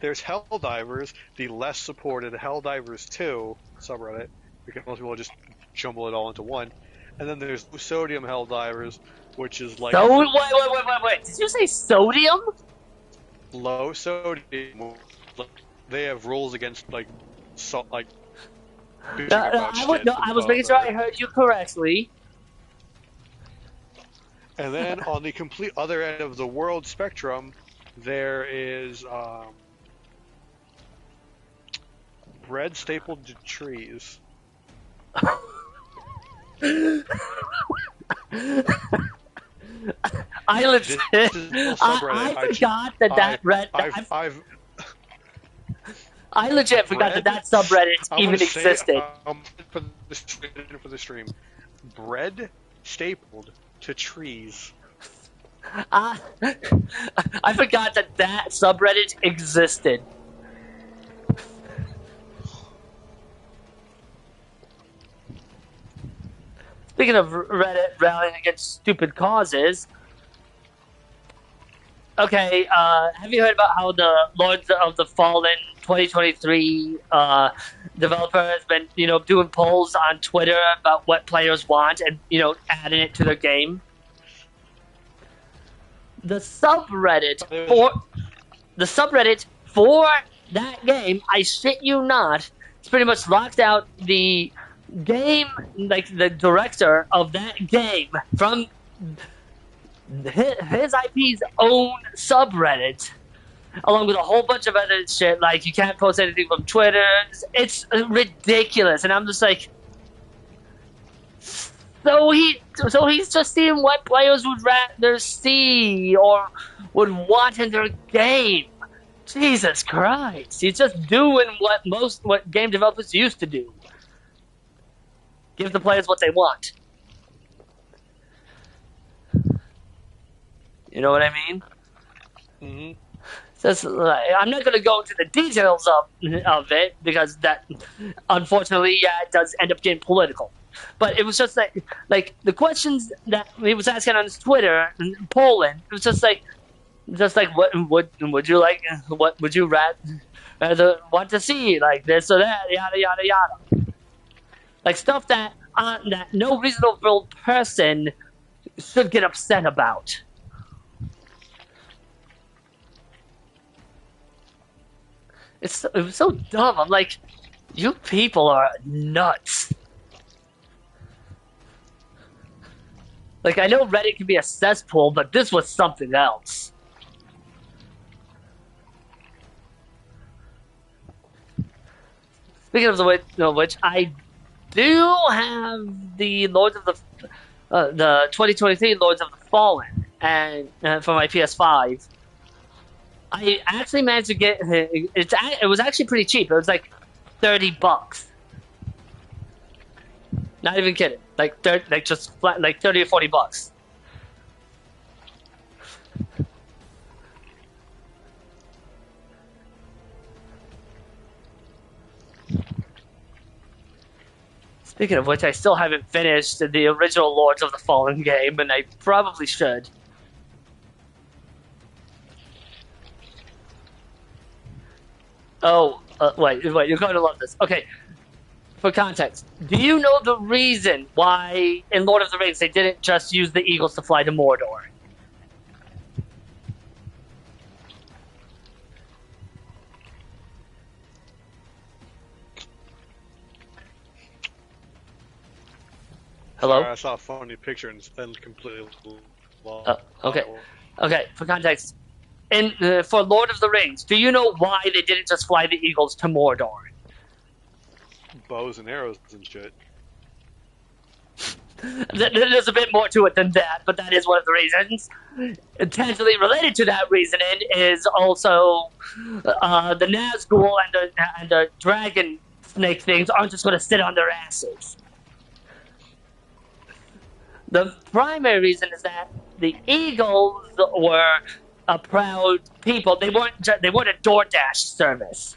There's Helldivers, the less supported Helldivers 2 subreddit, because most people just jumble it all into one. And then there's Sodium Helldivers, which is like... Wait. Did you say sodium? Low sodium. They have rules against, like, salt, like... I was making sure I heard you correctly. And then on the complete other end of the world spectrum, there is bread stapled to trees. I legit, I forgot I legit forgot that subreddit even existed. For the stream, bread stapled to trees. I forgot that subreddit existed. Speaking of Reddit rallying against stupid causes, okay, have you heard about how the Lords of the Fallen 2023 developer has been, doing polls on Twitter about what players want and, adding it to their game? The subreddit for that game, I shit you not, it's pretty much locked out the game, like the director of that game from his IP's own subreddit, along with a whole bunch of other shit. Like you can't post anything from Twitter. It's ridiculous, and I'm just like, so he's just seeing what players would rather see or would want in their game. Jesus Christ, he's just doing what game developers used to do. Give the players what they want. You know what I mean? Mm-hmm. I'm not going to go into the details of it because that, unfortunately, yeah, it does end up getting political. But it was just like the questions that he was asking on his Twitter in Poland. It was just like what would you like? What would you rather want to see? Like this or that? Yada yada yada. Like stuff that no reasonable person should get upset about. It was so dumb. I'm like, you people are nuts. Like, I know Reddit can be a cesspool, but this was something else. Speaking of which, I do have the the 2023 Lords of the Fallen, and for my PS5. I actually managed to get it was actually pretty cheap. It was like $30. Not even kidding. Like 30, like just flat, like 30 or $40. Speaking of which, I still haven't finished the original Lords of the Fallen game, and I probably should. Oh, wait, you're going to love this. Okay, for context, do you know the reason why in Lord of the Rings they didn't just use the eagles to fly to Mordor? Hello? Sorry, I saw a funny picture and completely Okay. Okay, for context, for Lord of the Rings, do you know why they didn't just fly the eagles to Mordor? bows and arrows and shit. There's a bit more to it than that, but that is one of the reasons. Tangentially related to that reasoning is also the Nazgul and the dragon snake things aren't just going to sit on their asses. The primary reason is that the Eagles were a proud people. They weren't a DoorDash service.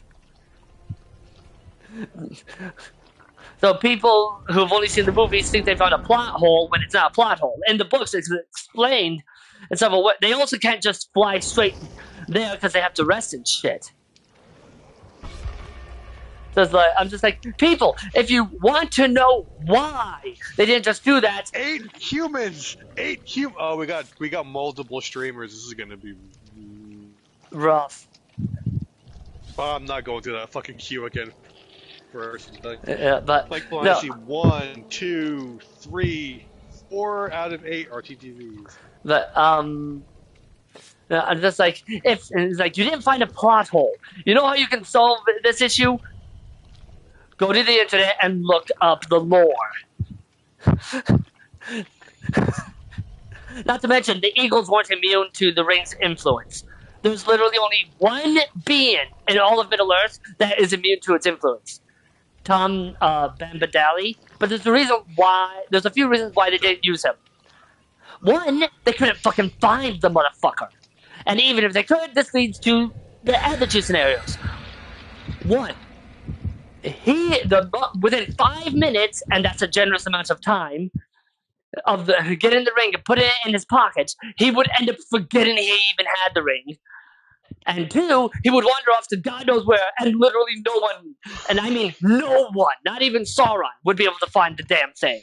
So people who've only seen the movies think they found a plot hole when it's not a plot hole. In the books, it's explained in several ways. They also can't just fly straight there because they have to rest and shit. So it's like, I'm just like, people, if you want to know why they didn't just do that, 8 humans. Oh, we got multiple streamers. This is gonna be rough. I'm not going through that fucking queue again. First, Yeah, but like, well, no. I see 1, 2, 3, 4 out of 8 are TTVs. But I'm just like, if it's like you didn't find a plot hole. You know how you can solve this issue? Go to the internet and look up the lore. Not to mention, the Eagles weren't immune to the ring's influence. There's literally only one being in all of Middle Earth that is immune to its influence. Tom Bambadali. But there's a few reasons why they didn't use him. One, they couldn't fucking find the motherfucker. And even if they could, this leads to the other two scenarios. One, within 5 minutes, and that's a generous amount of time, of get in the ring and put it in his pocket, he would end up forgetting he even had the ring. And two, he would wander off to God knows where, and literally no one, and I mean no one, not even Sauron, would be able to find the damn thing.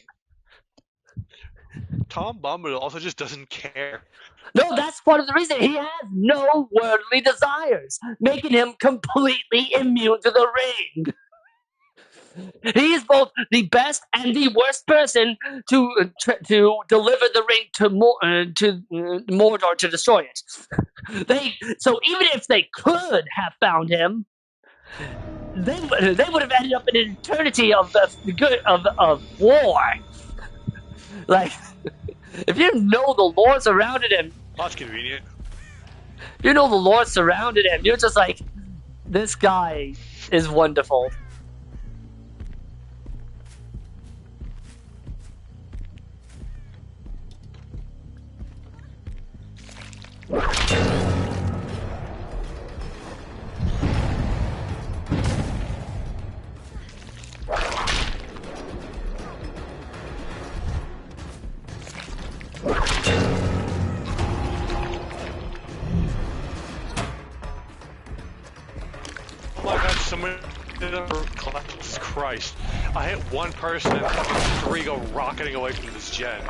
Tom Bombadil also just doesn't care. No, that's part of the reason. He has no worldly desires, making him completely immune to the ring. He is both the best and the worst person to deliver the ring to Mordor to destroy it. So even if they could have found him, they would have ended up in an eternity of the good of war. Like if you know the lore surrounded him, That's convenient. you know the lore surrounded him. You're just like, this guy is wonderful. Oh my god, someone Jesus Christ. I hit one person and fucking 3 go rocketing away from this gen.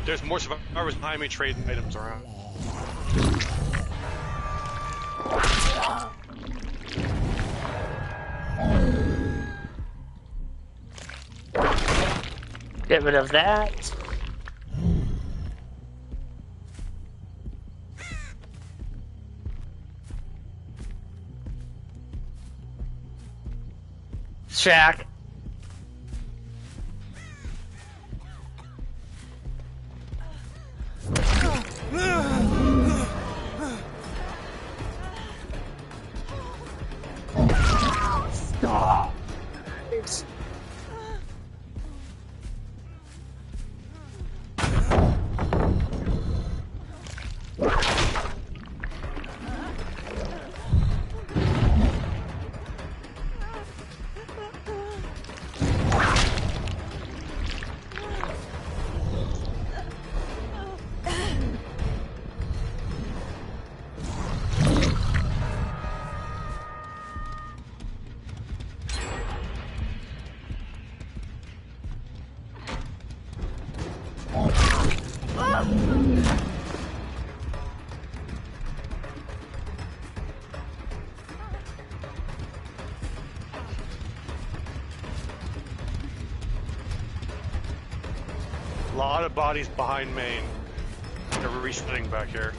There's more survivors behind me trading items around. Get rid of that. Shack. Stop. A lot of bodies behind main. They're respawning back here.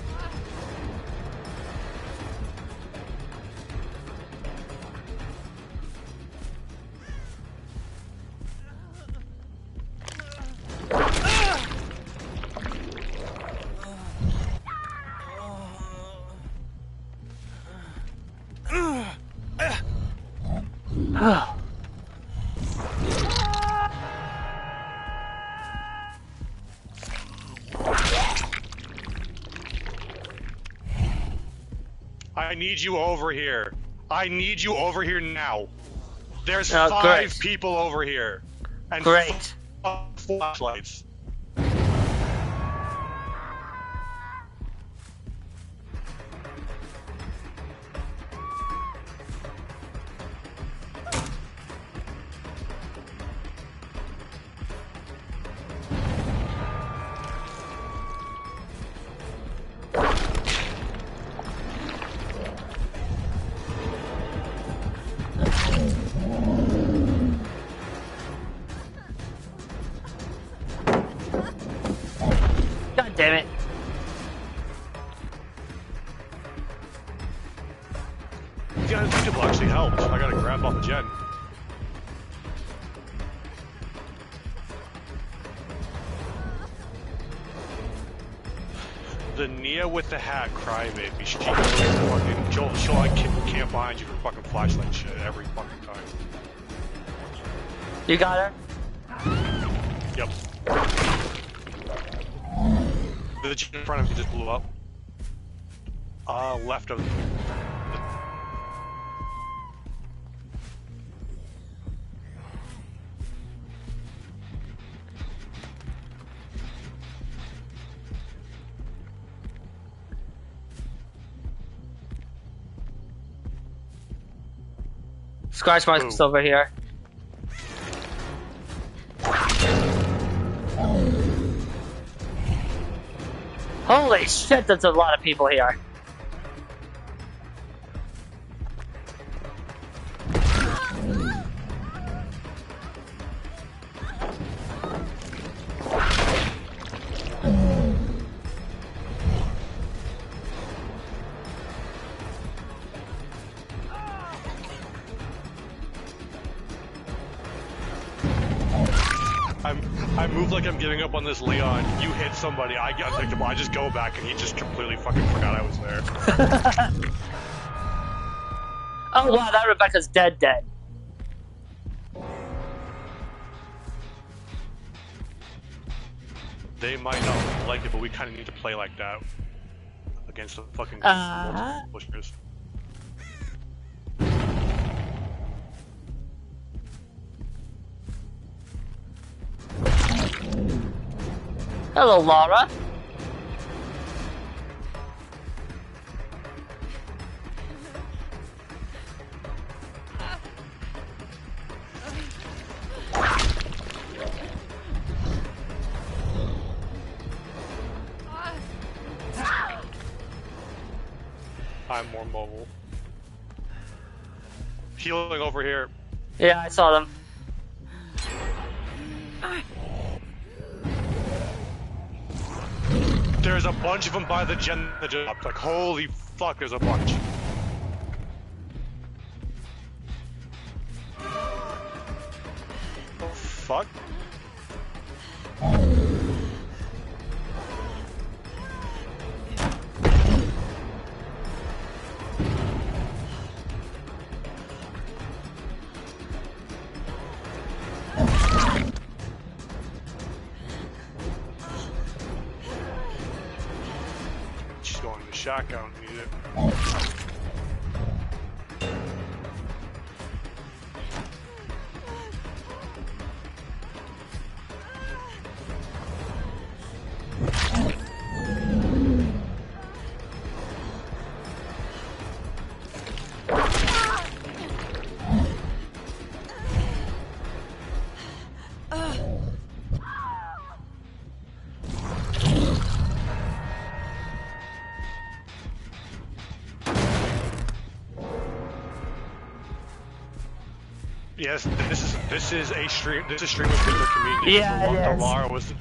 I need you over here. I need you over here now. There's 5 great. people over here. And Great. 5 flashlights. God damn it. These guys people actually helped. I gotta grab off the gen. The Nia with the hat crybaby. She'll like camp behind you for fucking flashlight shit every fucking time. You got her? Yep. The gen in front of me just blew up. Left of. Scratch marks Ooh. over here. Holy shit, that's a lot of people here. I move like I'm giving up on this Leon. You hit somebody, I get unpickable. I just go back and he just completely fucking forgot I was there. Oh wow, that Rebecca's dead. They might not like it, but we kind of need to play like that against the fucking pushers. Hello, Laura. I'm more mobile. Healing over here. Yeah, I saw them. There's a bunch of them by the gen that dropped. Like, holy fuck, there's a bunch. Oh, fuck. She's going to shotgun, need it. Yes, this is a stream. This is stream of Victor community. Yeah, the it is.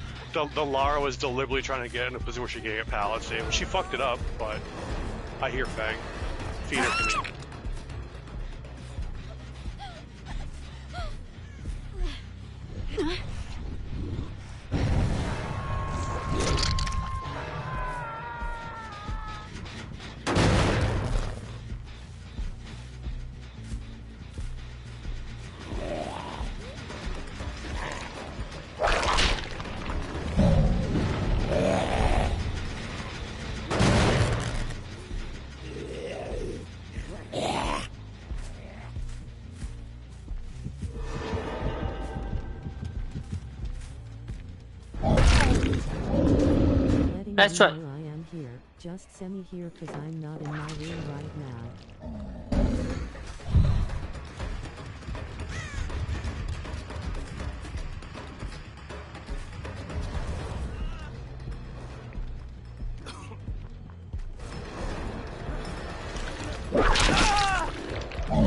The Lara was deliberately trying to get in a position where she could get pallets in. She fucked it up, but I hear Fang. Feed her to me. That's right. I am here. Just send me here cause I'm not in my room right now.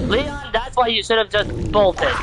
Leon, that's why you should have just bolted.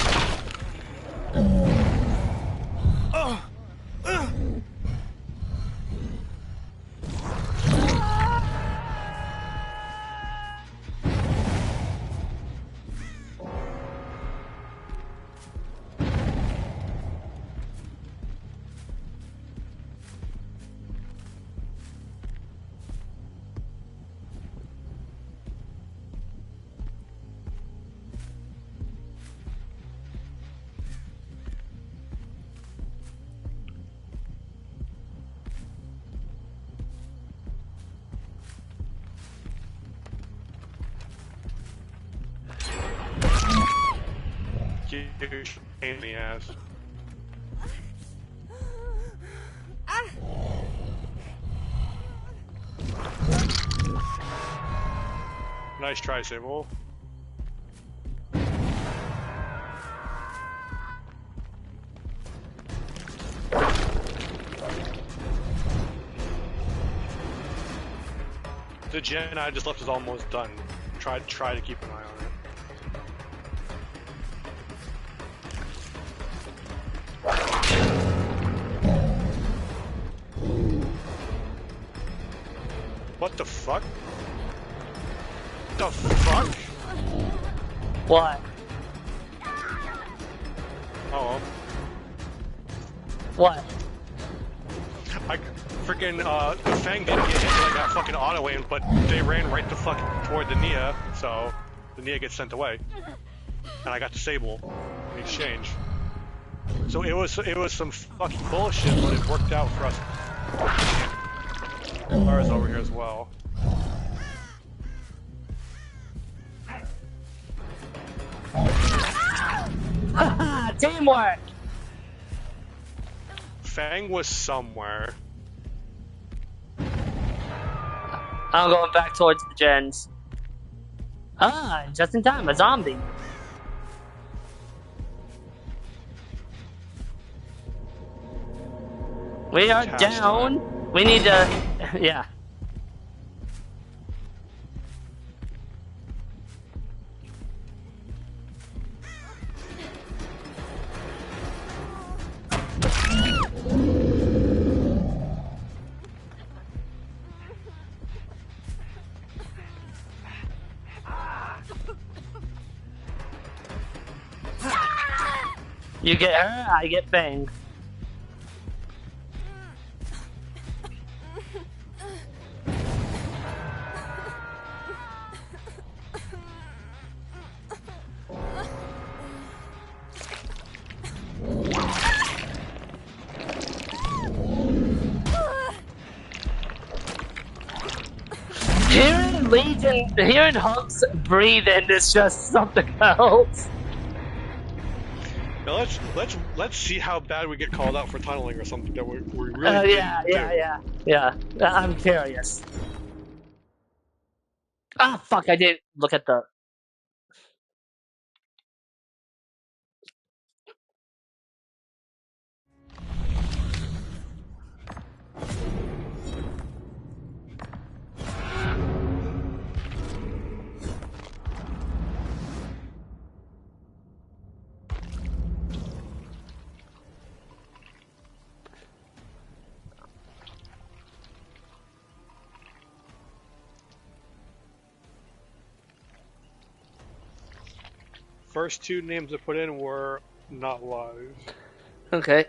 Huge pain in the ass. Nice try, Samuel. The gen I just left is almost done. Try to keep an eye on it. What the fuck? The fuck? What? Oh. What? I freaking the Fang didn't get hit like that fucking auto aim, but they ran right the fuck toward the Nia, so the Nia gets sent away, and I got the Sable in exchange. So it was some fucking bullshit, but it worked out for us. Lara's over here as well. Haha, teamwork! Fang was somewhere. I'm going back towards the gens. Ah, just in time, a zombie. We are Cash down. time. We need to, yeah. You get her, I get Fang. Hearing Hunks breathing is just something else. Now let's see how bad we get called out for tunneling or something that we really Yeah. I'm curious. Ah, fuck! I didn't look at the. First two names I put in were not live. Okay.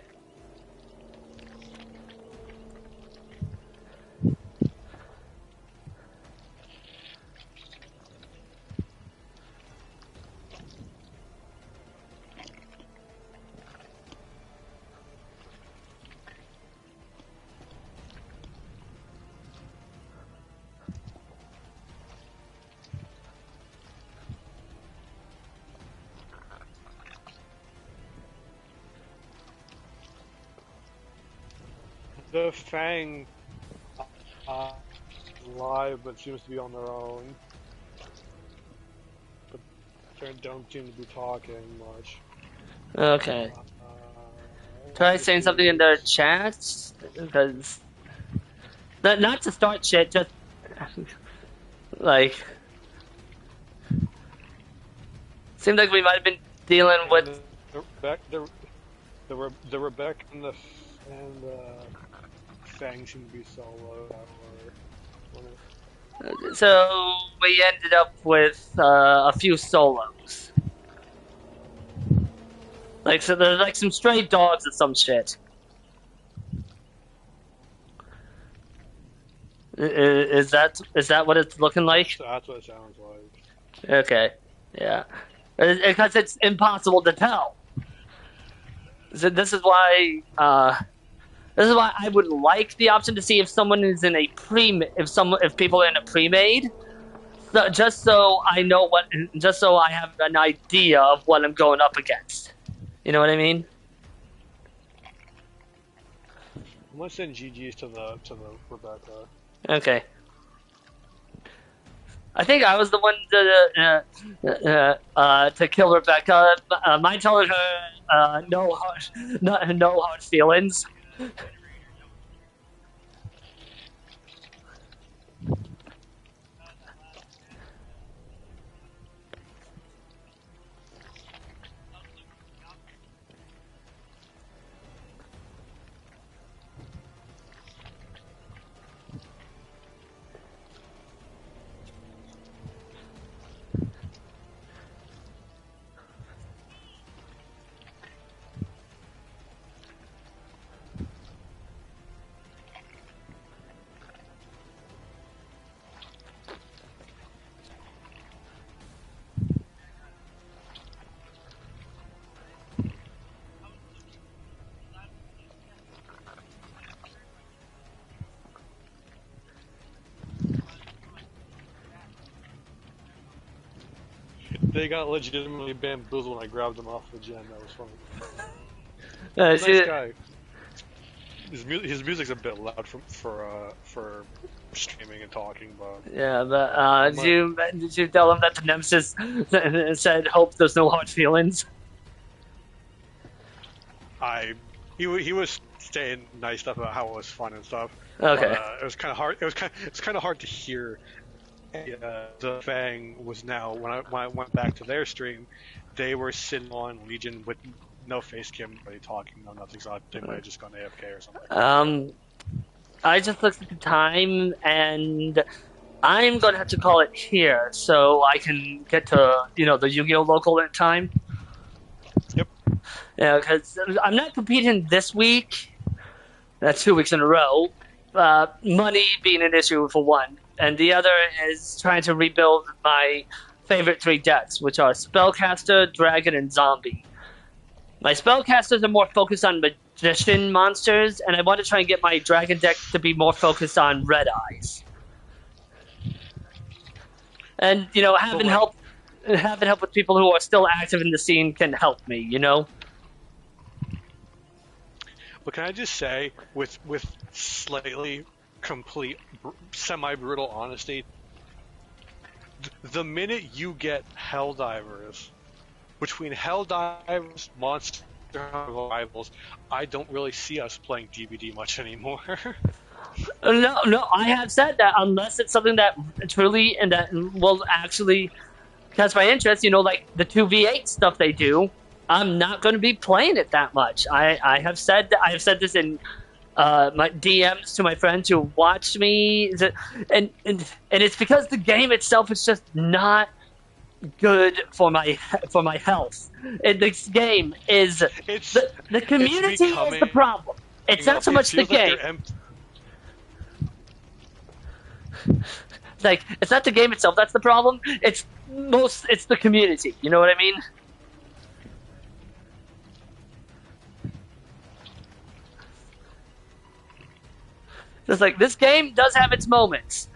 The Fang live, but seems to be on their own. But they don't seem to be talking much. Okay. Try saying something in their chat, because not to start shit, just like seemed like we might have been dealing with. The Rebecca and the Fang seem to be solo. So we ended up with a few solos. Like, so there's like some stray dogs or some shit. Is that what it's looking like? That's what it sounds like. Okay, yeah. Because it's impossible to tell. So this is why I would like the option to see if someone is in a if people are in a pre-made, so, just so I have an idea of what I'm going up against. You know what I mean? I'm gonna send GG's to the Rebecca. Okay. I think I was the one to kill Rebecca. Mine telling her no hard feelings. they got legitimately bamboozled when I grabbed them off the gen. That was funny. Uh, Nice she- guy. His music's a bit loud for streaming and talking, but yeah, but I'm did you tell him that the Nemesis said, "Hope there's no hard feelings"? he was saying nice stuff about how it was fun and stuff. Okay. But, it was kind of hard. It was kind of hard to hear. The Fang was now when I went back to their stream, they were sitting on Legion with no face cam, nobody talking, no nothing. So they might have just gone AFK or something. I just looked at the time, and I'm gonna have to call it here so I can get to the Yu-Gi-Oh local in time. Yep. Yeah, because I'm not competing this week. That's 2 weeks in a row. Money being an issue for one, and the other is trying to rebuild my favorite 3 decks, which are Spellcaster, Dragon, and Zombie. My Spellcasters are more focused on Magician monsters, and I want to try and get my Dragon deck to be more focused on Red Eyes. And having help with people who are still active in the scene can help me. But can I just say, with slightly complete, semi-brutal honesty, the minute you get Helldivers, between Helldivers, Monster Hunter Rivals, I don't really see us playing DBD much anymore. No, I have said that unless it's something that truly and that will actually catch my interest, like the 2v8 stuff they do, I'm not going to be playing it that much. I have said this in my DMs to my friends who watch me, and it's because the game itself is just not good for my health. This game is the community is the problem. It's not so much the game. It's not the game itself that's the problem. It's the community. You know what I mean? Just like this game does have its moments,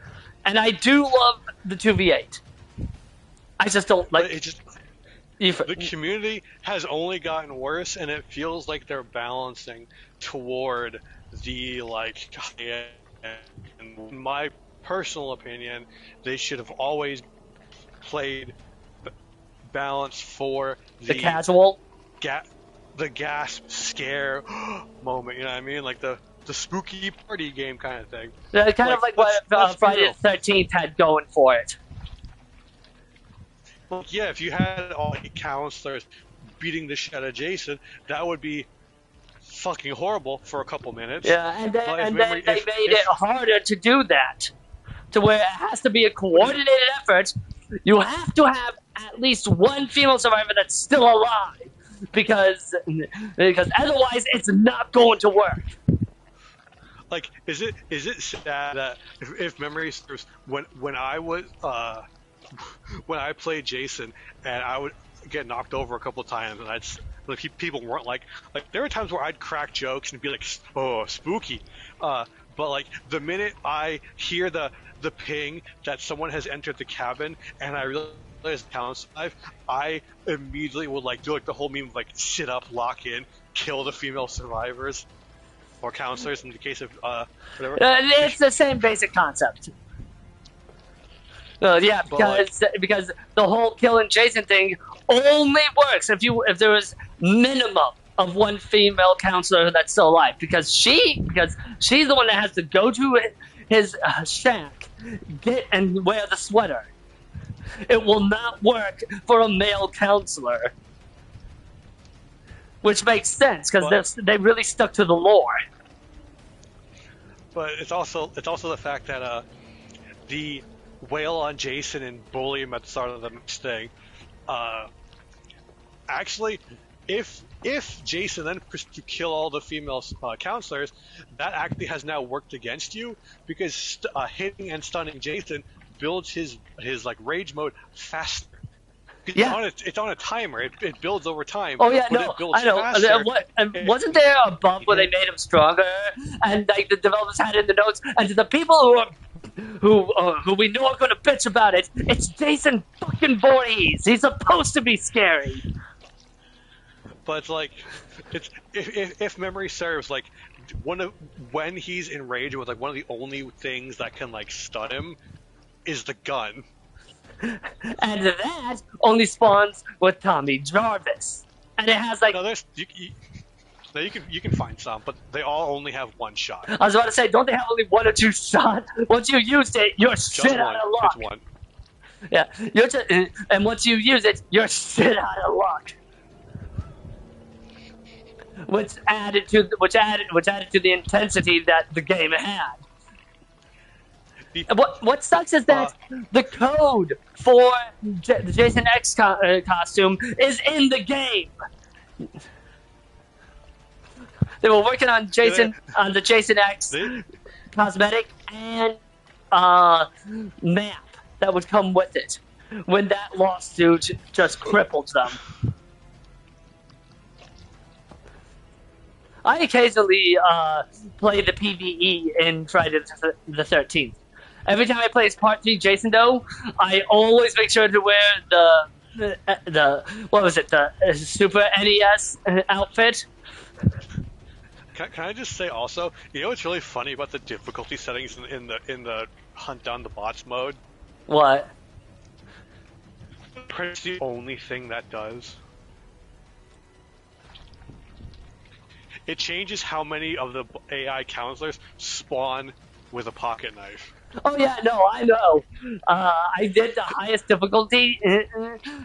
and I do love the 2v8. I just don't like it. The community has only gotten worse, and it feels like they're balancing toward the in my personal opinion, they should have always played balance for the casual, the gasp scare moment. You know what I mean? Like the spooky party game kind of thing. Kind of like what Friday the 13th had going for it. Well, yeah, if you had all the counselors beating the shit out of Jason, that would be fucking horrible for a couple minutes. Yeah, and then they made it harder to do that, to where it has to be a coordinated effort. You have to have at least one female survivor that's still alive, because otherwise it's not going to work. Like, is it sad that if memory serves, when I played Jason and I would get knocked over a couple of times, and people weren't like there were times where I'd crack jokes and be like, oh, spooky, but like the minute I hear the ping that someone has entered the cabin and I realize the count's alive, I immediately would do the whole meme of sit up, lock in, kill the female survivors or counselors in the case of whatever. It's the same basic concept. Yeah, because the whole killing Jason thing only works if there is minimum of one female counselor that's still alive, because she's the one that has to go to his shack, get and wear the sweater. It will not work for a male counselor, which makes sense because they really stuck to the lore. But it's also the fact that the wail on Jason and bully him at the start of the thing. Actually, if Jason then to kill all the female counselors, that actually has now worked against you, because hitting and stunning Jason builds his rage mode faster. It's on a timer. It builds over time. Oh yeah, no, I know. Wasn't there a bump where they made him stronger, and the developers had in the notes, and to the people who we know are gonna bitch about it. It's Jason fucking Voorhees. He's supposed to be scary. But it's like, it's if memory serves, like one of when he's enraged with like one of the only things that can like stun him is the gun. And that only spawns with Tommy Jarvis. And it has like No, no, you can find some, but they all only have one shot. I was about to say, don't they have only 1 or 2 shots? Once you used it, you're Just shit one. out of luck. Just one. Yeah, and once you use it, you're shit out of luck. Which added to the intensity that the game had. What sucks is that the code for the Jason X costume is in the game. They were working on the Jason X cosmetic and map that would come with it when that lawsuit just crippled them. I occasionally play the PvE in Friday the 13th. Every time I play as Part 3 Jason, though, I always make sure to wear the what was it, the Super NES outfit. Can I just say also, you know what's really funny about the difficulty settings in the hunt down the bots mode? What? It's the only thing that does. It changes how many of the AI counselors spawn with a pocket knife. Oh yeah, no, I know. I did the highest difficulty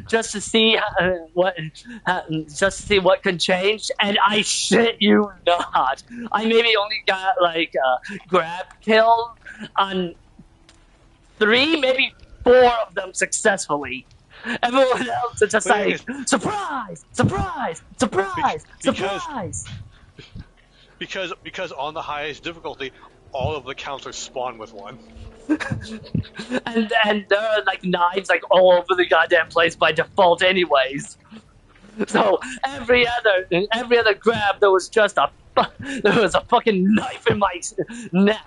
just to see what can change, and I shit you not, I maybe only got like grab kill on 3, maybe 4 of them successfully. Everyone else is just like surprise, surprise, surprise, surprise. Because on the highest difficulty, all of the counselors spawn with one. and there are like knives like all over the goddamn place by default anyways. So every other grab there was a fucking knife in my neck.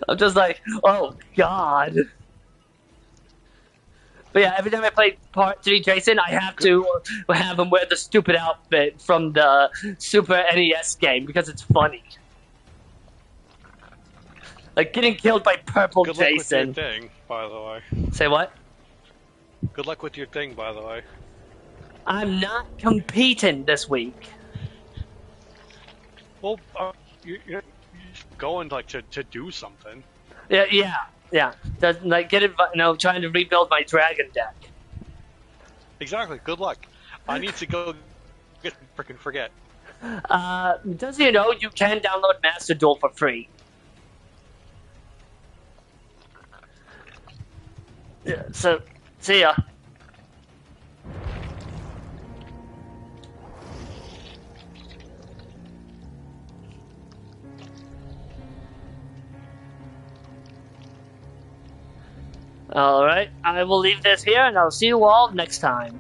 I'm just like, oh god. But yeah, every time I play Part 3 Jason, I have to have him wear the stupid outfit from the Super NES game because it's funny. Like getting killed by purple Good luck Jason. with your thing, by the way. Say what? Good luck with your thing, by the way. I'm not competing this week. Well, you're going like to do something. Yeah. Like trying to rebuild my dragon deck. Exactly. Good luck. I need to go get frickin' forget. Does you know you can download Master Duel for free? Yeah, so, see ya. Alright, I will leave this here and I'll see you all next time.